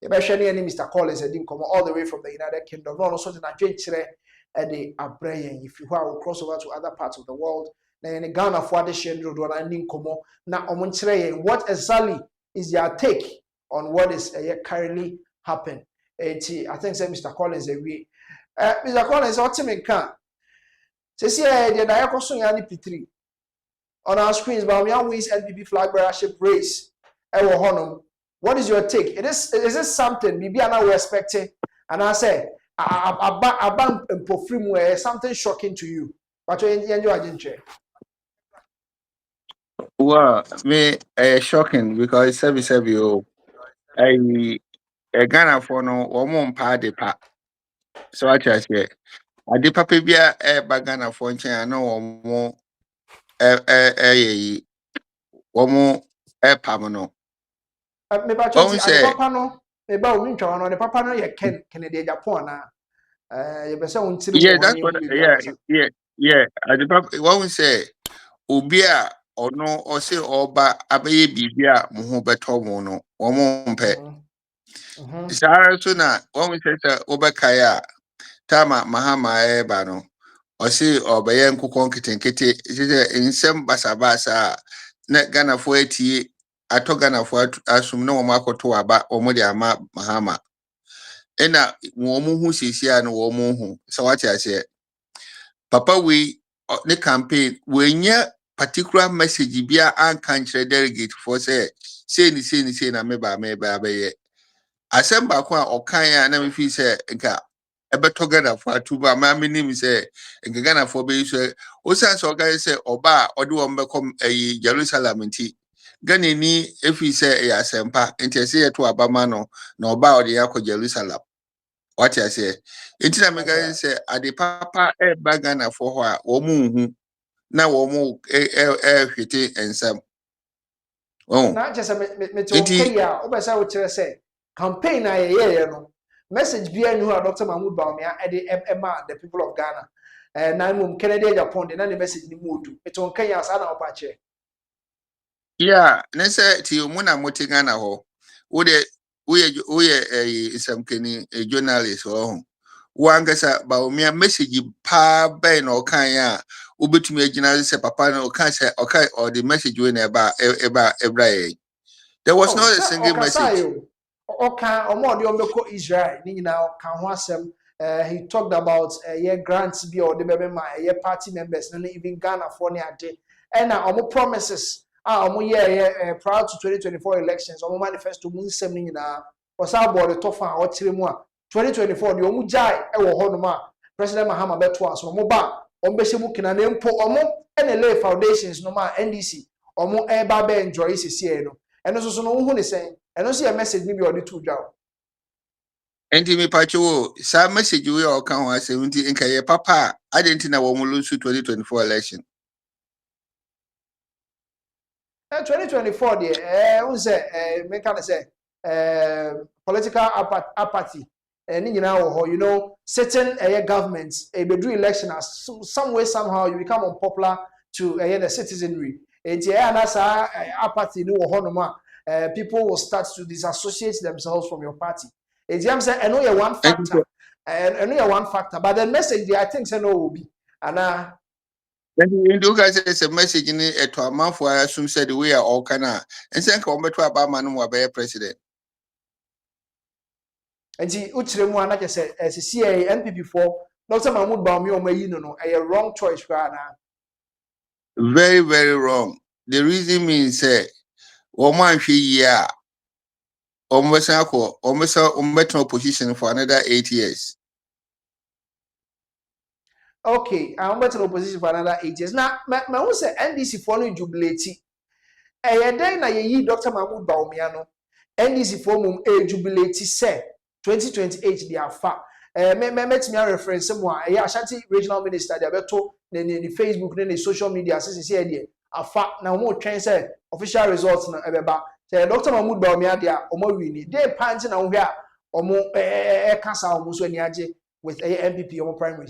Especially Mr. Collins didn't come all the way from the United Kingdom. No, also the Nigeria the Abrayan. If you will cross over to other parts of the world, then in Ghana for the Shendro do I didn't come now what exactly is your take on what is currently happening? I think say Mr. Collins we Mr. Collins what you can say the Diakosun Yani P3 on our screens, Bawumia wins NPP flag bearership race. What is your take? Is this something maybe I now expecting? And I say, something shocking to you. But you enjoy. Well, me shocking because service you Ghana for no one pa de pa. So I just say I de papa bia Ghana for nchen na wo wo pam no. Me ba choti ade papa no me ba o ntwa no de papa no ye Ken Kennedy Agyapong na you be say untiri Yeah, mo that's ni what. hu bi Yeah. I the papa one say obi a ono o say oba abaye bibia mo ho beto mo no wo mo mpe. Sara so na one say obekaya tama mahama eba no o say obaye nkukon kitenkete nsem basabasa na Ghana fo atie ato Ghana fo asum na wo makoto aba wo de ama mahama ena wo mo hu sisia no wo mo hu so what I say papa we the campaign when ya particular message bia an kan kire delegate for say ni na me ba be asem ba ko a okan ya na me fi say nka ebeto Ghana for atuba ma me nim say nka Ghana for be so o san so guy say oba ode wo mbekom Jerusalem nti Ghana ni efi say ya asempa nti say to abama no na oba ode yakọ Jerusalem. What I say, it's na mega say ade papa Ghana for ho wo mu hu na wo mu hwete ensam. Oh. Na just me to okay ya o be say o kire say campaign na ye no message bia ni hu Dr. Mahmoud Bawumia the people of Ghana na mum Kennedy Agyapong na the message ni mu odu it on kan ya sa na opa che. Yeah, na say ti mu na moti Ghana ho wo de we isam keni journalist ho wangasa Bawumia message pa ben no kan ya obetumi agina say papa no kan say okay or the message we na ebra there was not a single message. Okay, omo de ombeko Israel ni nyina kan ho asem he talked about grants bi or the bebe ma party members no even Ghana for ne ade and omo promises omo prior to 2024 elections omo manifesto mu nsem ni nyina osa board the tofa o kire mu a 2024 de omo jai e wo ho no ma President Mahama beto aso omo ba omo be shemu kina na mpo omo and lay foundations no ma NDC omo e ba be enjoy sisi no eno so no hu ne sen eno so your message ni bi odi to dwa. Enti me pacho sa message we o kan ho asewunti nka ye papa identity na wo mu lose 2024 election. 2024 there who say me can say political apathy ni nyina wo ho you know certain governments be do election as some way somehow you become unpopular to the citizenry enti na sa apathy ni wo ho no ma people will start to disassociate themselves from your party. Enti am say I know one factor but the message there I think say no will be and And you guys say a message in it to a man for I assume said we are all kana and say come to about man who be president. And see uchire mu ana say NPP for Dr. Mahmoud Bawumia no a wrong choice Very, very wrong. The reason means woman year almost opposition for another 8 years. Okay, I'm better opposition for another 8 years. Now, my own say NDC for no jubilate. Then na ye Dr. Mahmoud Bawumia no NDC for mum jubilate say 2028 they are far. Me reference some one. Ashanti regional minister they beto ne Facebook ne social media since here there. Afa na mo twen say official results na ebeba. Say Dr. Mahmoud Bawumia dia omo wini. Dey panti na wo hia omo kasa omo so ani age with NPP omo primaries.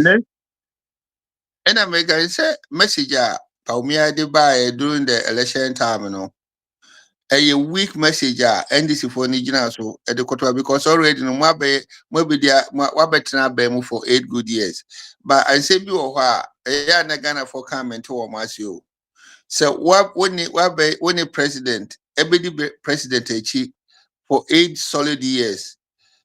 And I make a message Bawumia de buy during the election time no. A weak message NDC for Nigina so at the quarter because already no maybe they are better for 8 good years. But I say you are a Ghana for comment to Masio. So what when the president, every president achieve for 8 solid years.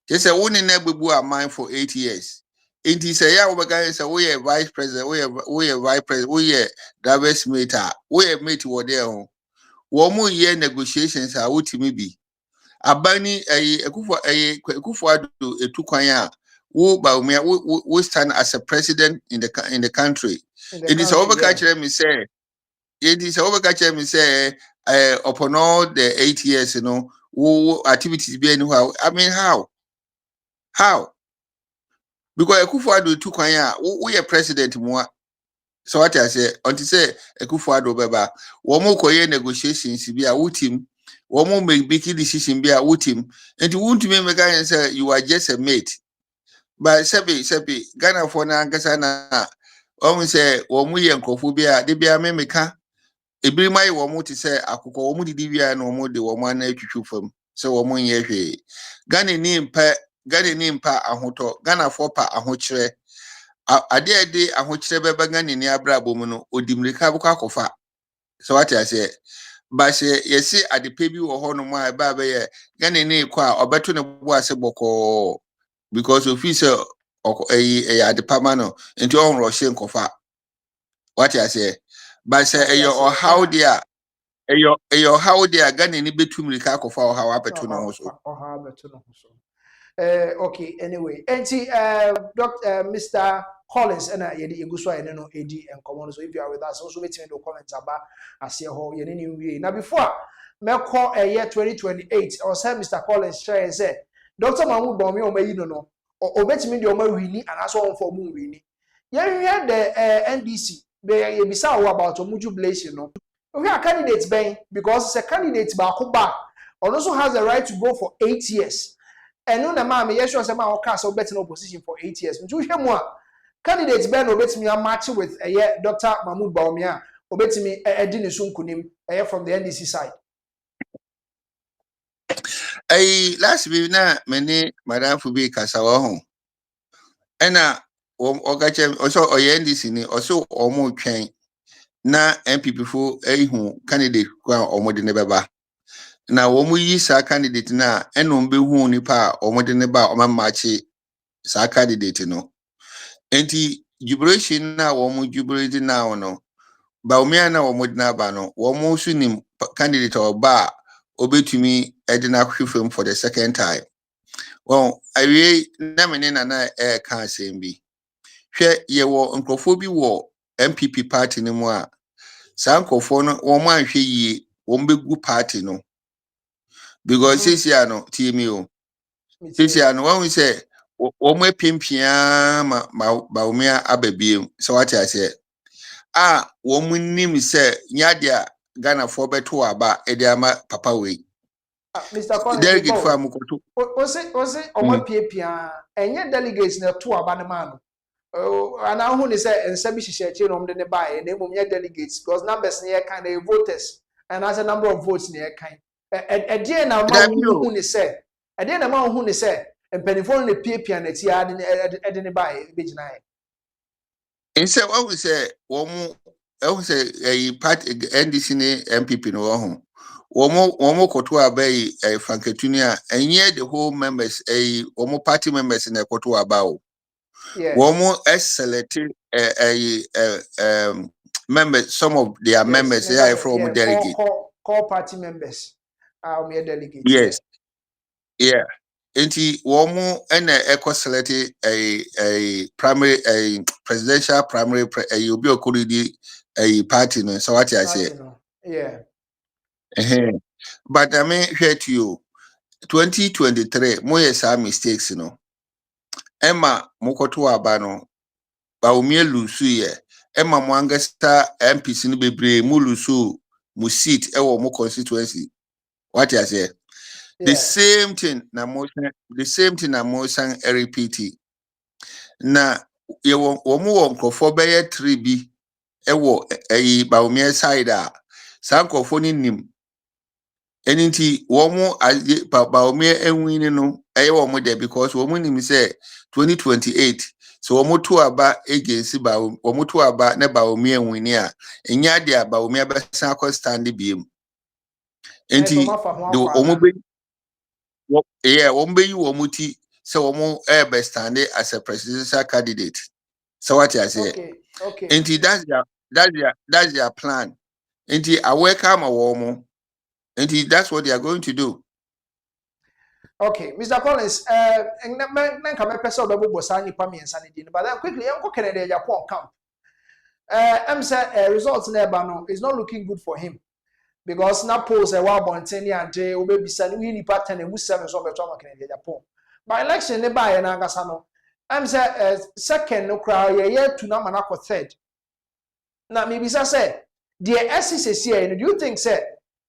Just a one in every mind for 8 years. It is a year guys we are vice president, we are vice president, we are diverse meter, we are mate what they own. 1 more year negotiations are ultimately be. Abani Akufo-Addo etukwan wo Bawumia wo stand as a president in the country. It is overcatcher me say. It is overcatcher me say. Upon all the 8 years, you know, wo activities be anyhow. I mean how? Because Akufo-Addo etukwan we are president more. So what I say, until say Akufo-Addo beba, womo koye negotiations be a team, womo make big decision be a team, and you won't make a say you are just a mate. But Sepi, Ghana for na Gasana, say womu yenkophobia, de be a memeka, a bring my womo to say Akuko womu divia no more de woman from, so womo ye. Ghana name pa ahoto, Ghana for pa ahotre. Ade ahokyere beba ni abrabo mu no odimrika bukwa kofa so what I say ba se yesi adepe bi wo ho no mu a ba ye gane ni kwa obeto ne bo ase boko because officer adepa no enti on rohye nkofa what I say ba se eyo how there eyo how there gane ni betumrika kofa o how abeto no so okay, anyway. And see, Dr. Mr. Collins, and Yedi Iguswa, and no AD and Common. So if you are with us, also make no comments about as your whole Yenini. Now, before me call a year 2028, or say Mr. Collins try and say, Dr. Mahmoud Bawumia, or may no, or bet me the Omer Winnie, and as all for Moon Winnie. Yeah, we had the NDC, they be sour about a jubilation, no. We are candidates, Ben, because it's a candidate Bakuba, and also has the right to go for 8 years. And no, mammy, yes, was a man or cast or better opposition for 8 years. To him, one candidates Ben obey me a match with a year Dr. Mahmoud Bawumia, obey me a dinner soon kunim from the NDC side. Last week na many Madam Fubi Kasawa home. And also NDC ni also almost train na NPP for who candidate kwa omode ne beba. Na womu yi sa candidate na enombe hu nipa omode ne ba omamachi sa candidate no. Enti jubilation na womu jubilate na no. Bawumia na omode na ba no. Womu sunim candidate oba obetumi edina hwefem for the second time. Well, I really never na can say be. Share ye wo nkrofo bi wo NPP party ni mu a san nkrofo no wo man hwe yi wo mbegu party no because this year no TMO this year no when we say wo mo pimpia ma Bawumia ababiem so what I say wo mo nim say nyadea Ghana for beto aba e dey ama papa we Mr. Collins, delegate for amukoto o mo pia enye delegates na to aba ne man. And I want to say, and Sabi Shishi on the buy, and they will delegates because numbers near kind of voters, and as a number of votes near kind. A dear now, who is said, a dear amount who is said, and penny for the PP and it's yard and buy Bijnai. And so what we say, I would say a party NDC MPP no home. Omo Kotua Bay a Franketunia, and yet the whole members, Omo party members in a Kotua Bao. Womo selected members, some of their members they are from delegate. Core party members are delegates. Yes. Yeah. Enti womo eco selected a primary a presidential primary you be a party no so what I say. Yeah. But I mean here to you 2023 moye sa mistakes no. Emma mokoto abano Bawumia lusu ye Emma mwangasta MPC ni bebre mu lusu mu seat ewo mu constituency. What I say? The same thing na motion repeat. Na ye womu wo nkrofo beye 3B ewo Bawumia side a sa nkrofo ni nim. Enti womu Bawumia enwini no womu there because womu nim say 2028 so womu to aba agency womu to aba na Bawumia enwini a enya dia Bawumia be san ko stand biem. Enti do womu be wombe you womuti so womu be stand as a presidential candidate. So what I say? Okay. Enti that's their plan. Enti I welcome a womu. And that's what they are going to do. Okay, Mr. Collins, but then quickly, Uncle Kennedy Agyapong camp. Results never is not looking good for him because now pose a while Bonteni and Jay will be sending you pattern and with 7 of the Tom Kennedy Agyapong. By election, never an Angasano. Second, no crowd, year to Namanako third. Now, maybe I said, dear SCCA, do you think, sir?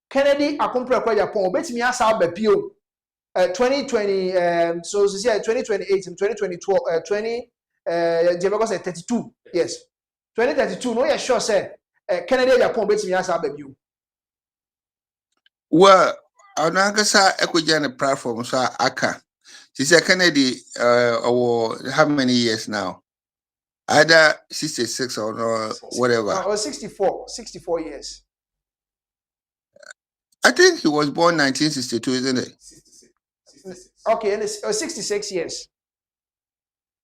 Kennedy akompre kwa Agyapong obetimi asa abapio 2020 so this year 2028 and 2022 Jebeko say 32 yes 2032 no you sure say Kennedy Agyapong obetimi asa abapio. Well anagasa ekoja na platform so aka she say Kennedy how many years now either 66 or no, whatever or 64 years. I think he was born 1962, isn't it? 66. Okay, and it's 66 years.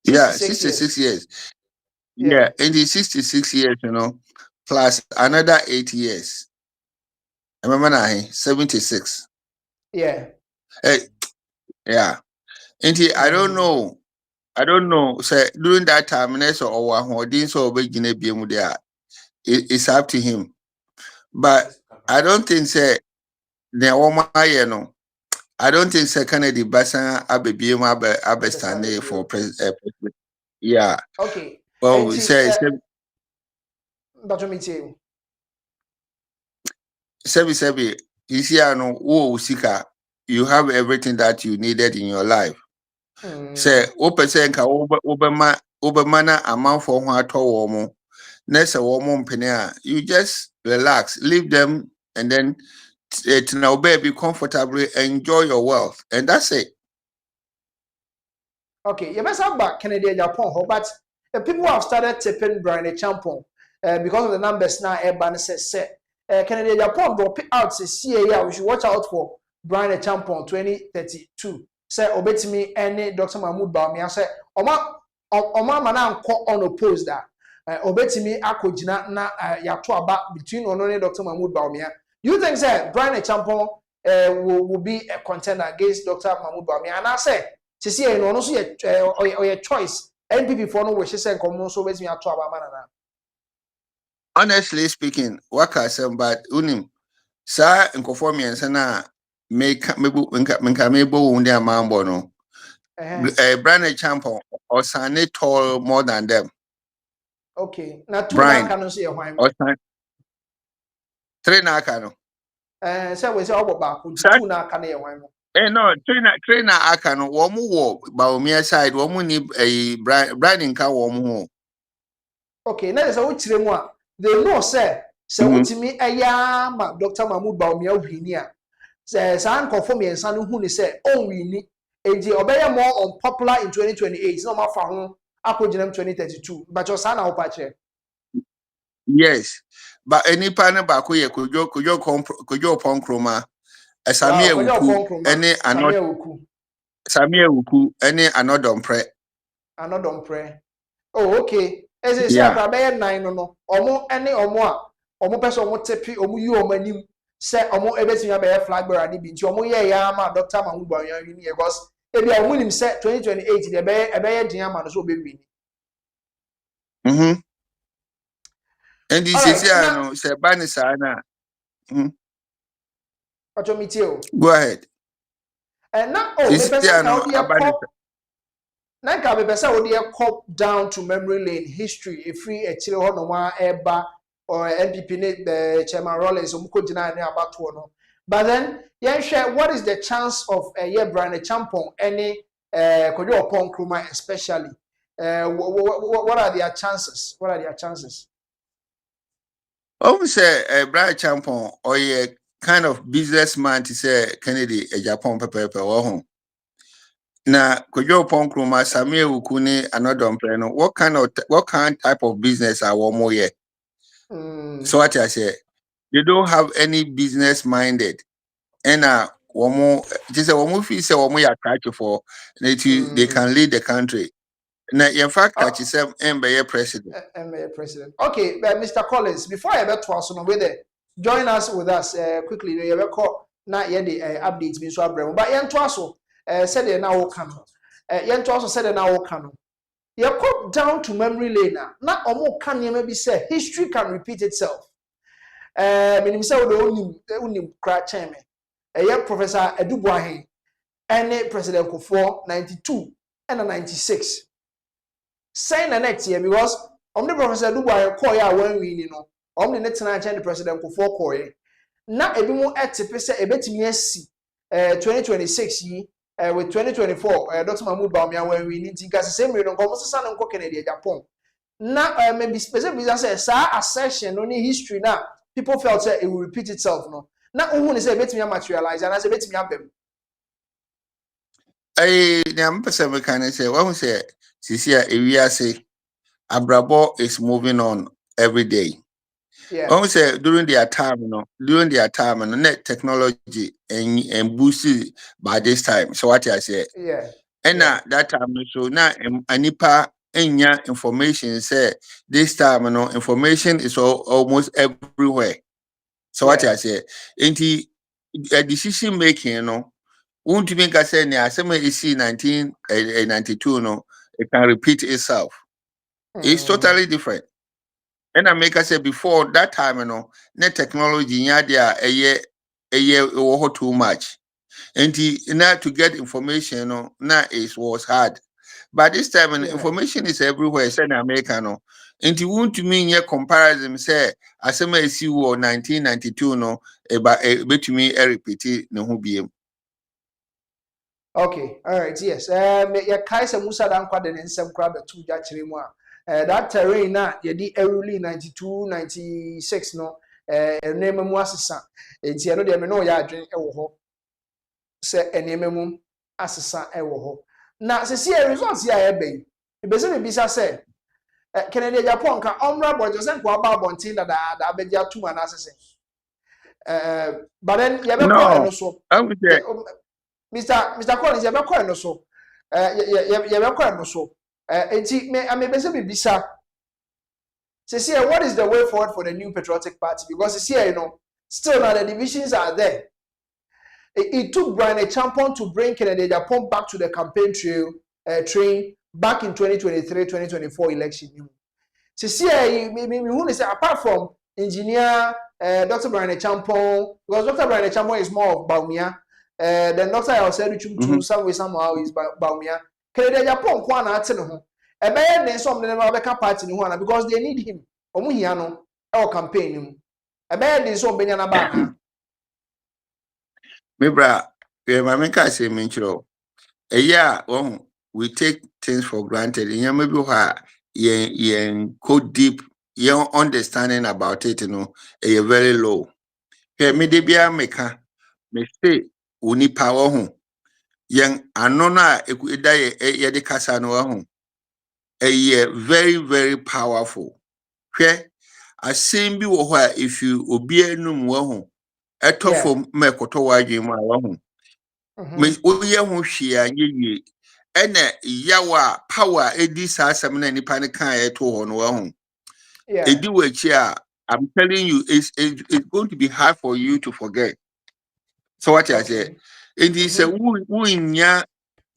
66 yeah, 66 years. Yeah, in the 66 years, plus another 8 years. I remember now, 76. Yeah. Yeah. And I don't know. So during that time, it's up to him. But I don't think I don't think Kennedy Bassan Abe stand for president. Yeah. Okay. Well, say Sebi, you see, Sika, you have everything that you needed in your life. Say, Opesenka Obamana amount for what woman. Next a woman penea, you just relax, leave them, and then now be comfortably enjoy your wealth, and that's it. Okay, you must have back Kennedy Agyapong, but people have started tipping Brian Agyapong because of the numbers now. Everybody says Kennedy Agyapong will pick out says yeah, we should watch out for Brian Agyapong 2032. Say obetimi any Dr. Mahmoud Bawumia say Oma mana nko unopposed that obetimi akojina na yato aba between Onone Dr. Mahmoud Bawumia. Do you think say Brian Agyapong will be a contender against Dr. Mahmoud Bawumia? And I say, see, no, no, so your choice. NPP for no wish say come so between yato aba manana. Honestly speaking, what I say, but unim, sir, in conformance na make mebo undi amambo no. Brian Agyapong or Sane tall more than them. Okay, now two Brian cannot see a wine. Three na kano. So we say about two na kano wine. No, trainer akano. Womu wo Bawumia side. Womu ni Brian inka womu. Okay, now there's a which they know say what me ma Dr. Mahmoud Bawumia winia. Say san conform yen san who ni say oh wini. Eji obey more unpopular in 2028. No ma fa ho akoginem 2032. But your son na opache. Yes, but any partner back ye kujo ponkroma. Samia Uku, any another Samia Uku, any another pre. Another prayer. Oh, okay. As I say, Yeah. I be 9 no. Omo any omo person omo tepi omo you omo anim say omo ebetimi be flag bearer ni bi nti omo ye ya ma Dr. Mahmoud Bawumia ni because ebi omo nim say 2028 de be din ama no so be win. And this is no say banisa na. Go ahead. And now me This person no how dey Nanka me pesa wo dey cop down to memory lane history if free a chile ho no wa eba or NPP the chairman Rollins omuko deny ni abato no. But then yeah share what is the chance of a year brand Agyapong any Kojo Opon Nkrumah especially what are their chances? What are their chances? Say Brian Agyapong or a kind of businessman to say Kennedy Agyapong pepe or home. Na Kojo Opon Nkrumah Samuel Ukuni another no what kind type of business are one more year? So what I say, they don't have any business minded. And one more just a one feel say one more attract for they can lead the country. Now in fact that is MBA president. MBA president. Okay, Mr. Collins, before I bet to us on whether join us with us quickly. You ever call na the updates me so abrem. But yen to us said they now can. Yen to us said they now can. You come down to memory lane now. Omo can you maybe say history can repeat itself. Minim say we unim cra cheme. Professor Edubuahin and President Kufuor 92 and 96. Saying the next year because the Professor Edubuahin call ya when we know the next time the President Kufuor call ye. Na ebi mo etipe say ebetimi asi 2026 yi with 2024 Dr. Mahmoud Bawumia when we need to gas same reason come sesa no nko Kennedy Agyapong. Na maybe specific say sa assertion no ni history na people felt say it will repeat itself no. Na ohun say ebetimi materialize and say ebetimi abem. I'm person can say when we say Sisia Ewiase Abrabo is moving on every day. Yeah. When we say during their time, net technology and boosted by this time. So what I say, yeah. And that time so now anipa enya information say this time information is almost everywhere. So what I say, into decision making, won't make us say I say is 1992 it can repeat itself. It's totally different. And I make us say before that time, net technology there a year too much. And now to get information, now it was hard. But this time, information is everywhere. Say in America, and you want to mean your comparison. Say, as I see, 1992, about me repeat it, no be. Okay, all right, yes. Ya Kaisa Musa Dankwa de nsem kra betu ja kire mu a. That terrain na ye di early 92, 96 no. Enema mu asesa. Enti eno de me no ya adwen ewo ho. Se enema mu asesa ewo ho. Na se see results ya e be. Ibese me bisa se Kennedy Agyapong ka omra bojo se nkwa ba bontin da abeji atuma na asese. But then ye be ko eno so. Mr. Collins, you have a coin so. You have a coin so. I may be bisa. Say, what is the way forward for the new patriotic party? Because you know, still now the divisions are there. It took Brian Agyapong to bring Kennedy Agyapong back to the campaign train back in 2023-2024 election. Say, who say apart from engineer Dr. Brian Agyapong, because Dr. Brian Agyapong is more of Bawumia. Then Dr. I said to some way somehow is Bawumia. Kennedy Agyapong kwa na ate no ho. E be yen some dem abeka party ni ho na because they need him. Omu hia no e campaign ni mu. E be yen some benya na ba na. Me bra, my make say me chiro. We take things for granted. You maybe yen go deep, your understanding about it, a very low. Here me de bia meka me say oni power ho. Yen anona ekuda ye de kasa no ho. Very very powerful. Hwe asem bi wo ho a if you obi anum wo ho. Etofo mekoto wadwe mu a wo ho. Me oye ho hwe anye ene yawa power edi saa asɛm na nipa ne kan eto ho no ho Yeah. edi wachi a I'm telling you it's going to be hard for you to forget. So what I say edi say wunya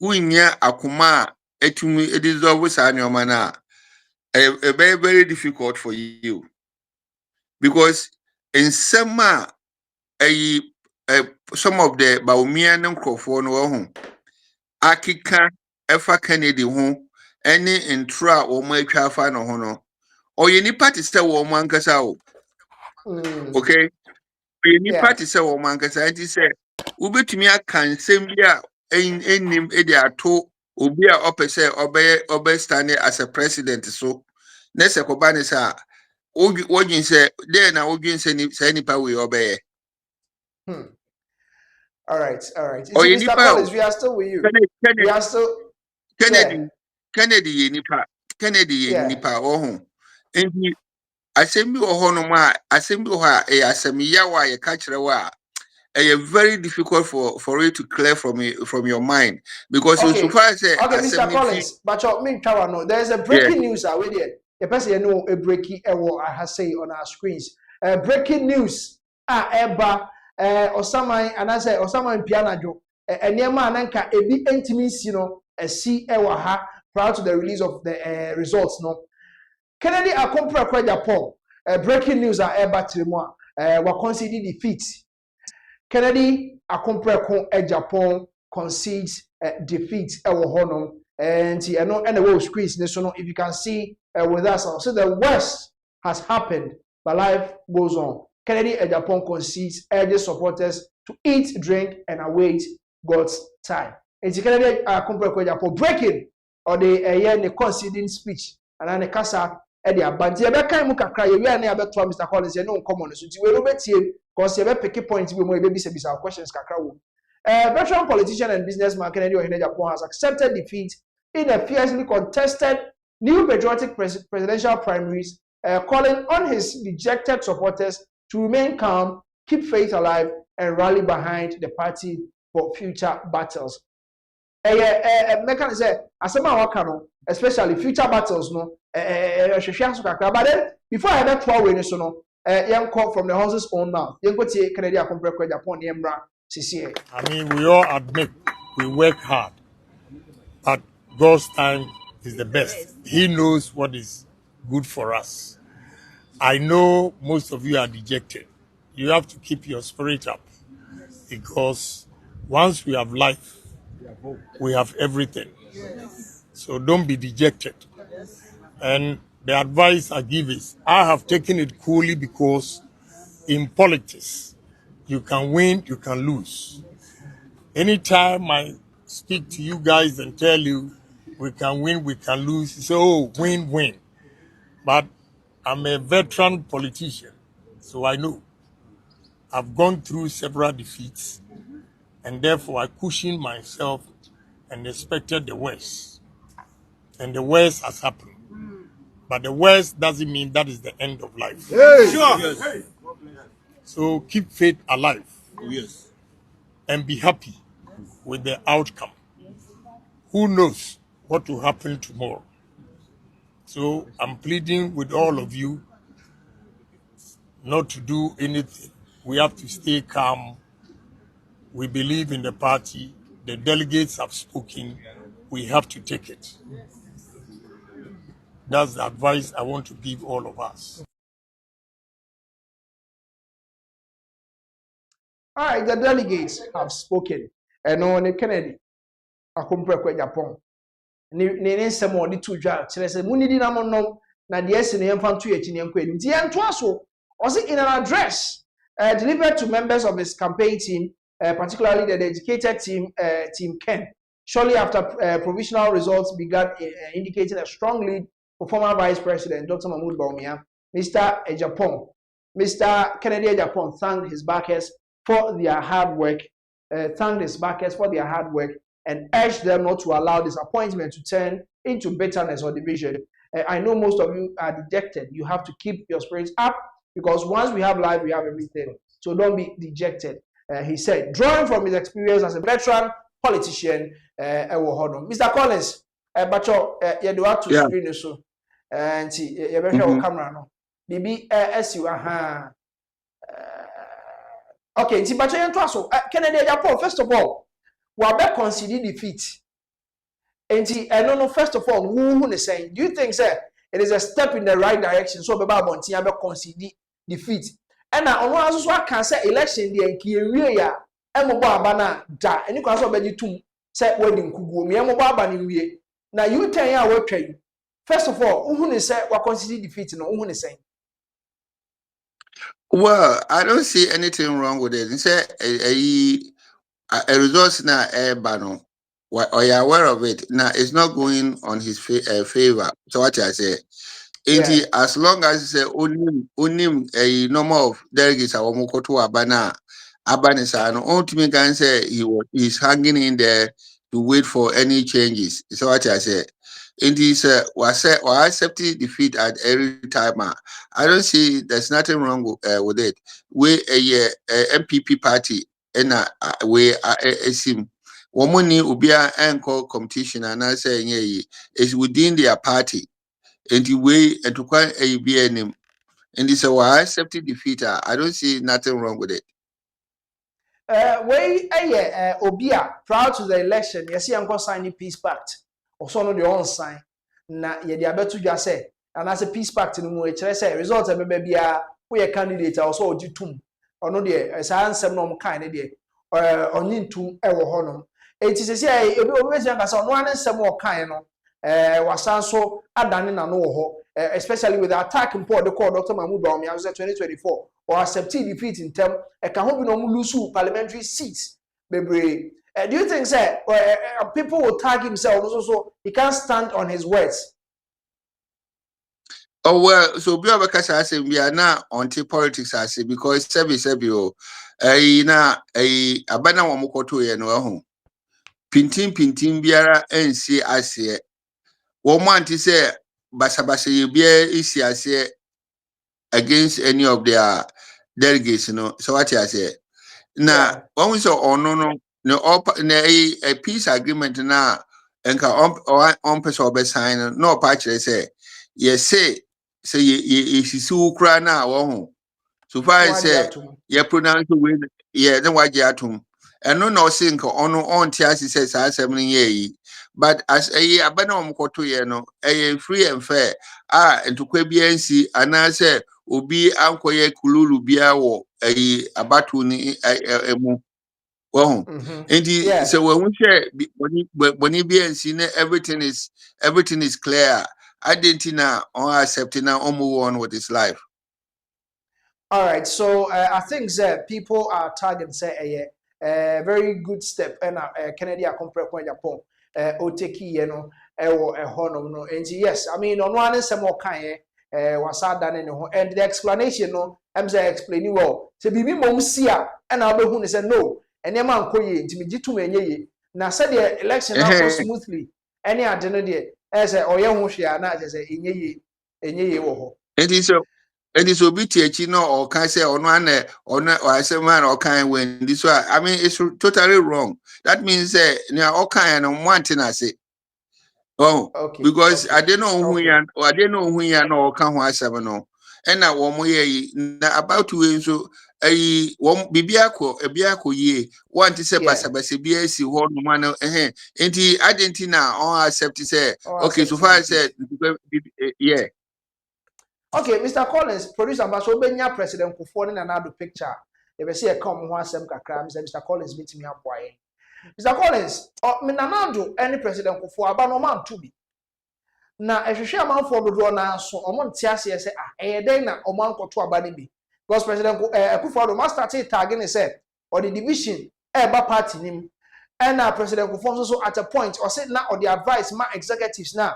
akoma etumi edisolve saa nyoma na very very difficult for you because in summer some of the Bawumia nkrofo no ho akika efa Kennedy ho any intra o mo atwa afa no ho no oye nipa te se wo mo ankasa o okay oye nipa te se wo mo ankasa anti se ubetumi aka nsem bi a enim e de ato obi a opese obe stand as a president so na se ko ba ne sa wodwin se there na wodwin se ni say nipa we obeye. All right. You Oye see, Mr. nipa Collins, we are still with you. We are still. Kennedy ye nipa ohun enti asɛm bi wɔ hɔ no ma asɛm bi wɔ hɔ a asɛm yawa ye ka kyerɛ wa very difficult for it to clear from your mind because so far as Mr. Collins, but no, there is a breaking news already. The person you know a breaking I have say on our screens. Breaking news. Eba Osama and I say Osama in Pianajo. And Yama Nanka ebi entimis, see ha prior to the release of the results. No, Kennedy Akompra Agyapong. Breaking news Eba Trimoa. Were conceded defeat. Kennedy Akompra Agyapong concedes defeat honor and the world screens if you can see with us so the worst has happened but life goes on. Kennedy Agyapong concedes urges supporters to eat, drink and await God's time. And Kennedy Akompra Agyapong breaking or the conceding speech and then the casa but the Rebecca Mukakra, you are near Mr. Collins, you know, common. So we will because you have picky points, we may be some questions. Veteran politician and businessman Kennedy Agyapong has accepted defeat in a fiercely contested new patriotic presidential primaries, calling on his dejected supporters to remain calm, keep faith alive, and rally behind the party for future battles. Especially future battles, no. But then, before I had 12 wins, no, young call from the horse's own mouth. You go to Canada Akompra Agyapong Yembra CCA. I mean, we all admit we work hard, but God's time is the best. He knows what is good for us. I know most of you are dejected. You have to keep your spirit up because once we have life, we have everything. So don't be dejected. And the advice I give is, I have taken it coolly because in politics, you can win, you can lose. Anytime I speak to you guys and tell you we can win, we can lose, you say, oh, win, win. But I'm a veteran politician, so I know. I've gone through several defeats, and therefore I cushioned myself and expected the worst. And the worst has happened. But the worst doesn't mean that is the end of life. Hey. Sure. Yes. So keep faith alive. Yes. And be happy with the outcome. Who knows what will happen tomorrow? So I'm pleading with all of you not to do anything. We have to stay calm. We believe in the party. The delegates have spoken. We have to take it. That's the advice I want to give all of us. All right, the delegates have spoken. And on Kennedy Akompra Agyapong. Ne nsɛm ɔde to dwa kyerɛ sɛ munidi na monnom na deɛ ɛsi ne yɛmfa nto akyi ne yɛnkɔ anim nti yɛntoa so ɔse in an address delivered to members of his campaign team, particularly the dedicated team, Team Ken, shortly after provisional results began indicating a strong lead for former Vice President Dr. Bawumia. Mr. Kennedy Agyapong thanked his backers for their hard work, and urged them not to allow disappointment to turn into bitterness or division. I know most of you are dejected. You have to keep your spirits up because once we have life, we have everything. So don't be dejected. He said, drawing from his experience as a veteran politician ewo hono. Mr. Collins, bacho ye do to Yeah. screen so. Nti ye be hwe o Mm-hmm. camera no. Bibi asiu aha. Okay, nti bacho ye nto aso. Kennedy Agyapong, first of all, we be concede defeat. Nti no first of all, who ne saying, do you think say it is a step in the right direction so be ba bontia be concede defeat? And now ono aso so aka say election dey nki ewie ya emobo aba na da eni kwa so be gitum say wadi nkuguo me emobo aba na wie na you ten ya watwa you. First of all, who ne say wa concede defeat no who ne saying? Well, I don't see anything wrong with it. Say a resource na bano. Or you're aware of it. Now it's not going on his favor. So what I say. Yeah. As long as say unim a number of delegates are mokoto abana abanisa no ultimately can say he's hanging in there to wait for any changes. So what I say. In this was accepting defeat at every time. I don't see there's nothing wrong with it. We a NPP party and we sim womani ubia enko competition and I say is within their party. And the way and to quite a BNM. And this why accepted defeat. I don't see nothing wrong with it. We obia prior to the election, you see uncle signing peace pact. Or so no the on sign. Na ye dia betu dwa say and as a peace pact no mu e kire say result e be bia we a candidate also ogitum. Ono de say ansem no kan ne de onyintum e wo honom. Enti se say obi be jan say ono ansem wo kan no wasan so adane na no wo ho especially with the attack in Port the call Dr. Mahmoud Bawumia 2024 or accepting defeat in term e can hope no lose parliamentary seats bebre. Do you think say people will tag himself so he can't stand on his words? Oh well, so be I say we are now anti politics I say because sebi na abana wo mokoto ye no ho. Pintin biara ensi ase. Wo mo anti say basabasa ye bia isi ase against any of their delegates, So what I say. Now, when we saw a peace agreement now, and on person be sign no patch say yes say ye so cry now so far as say ye pronounce with then what you atum and no sink on tiasi says I 7 years but as a abanom koto ye no a free and fair and to kwebiensi and I say obi ankoye kululu bia wo abatu ni emu well, indeed. So when we share when you be and see everything is clear. I didn't know or accepting now or move on with his life. All right, so I think that people are targeting say a very good step and Kennedy Agyapong Agyapong oteki ewo honom no and yes I mean on one some more kind wasa dane ne ho and the explanation no am say explaining well say bibi mom sia and abehu ne say no ene ma nkoye ntimi gitu menye ye na say the election now go smoothly any ade no de say oye ho hwe na say enye ye wo ho It is obiti no or can say on one or I say man or kind when this one I mean it's totally wrong. That means all kind of one thing I say. Oh, okay, because I didn't know who you or I didn't know who you know or can why 7 no. And now one more about to so a one bibiako ye want to say basabasi BSC hold one and I didn't know or accept to say okay so far I said yeah. Okay, Mr. Collins, producer, but so benya President Kufuor in another picture. If I see a come one sem kakra, Mr. Collins meet me up why. Mr. Collins, me nanado any President Kufuor aba no man to be. Na ehwehwe amanfo dodo na so omo ntiase say den na omo ankoto aba ne bi. Because President Kufuor must start tagging say or the division ba party nim. And now President Kufuor so at a point or say now or the advice ma executives now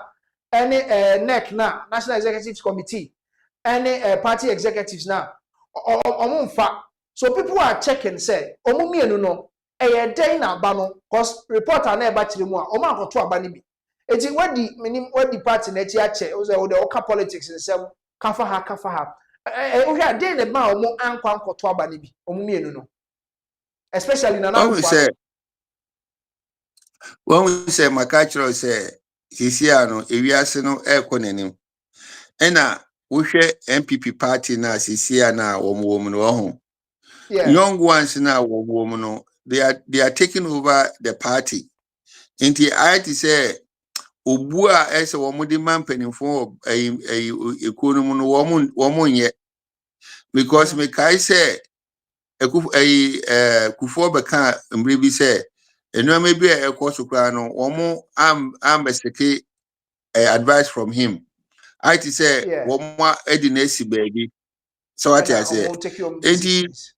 any NEC now National Executive Committee any party executives now so people are checking say omo mienu no den na aba no cause reporter na eba kire mu a omo akoto aba ne bi eti wadi party na ti ache o say o de oka politics nsem kafa ha o hia den na ma omo ankwa akoto aba ne bi omo mienu no especially na na When we say Makachro say Sisiano, Eviasino Econenim. Ena we share NPP party na Sisiana woman home. Yeah. Young ones now woman, they are taking over the party. Inti I say Ubua as a woman demand penny for a economy woman yet. Because me kai say Kufo beka mbribi say eno maybe a course no omo am beseke advice from him. I say Yeah. womo edinesi baby. So what I say Take your enti decisions.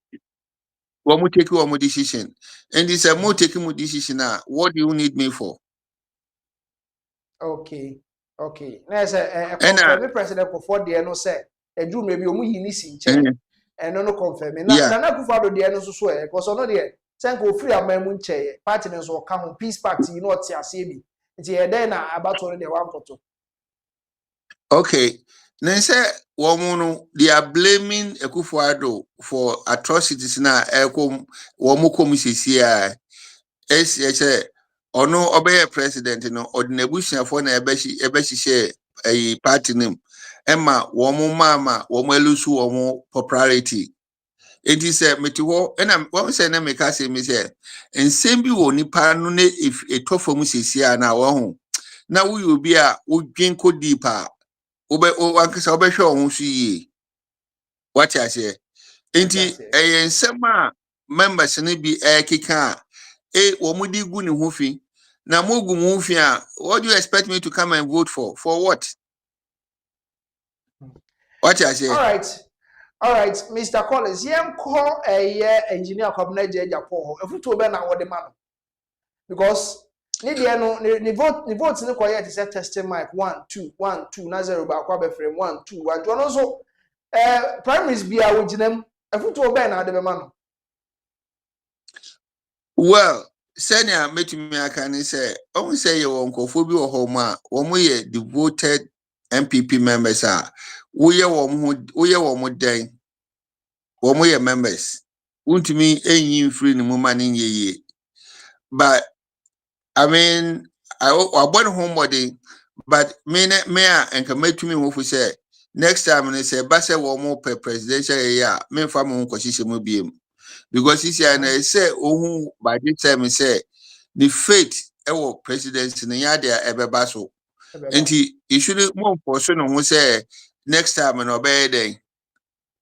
womo take your decision. And this a mo take your decision now. What do you need me for? Okay. Okay. Now say And confirm president for the no say edu maybe omu yi ni si nche. Eno no confirm. Na yeah. na Akufo-Addo de no so because ono de senko free amamu nche party no so ka ho peace party you know ti ase bi. Nti e den na abato no de wan koto. Okay. Then say woman they are blaming Akufo-Addo for atrocities na womu komisisi say ono obey president no ordinary for na ebeshi share a party name emma womu mama womu elusu womu popularity it is a metiwo and I'm say na make say me say ensem bi wo nipa no ne if etofo mu sisia na wo ho na wo you bi a wo dwen ko deeper obe o ankasa obe hwe wo so yi what I say enti ensem a members ne bi keka womudi gu ni ho fi na mogu mu fi a what do you expect me to come and vote for what I say All right, Mr. Collins, yem call a engineer cabinet Agyapong. If you told na what the man because ni dia no ni vote ni quiet is a testing mic 1 2 1 2 na 0 ba kwa be frame 1 2 1 2 no so primaries bia wo ginam if you told na the man. well senior metumi aka ni say o say you onkofo bi wo ho ma wo mo ye devoted NPP members a wo ye wo mo den wo mo ye members untumi enyi free ni mo ma ni ye but I mean I born homebody but me and can make me who say next time they say ba say wo mo presidential year me fa mo kwasisi mo biem because this year na say ohun by this time say the faith presidency na ya there ebeba so enti you should more for so no who say next time no be then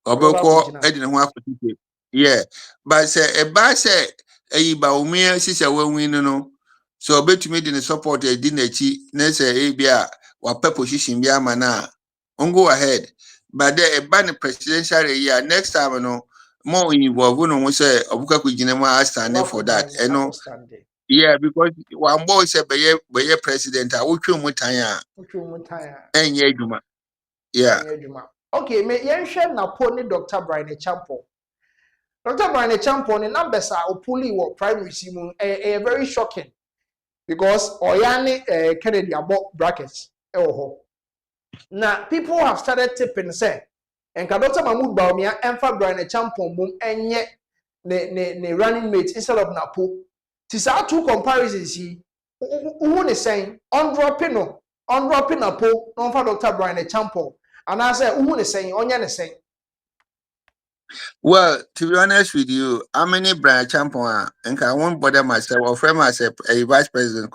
obeko edi ne ho akotike yeah but say eba say Bawumia sisa win no so betumi di ne support di na chi na say bia wa position bia ma na go ahead but the ban presidential year next time no more involved no say obuka ku gina ma stand for that no yeah because one boy say be president a wotwe mu tan a enye adwuma yeah Okay, me yen hwe na po ni Dr. Brian Champon. Dr. Brian Champon the numbers are opuli wo primary simu very shocking because oyane Kennedy abo brackets ho. Now people have started tipping say enka Dr. Mahmoud Bawumia emfa Brian Champon mum enye ne running mate instead of Napo. Ti sa two comparisons yi who ne saying on dropping Napo no for Dr. Brian Champon and I say who ne saying onya ne saying. Well, to be honest with you, how many Brian Champon and I won't bother myself or frame myself a vice president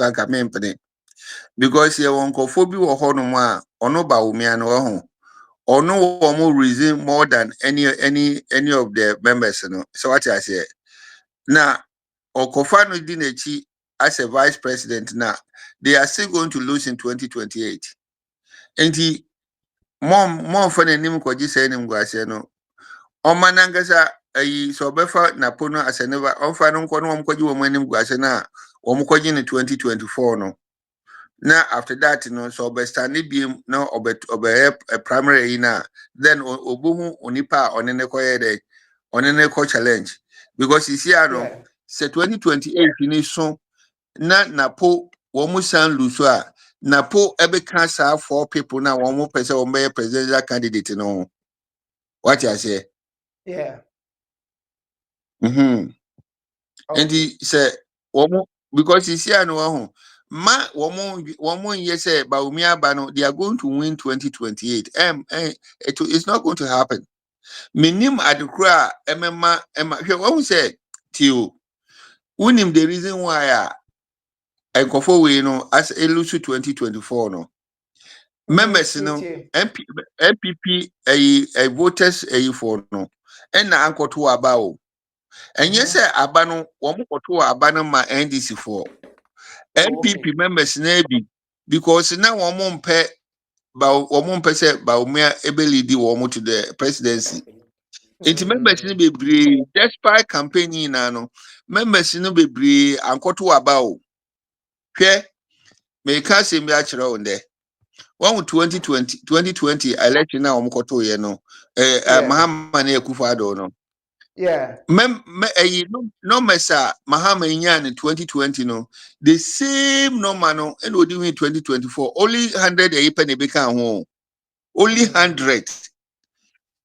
because you won't go for or honor or no Bawumia no home. Or no more reason more than any of the members. You know. So what I say now, or Kofano Dinechi as a vice president now, they are still going to lose in 2028. And he more for the name Koji saying him no. Omanangasa so befa na pono aseneva onfa no nko no mkwaji wo manim gwase na wo mkwaji in 2024 no. Na after that no so be stand biem na obe a primary na then obohu onipa onene koye de onene ko challenge because you see no say 2028 ni so na po wo mu san luso a na po ebe kan sa 4 people na wo mu pese wo be presidential candidate no what you say yeah and he said because you see, I know, ma, one yes, Bawumia Bano, they are going to win 2028. It's not going to happen. Minim adukra, Emma, what we say, Tio, unim the reason why I go for we, as a lose 2024, no. Members, NPP, a voters, a for no, and na uncle to abao. And yes, abano, one more to abano ma NDC for. NPP members maybe because now one pay Bawumia able di one to the presidency. It members no be despite campaigning no members no be ankoto about hwe make us me achira on there. One 2020 election na omkoto ye no Mahama na Akufo-Addo no. Yeah. No mesa Mahama in 2020 no the same number no and we doing 2024 only 100 a penny become home only 100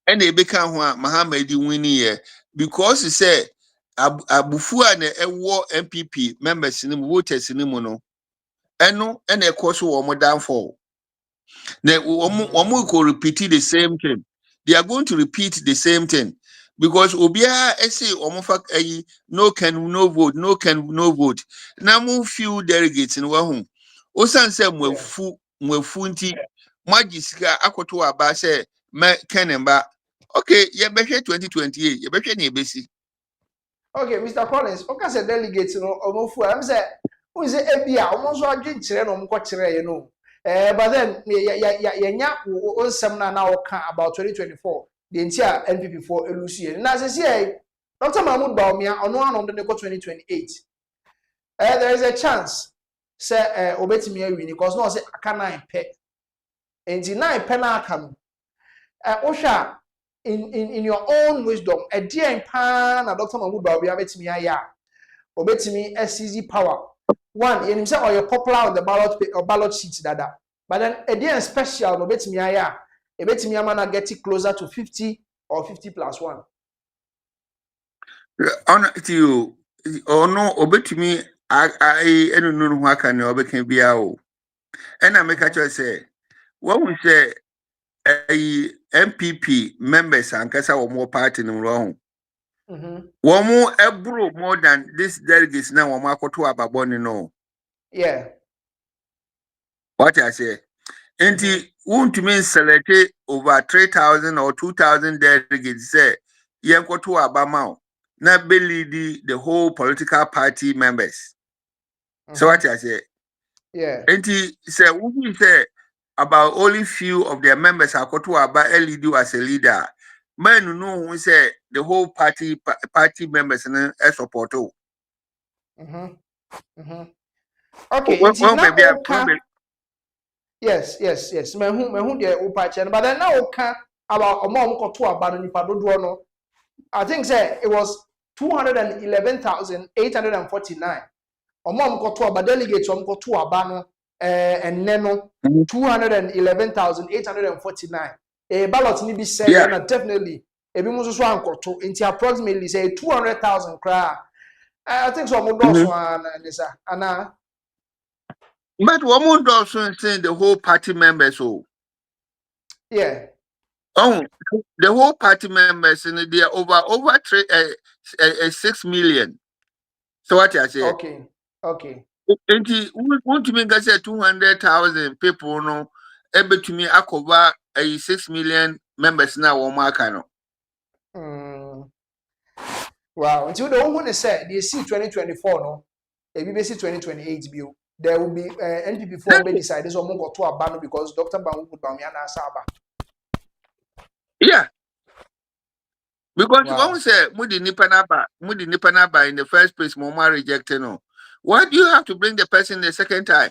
and they become Mahama di winning year because he said abufu a na ewo NPP members ni voters ni mu no eno and e cause wo downfall. They will repeat the same thing. They are going to repeat the same thing because Obia say no can no vote, no can no vote. Now move few delegates in Wahoo. Osan say mwefunti majisika akoto aba say me kenemba. Okay, ye behwe 2028, ye behwe ne besi. Okay, Mr. Collins, okay, say delegates no omofu. I'm say who is ebia almost adwen kire no mko kire ye no. But then nya onsem na oka about 2024 the entire NPP for elusi na say Dr. Mahmoud Bawumia ono anom de ko 2028 there is a chance say obetimi awi ni cause no say aka 9 pe enti 9 pe na aka no osha in your own wisdom a dear pan na Dr. Mahmoud Bawumia betimi aya obetimi SCZ power one you say or you're popular on the ballot sheet dada. But then again special no betimi aya e betimi amana get it closer to 50 or 50 plus 1. On to you or no obetumi I enu no ho aka ne obeka bia o. And I make a choice say what we say MPP members and kasa or more party no wrong. One more ebro more than this delegates now one mark to ababoni no. Yeah. What I say. And won't mean select over 3,000 or 2,000 delegates say yanko to abamao. Na beli the whole political party members. So what I say. Yeah. And he said, we say about only few of their members are to about LED as a leader. Men who know we say the whole party members and support. Okay, yes. Me who the upa but then now okay about amount to about nipa dodo no. I think say it was 211,849. Omom ko to about delegates om ko to about no and neno 211,849. A ballot ni be say na definitely e bi muso so ankoto into approximately say 200,000 cra. I think so mo do so an nisa ana. But one more also saying the whole party members Yeah. Oh, the whole party members in they are over 6 million. So what I say? Okay. And want to make us 200,000 people no able to me cover 6 million members now or mark. Wow, until the one say they see 2024 no, a BBC 2028 bill. There will be NPP form be decided so mongo to abano because Dr. Bawumia na saba. Yeah. Because when we say Mudi Nipanaba in the first place, Moma rejected no. Why do you have to bring the person the second time?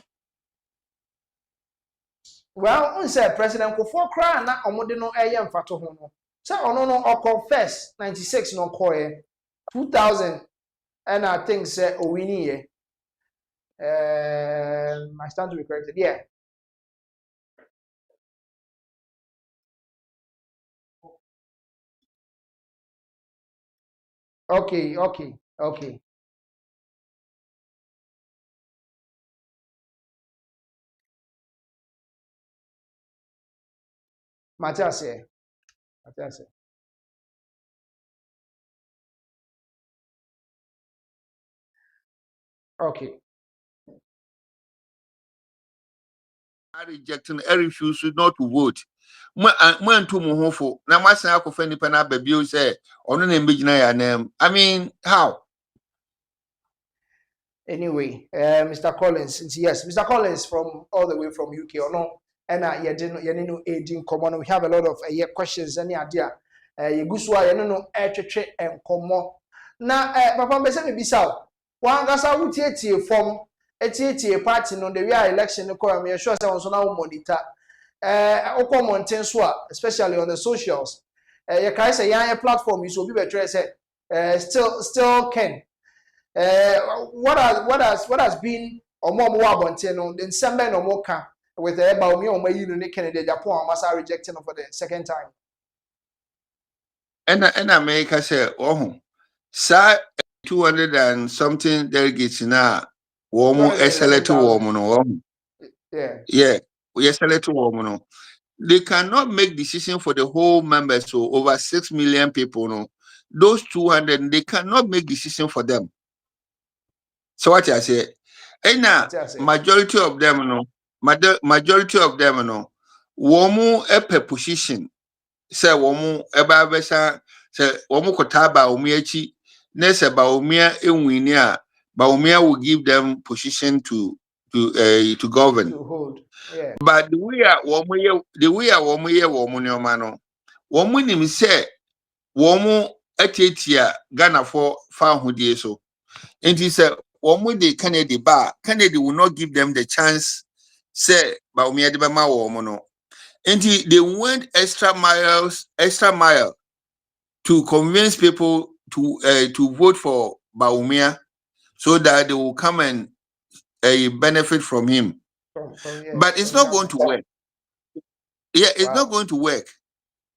Well, we say President Kofo Kra na omode no eyem fato ho no. Say ono no o confess 96 no koye 2000 and I think say owini ye. I stand to be corrected. Yeah. Okay. Matthias. Okay. I rejecting I refuse not to vote. When to Muhofo, now my son of any pana baby say, or no name ya name. I mean, how? Anyway, Mr. Collins, yes, Mr. Collins from all the way from UK or no, and you didn't know aging common. We have a lot of questions. Any idea? You go so you know and common. Now, Papa, me say me bisa. One gasa wuti from eti party no the real election no come. Me sure say on so now monitor. Oko mountain so especially on the socials. You can say yeah platform you so be better say still can. What has been more abonte in December no more can with the Bawumia or Mayuni Kennedy Agyapong must rejecting for the second time. And America say, oh, sir, 200 and something delegates now. Woman, select woman, yeah, we select woman. They cannot make decision for the whole members, so over 6 million people. No, those 200 they cannot make decision for them. So what I say, and now majority of them, no, majority of them, no, woman a position. Say woman eba besa say woman kotaba Bawumia nese Bawumia ewini Bawumia will give them position to govern. To hold. Yeah. But the way woman ye woman no mano. Woman nim say woman etiatia Ghana for fa hodie so. And he said woman de Kennedy will not give them the chance say Bawumia de bema woman no. And they went extra mile to convince people to vote for Bawumia so that they will come and benefit from him. But it's not going to work. Yeah, it's not going to work.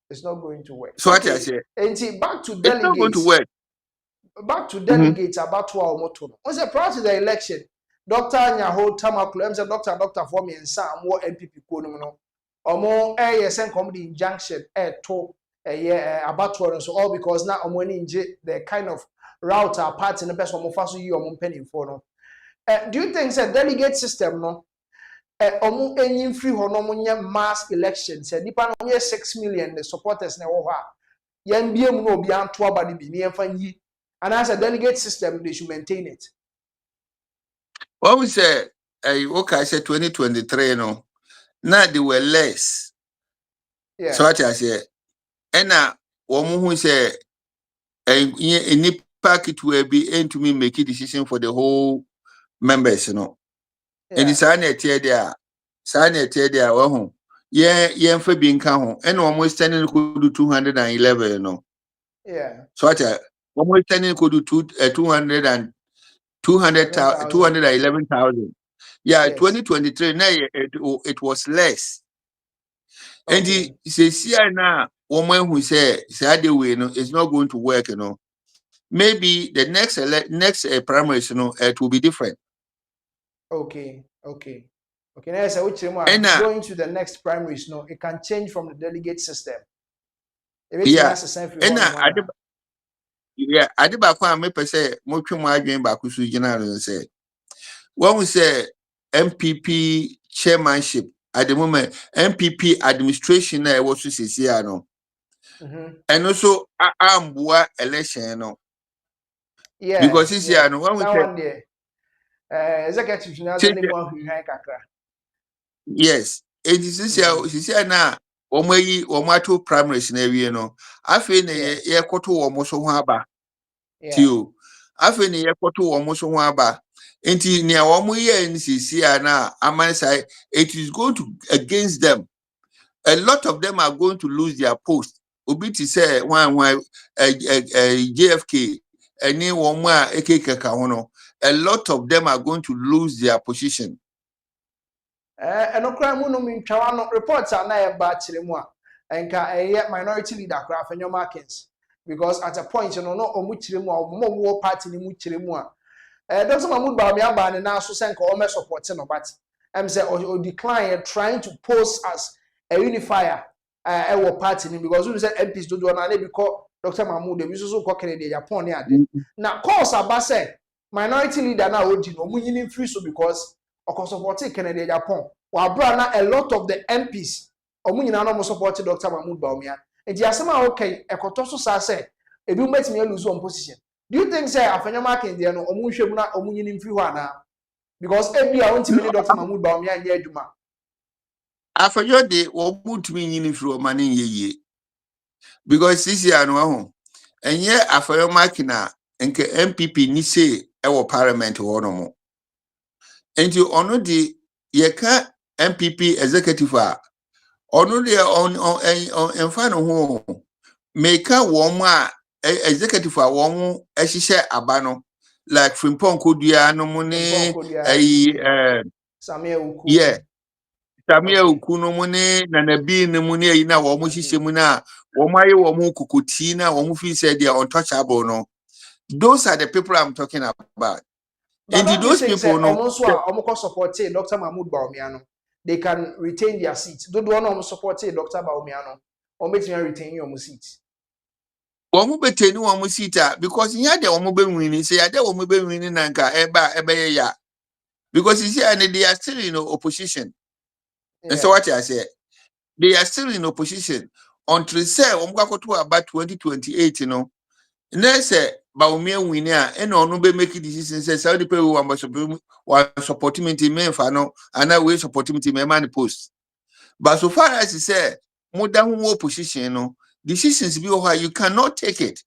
It's not going to work. So what I say? And back to delegates. It's not going to work. Back to delegates about our motto. Was it prior to the election? Dr. Nyaho Tamaklo, Dr. for me and some more NPP kono. Omo send come the injunction to about so all because now the kind of route our party in the best one faso you penny for no. Do you think that delegate system no omo enyim free ho no mo mass elections nipa no 6 million the supporters na wo ha yan biem no obi anto aba de bi ne yemfa yi and as a delegate system they should maintain it. What we say okay, I said 2023 no. Now they were less. Yeah. So what I say, and now one who say any packet will be aimed to me make a decision for the whole members, you know. Yeah. And it's an there, well, yeah, for being count, and almost 10 could do 211, you know. Yeah. So what I almost 10 could do 211,000. Yeah, yes. 2023, now it was less. Okay. And he says, yeah, now, woman who say the way, you know, it's not going to work, you know. Maybe the next primaries, you know, it will be different. Okay. Now, so which going to the next primaries, no, it can change from the delegate system. Yeah. I did back when I say, much more again back to general say. When we say NPP chairmanship at the moment, NPP administration was to say, no. And also Ambua election, no. Yeah. Because it's here, no. When we say executive yes, it is here now. Omato primary scenario, no. I feel a quarter almost so haba. Tio. I feel a quarter almost so haba. Until near 1 year in CCR now, it is going to against them. A lot of them are going to lose their post. Obiti say one JFK, any one more a lot of them are going to lose their position. And reports are not about Chilemua and minority leader craft and your markings because at a point you know no Chilemua more party in Chilemua. Dr. Mahmoud Bawumia ban and now so send all supporting but I'm saying or decline trying to pose as a unifier ɛwɔ party ni because we say MPs do na na be call Dr. Mahmoud we so call Kennedy Agyapong ne ade na cause aba say minority leader na odi no munyini free so because oko support Kennedy Agyapong wa bra na a lot of the MPs omunyina no mo support Dr. Mahmoud Bawumia enti asema okay ekoto so sa say ebi metimi lose one position. Do you think say afanyama ken there no omunhwem na omunyini free ho ana because ebi a wonti me Dr. Mahmoud Bawumia nya adwuma After de wo mutumi nyini firi o mane yeye because this year no ho enye afero makina nke MPP ni say e wo parliament wo no mo enti ono de yeka MPP executive a ono de on enfa no ho meka wo mo a executive a wo mo ehihye aba no like Frimpong Kodua no mo ne Samia Uku yeah Samia Ukuno mune na nabi ne mune yi na wo mo hihye mu na wo maye wo mo kokoti na wo mo fi say they are untouchable no. Those are the people I'm talking about. But And those people no almost almost support Dr. Mahmoud Bawumia no they can retain their seats. Do one almost support Dr. Bawumia no or make them retain your seats. wo mo beteni wo mo sita because nya de wo mo be win say ya de wo mo be win na nka ebe ya because you see and they are still in opposition. And so what I say they are still in opposition until say wo mo kwakoto about 2028 no. Next say Bawumia win ya and no be make decision say Saudi people want support me team fa no and we support me team man post. But so far as he say more than one opposition no decisions be how you cannot take it.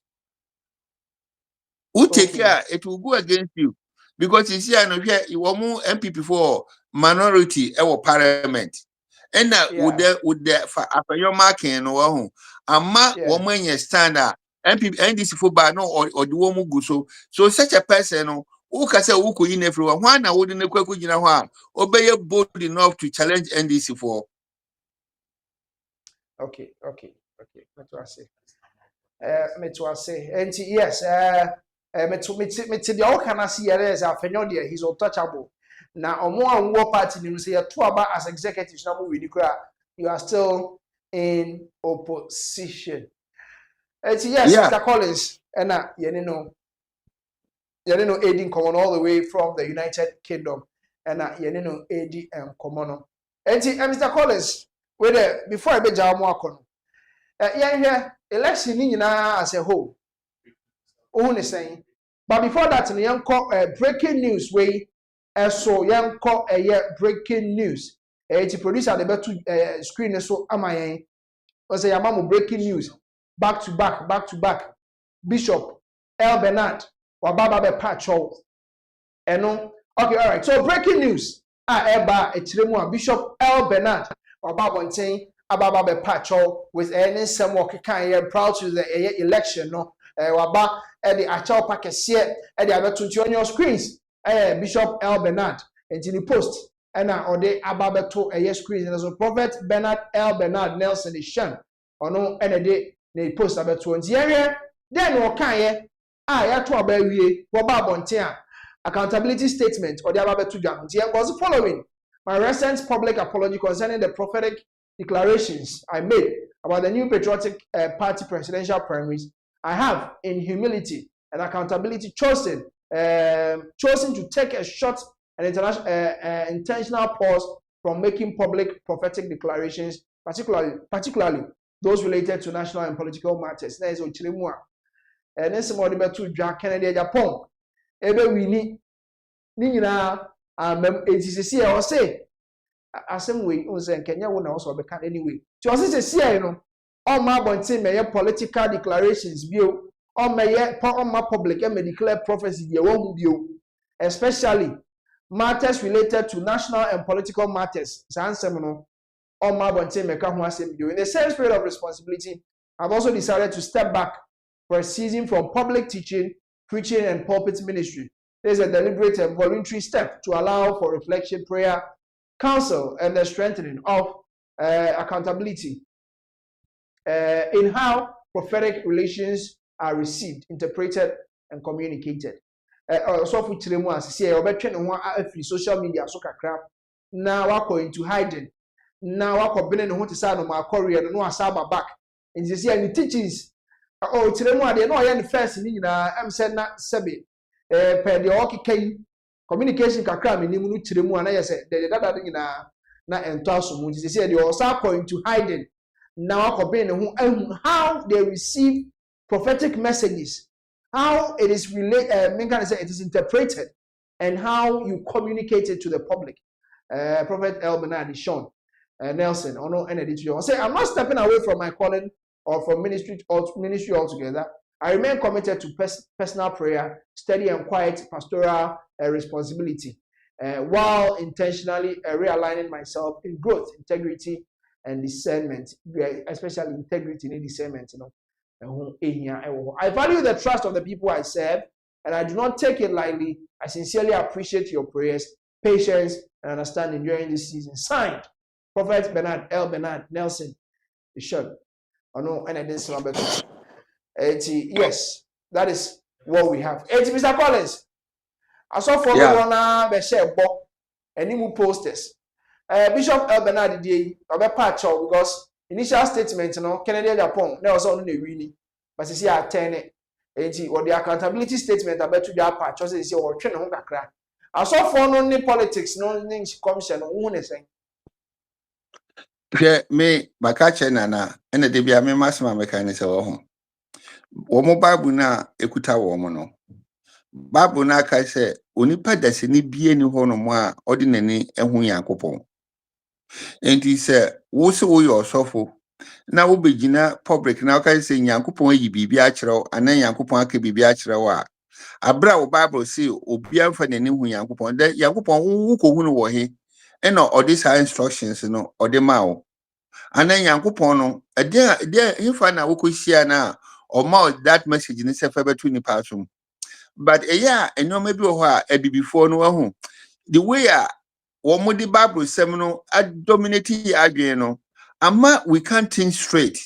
Who take care it will go against you because you see I know here you want more MPP for minority our parliament. And that would the for after your marking no ama woman you stand up MPP NDC for ba no or the woman go so such a person no who can say who could in everyone why na wouldn't ekweku gina ho a obey bold enough to challenge NDC for Okay. Me to say and yes me to the all can I see as afenyo there he's untouchable. Now omo anwo party ni say to aba as executives na mo we you are still in opposition. And yes, Mr. Collins, and you know, aiding common all the way from the United Kingdom, and you know, AD common. And Mr. Collins, wait before I be jamu here election ni nyina as a whole. Who is saying? But before that, we breaking news way. So young call breaking news. To producer the better screen so am I? Was a mamu breaking news back to back. Bishop El Bernard Wababa be Pacho. Eno. Okay, all right. So breaking news. Eba etiremu Bishop El Bernard Wababonten Ababa be Pacho with any some work kan proud to the election no. Waba the achao pakese the abetunti on your screens. Bishop El Bernard and the post and or the Ababa to screens and as a prophet Bernard El Bernard Nelson is shan or no any day post about 20 area. Then okay, ya to abawie wababonte accountability statement or the ababetu jam. Was following my recent public apology concerning the prophetic declarations I made about the new patriotic party presidential primaries. I have, in humility and accountability, chosen to take a short and intentional pause from making public prophetic declarations, particularly those related to national and political matters. That is Ochiremua. And then somebody better to Kennedy Agyapong. Ebe wini ni nyina etisi I was say asem we unse Kenya wo na also be can anyway. To was say no all my bontin me political declarations bio all my public and declare prophecy dey won bio especially matters related to national and political matters. Sansem no all my bontin me ka ho asem bio. In the same spirit of responsibility, I've also decided to step back for a season from public teaching, preaching, and pulpit ministry. This is a deliberate and voluntary step to allow for reflection, prayer, counsel, and the strengthening of accountability in how prophetic relations are received, interpreted, and communicated. So for Chiremu as say, obetwe ne ho afri social media so kakra. Now we're going into hiding. na wakɔbene ne ho te sa no ma akɔre no asaba back and you see any teachings oh tiremu ade no ɔyɛ ne first ni nyina am sɛ na sɛbe per de ɔkeka communication kakra me nimu no tiremu ana yɛ sɛ de dada nyina na ento asomu you see de ɔsa akɔ into hiding na wakɔbene ne ho how they receive prophetic messages, how it is it is interpreted, and how you communicate it to the public. Prophet El Bernard Sean Nelson, or no, and editor. Say, I'm not stepping away from my calling or from ministry altogether. I remain committed to personal prayer, steady and quiet pastoral responsibility, while intentionally realigning myself in growth, integrity, and discernment, especially integrity and discernment. You know. I value the trust of the people I serve, and I do not take it lightly. I sincerely appreciate your prayers, patience, and understanding during this season. Signed, Prophet Bernard L. Bernard Nelson, Bishop. Oh no, and I didn't say yes, that is what we have. Mr. Collins, I saw for the share box and new posters. Bishop El Bernard did a patch because initial statement, Kennedy Agyapong, there was only really, but you see, I turn it. Or the accountability statement about to be a patch, or say, or train on the crack. I saw for no politics, no commission, no saying. Me, Bakache Nana, and the Debia, me, Massima mechanics of home. Womo Babu na ekuta womono. Babu na kai se, onipa dasi ni biye ni hono mwa ordinary ehun Yankopon. And he said, Woso wo sofo. Na wo begina public na kai se Yankopon yi bibi achiro anan Yankopon aka bibi achiro wa abra wo Bible say obi amfa nani hu Yankopon de Yankopon wo ko hu no wo he ena odi sa instructions no odi ma wo anan Yankopon no de infa na wo ko hia na o ma that message ni se fa betu ni pasum but eya enyoma bi wo ho a ebibifo no wa hu the way a wo mo di Bible sem no dominate adwen no ama we can't think straight.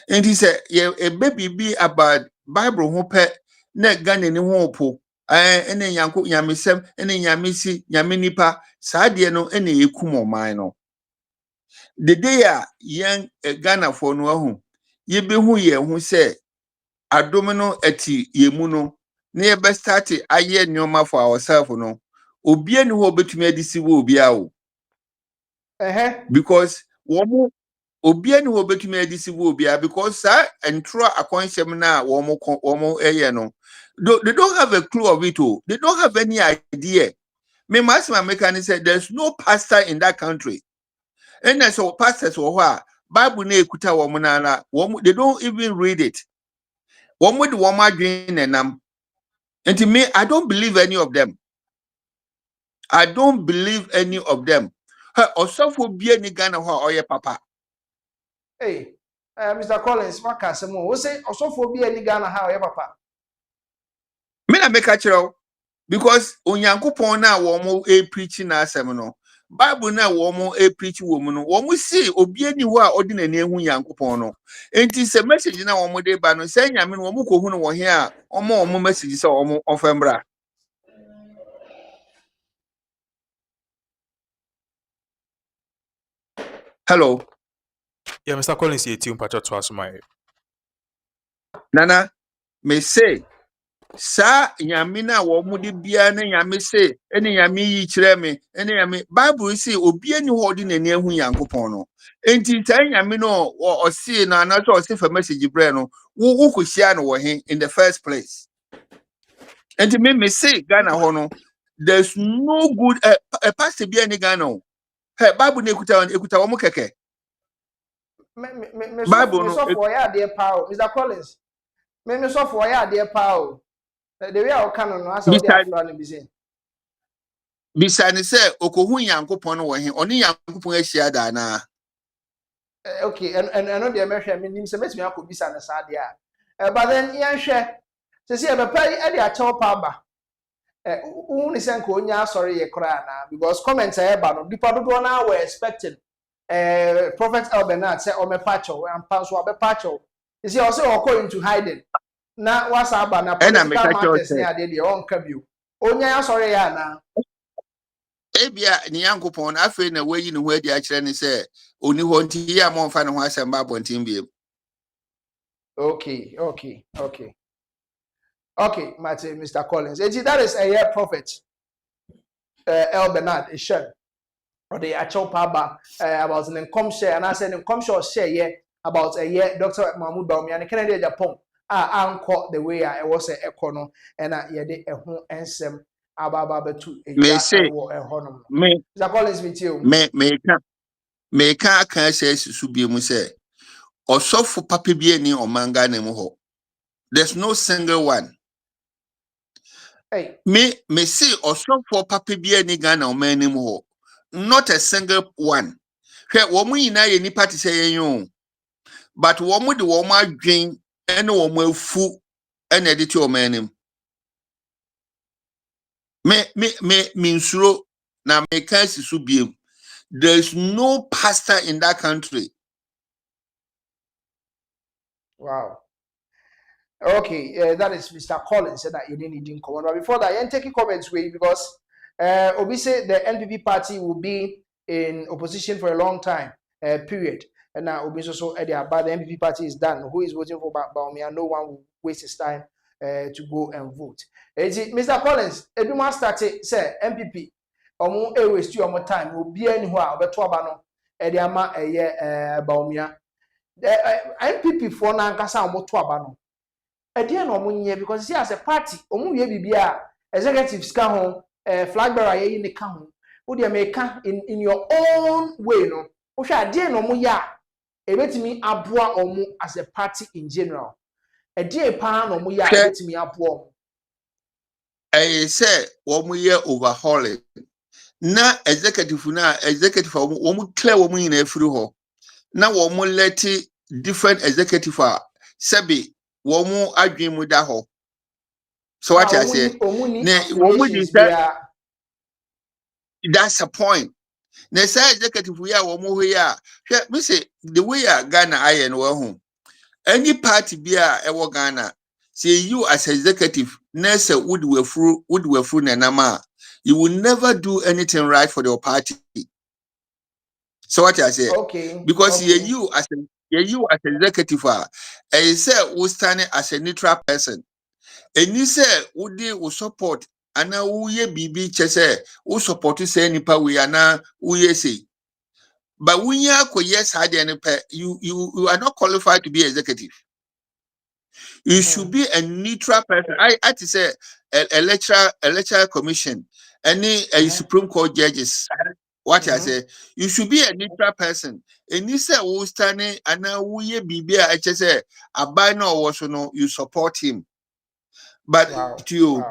And he said, a baby be about Bible who pet net gun in the whopo. And then Yanko Yamisem, and then Yamisi, Yaminipa, Sadiano, and a Kumo mino. The day young Ghana for no, ye be who say, a domino eti ye muno, near best started a year no for ourselves no. Obian who bet me this will be out. Because woman. Obiani wo betumi adisi wo bia because entro akonsem na womo eye no they don't have a clue of it all. They don't have any idea. Me masima mekani said there's no pastor in that country and so pastors wo Bible na ekuta womo na they don't even read it. Womo de womo adwen nenam. And to me I don't believe any of them. I don't believe any of them. Osofo bia ni Ghana ho oye papa. Hey, Mr. Collins, what can someone will say also for be any Ghana how papa? Me na make a chiro because Onyankopon na wo mo preaching na asem no. Bible na wo mo preach wo mu no. Wo mo see obi ani ho a odi na ni ehu Nyankopon no. Enti se message na wo mo de ba no say nyame no wo mo ko hu no wo he a wo mo message say wo mo ofembra. Hello. Yeah, Mr. Collins, you tune patch to us, my Nana, me say, sa nyame na wo mu de bia na nyame say, ene nyame yi kire me, ene nyame Bible say obi ani ho de na ni ehu Yankopon no. Enti tan nyame no o see na na so say for message bre no, wo ko hia no wo he in the first place. Enti me say Ghana ho no, there's no good a pastor bia ni Ghana. Hey, Bible na ekuta wo mu keke. Bible no so for ya dear power Mr. Collins me so for ya dear power the way I can no as all the afro no be say bisane say okohu Yankopon no wo he oni Yankopon ahia da na okay and no dey mehwe me nim say metimi akobisa na sa dia but then yan hwe say be pay e dey achew pa ba uni say ko onya sorry ye kra na because comments e ba no dipa dodo na were expecting Prophet El Bernard said, "O me pacho, and paso be pacho." You see, also occur into hiding. Na what's about na political matters near the on kabio. Onya sorry ya na. ebia ni yankopon afi na wayi ne ho adi a kire ne se oni ho nti ya mo mfa ne ho asem ba bontin biem. Okay. Okay, Mr. Collins. That is a year prophet. El Bernard Ishan. Or the actual paba about an income share, and I said income share about a year Dr. Mahmoud Bawumia and Kennedy Agyapong. I caught the way I was a econo and I did a home ensem ababa to a Me say honor. me Mr. Collins with you. me can say su biem say osofo papa bi ani omanga ne mo ho. There's no single one. Hey. Me say osofo papa bi ani Ghana omani mo ho. Not a single one. Hwe wo mu yina ye nipa te say yen but wo mu de wo mu adwen ene wo mu afu ene de ti omani. Me nsuro na me kan si su biem. There's no pastor in that country. Wow. Okay, that is Mr. Collins said that you didn't comment. But before that, you take comments way because Obi said the NPP party will be in opposition for a long time period. And now Obi so but the NPP party is done. Who is voting for Bawumia? No one will waste his time to go and vote. Mr. Collins, if you want to start say NPP, omo e waste your time. Obi any who are beto abano ama Bawumia. NPP for na nkasa omo to abano. Again, because see as a party, bibia executives can home, flag bearer in the count. Would you make in your own way? No, which I did no ya. A bet me abua omu as a party in general. A dear pan or muya, a bet me abua. I say, one year overhauling. Na executive woman clear woman in a free hall. Now woman let different executive Sebi, woman agree with that hall. So what I say, that's a point. Na say executive we are woman here. Me say the way Ghana I and home. Any party be a Ghana. Say you as executive, Nessa would we through Nanama. You will never do anything right for your party. So what I say? Okay. Because you as executive, I say we stand as a neutral person. And you say would you support and now we BB chese who support to say any power we are now we say. But when you are yes, you are not qualified to be executive. You should be a neutral person. I to say electoral commission, any Supreme Court judges. What I say, you should be a neutral person. And you say who standing and now we be I just say a buy no also no you support him. But you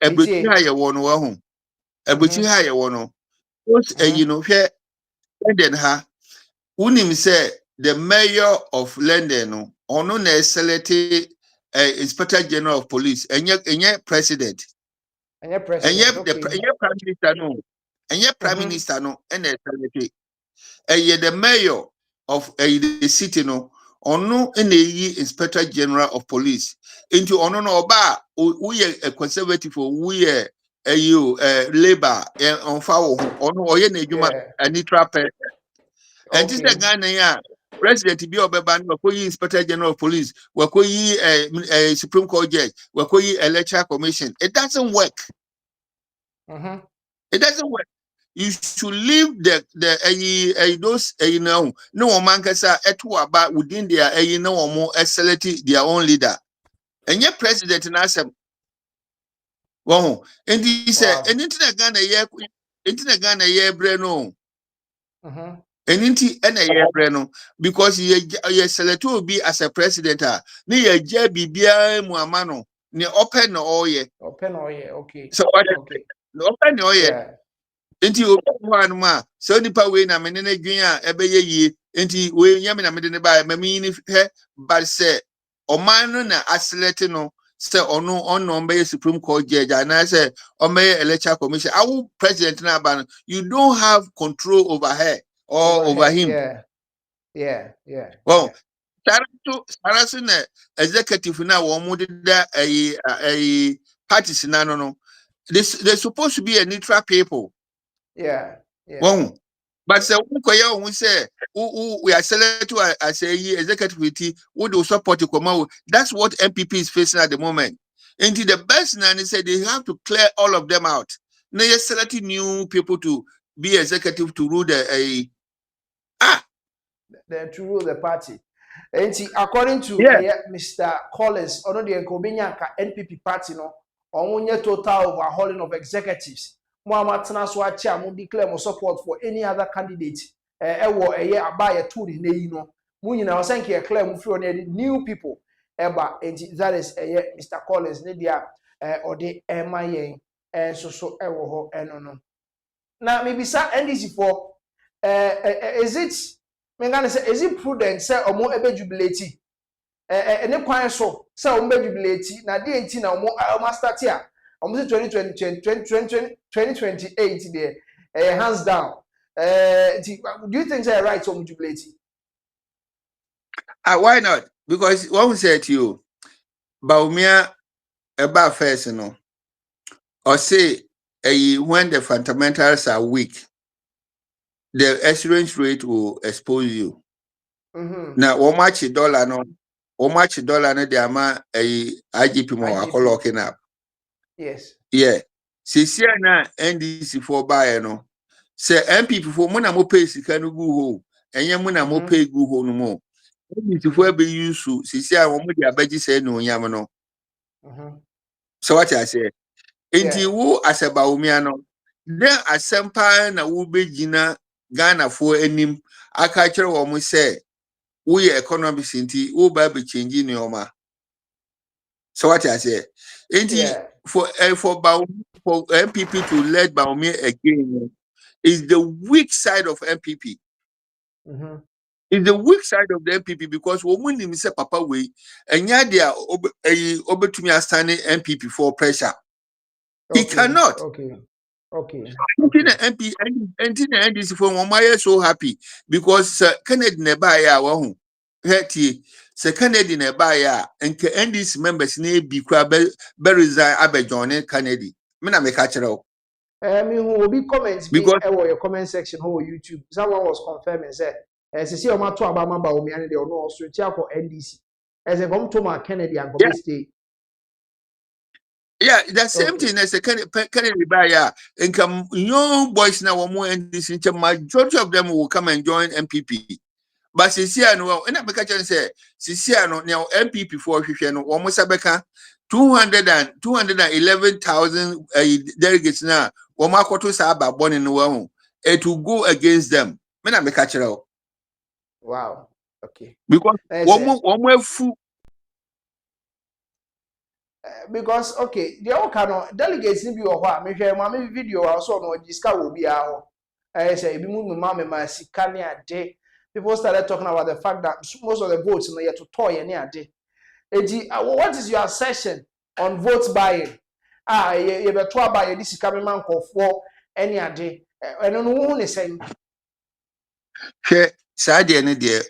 everything higher one home. Everything higher one. You know here then ha unim say the mayor of London ono na select inspector general of police enye president enye president enye prime minister no enye prime minister no na select the mayor of the city no ono na yi inspector general of police into ono no oba we a conservative we labor on foul ono oye na adwuma a neutral person. And this is Ghana, President be Obeban, Wakoyi Inspector General of Police, Wakoyi Supreme Court Judge, Wakoyi Electoral Commission. It doesn't work. It doesn't work. You should leave those no man can say about within their more select their own leader. And yet President Nasem. Wow, and he said, and internet Ghana year breno. Eninti ena ye breno because ye select will be as a president na ye je bibia mu amano ne open oye okay so okay no open oye enti open ma so nipa we na me ne dwen a ebeye yie enti we nyame na me ne ba mami ni he but say oman no na aselect no say ono be Supreme Court judge and I say omeye electoral commission our president na ba you don't have control over her or over him. Yeah. Well, Sarasuna executive now one that a parties no. They're supposed to be a neutral people. Yeah. Won. But say who say we are selected as a executive committee who do support the Komau. That's what NPP is facing at the moment. And the best now they say they have to clear all of them out. Now you're selecting new people to be executive to rule the to rule the party. And according to Mr. Collins, ono the Nkobenyanka NPP party no, omunye total overhauling of executives. Muhammad Tanaso Achia mo declare mo support for any other candidate. Ewo eye abaye to the ne no. Mu nyina o senke clear mu free on new people. Eba enti that is Mr. Collins ne dia ode ema yen so ewo ho eno no. Na maybe sa NDC for is it is it prudent say omo ebe jubilate any kwan so say omo ebe jubilate na dey enti na omo start here omo say 2028 there hands down do you think say right omo jubilate why not? Because what we said to you Bawumia about first no or say when the fundamentals are weak the exchange rate will expose you. Now, how much dollar no the amount IGP more locking up. Yes. Yeah. See na NDC for buy no. Say MPP for mona mo pay sika no go ho. Enye mona mo pay go ho no mo. NDC for be use see a wo mo dia baji say no nyam no. So what I say? Inti wo as a Bawumia no. Then asempa na wo be gina Ghana for enim aka kire wo mo say we economic inti wo ba be change ni oma. So what I say? Inti for MPP to let Bawumia again is the weak side of MPP. It's the weak side of the MPP because when we say Papa way and yadia obetumi standing MPP for pressure. He cannot. Okay. Antina MP Antina NDC for one so happy because Kennedy Nebaya wahu. Heti se Kennedy Nebaya and NDC members ne be resign Abejon Kennedy. Mena me catch it out. Me who will be comments because your comment section on YouTube. Someone was confirming said as you see on my to Obama Bawumia and they are no so for NDC. As a come to my Kennedy and go stay. Yeah, the same thing as a Kennedy Baya. And come young boys now more NDC. Majority of them will come and join MPP. But Sisiano, well, and I make a say Sisiano now MPP for Fishano, almost a beca 211,000 delegates now. Wamakoto Saba born in the world. It will go against them. Men I make a out. Wow. Okay. Because one more fool. Because okay, the all cannot delegates in your heart. Me share my video also no discuss will be our. I say, if you move my sikania day. People started talking about the fact that most of the votes in the year to toy any day. What is your assertion on votes buying? You be told by this coming man for any day. I don't know who is saying. Sadly, any day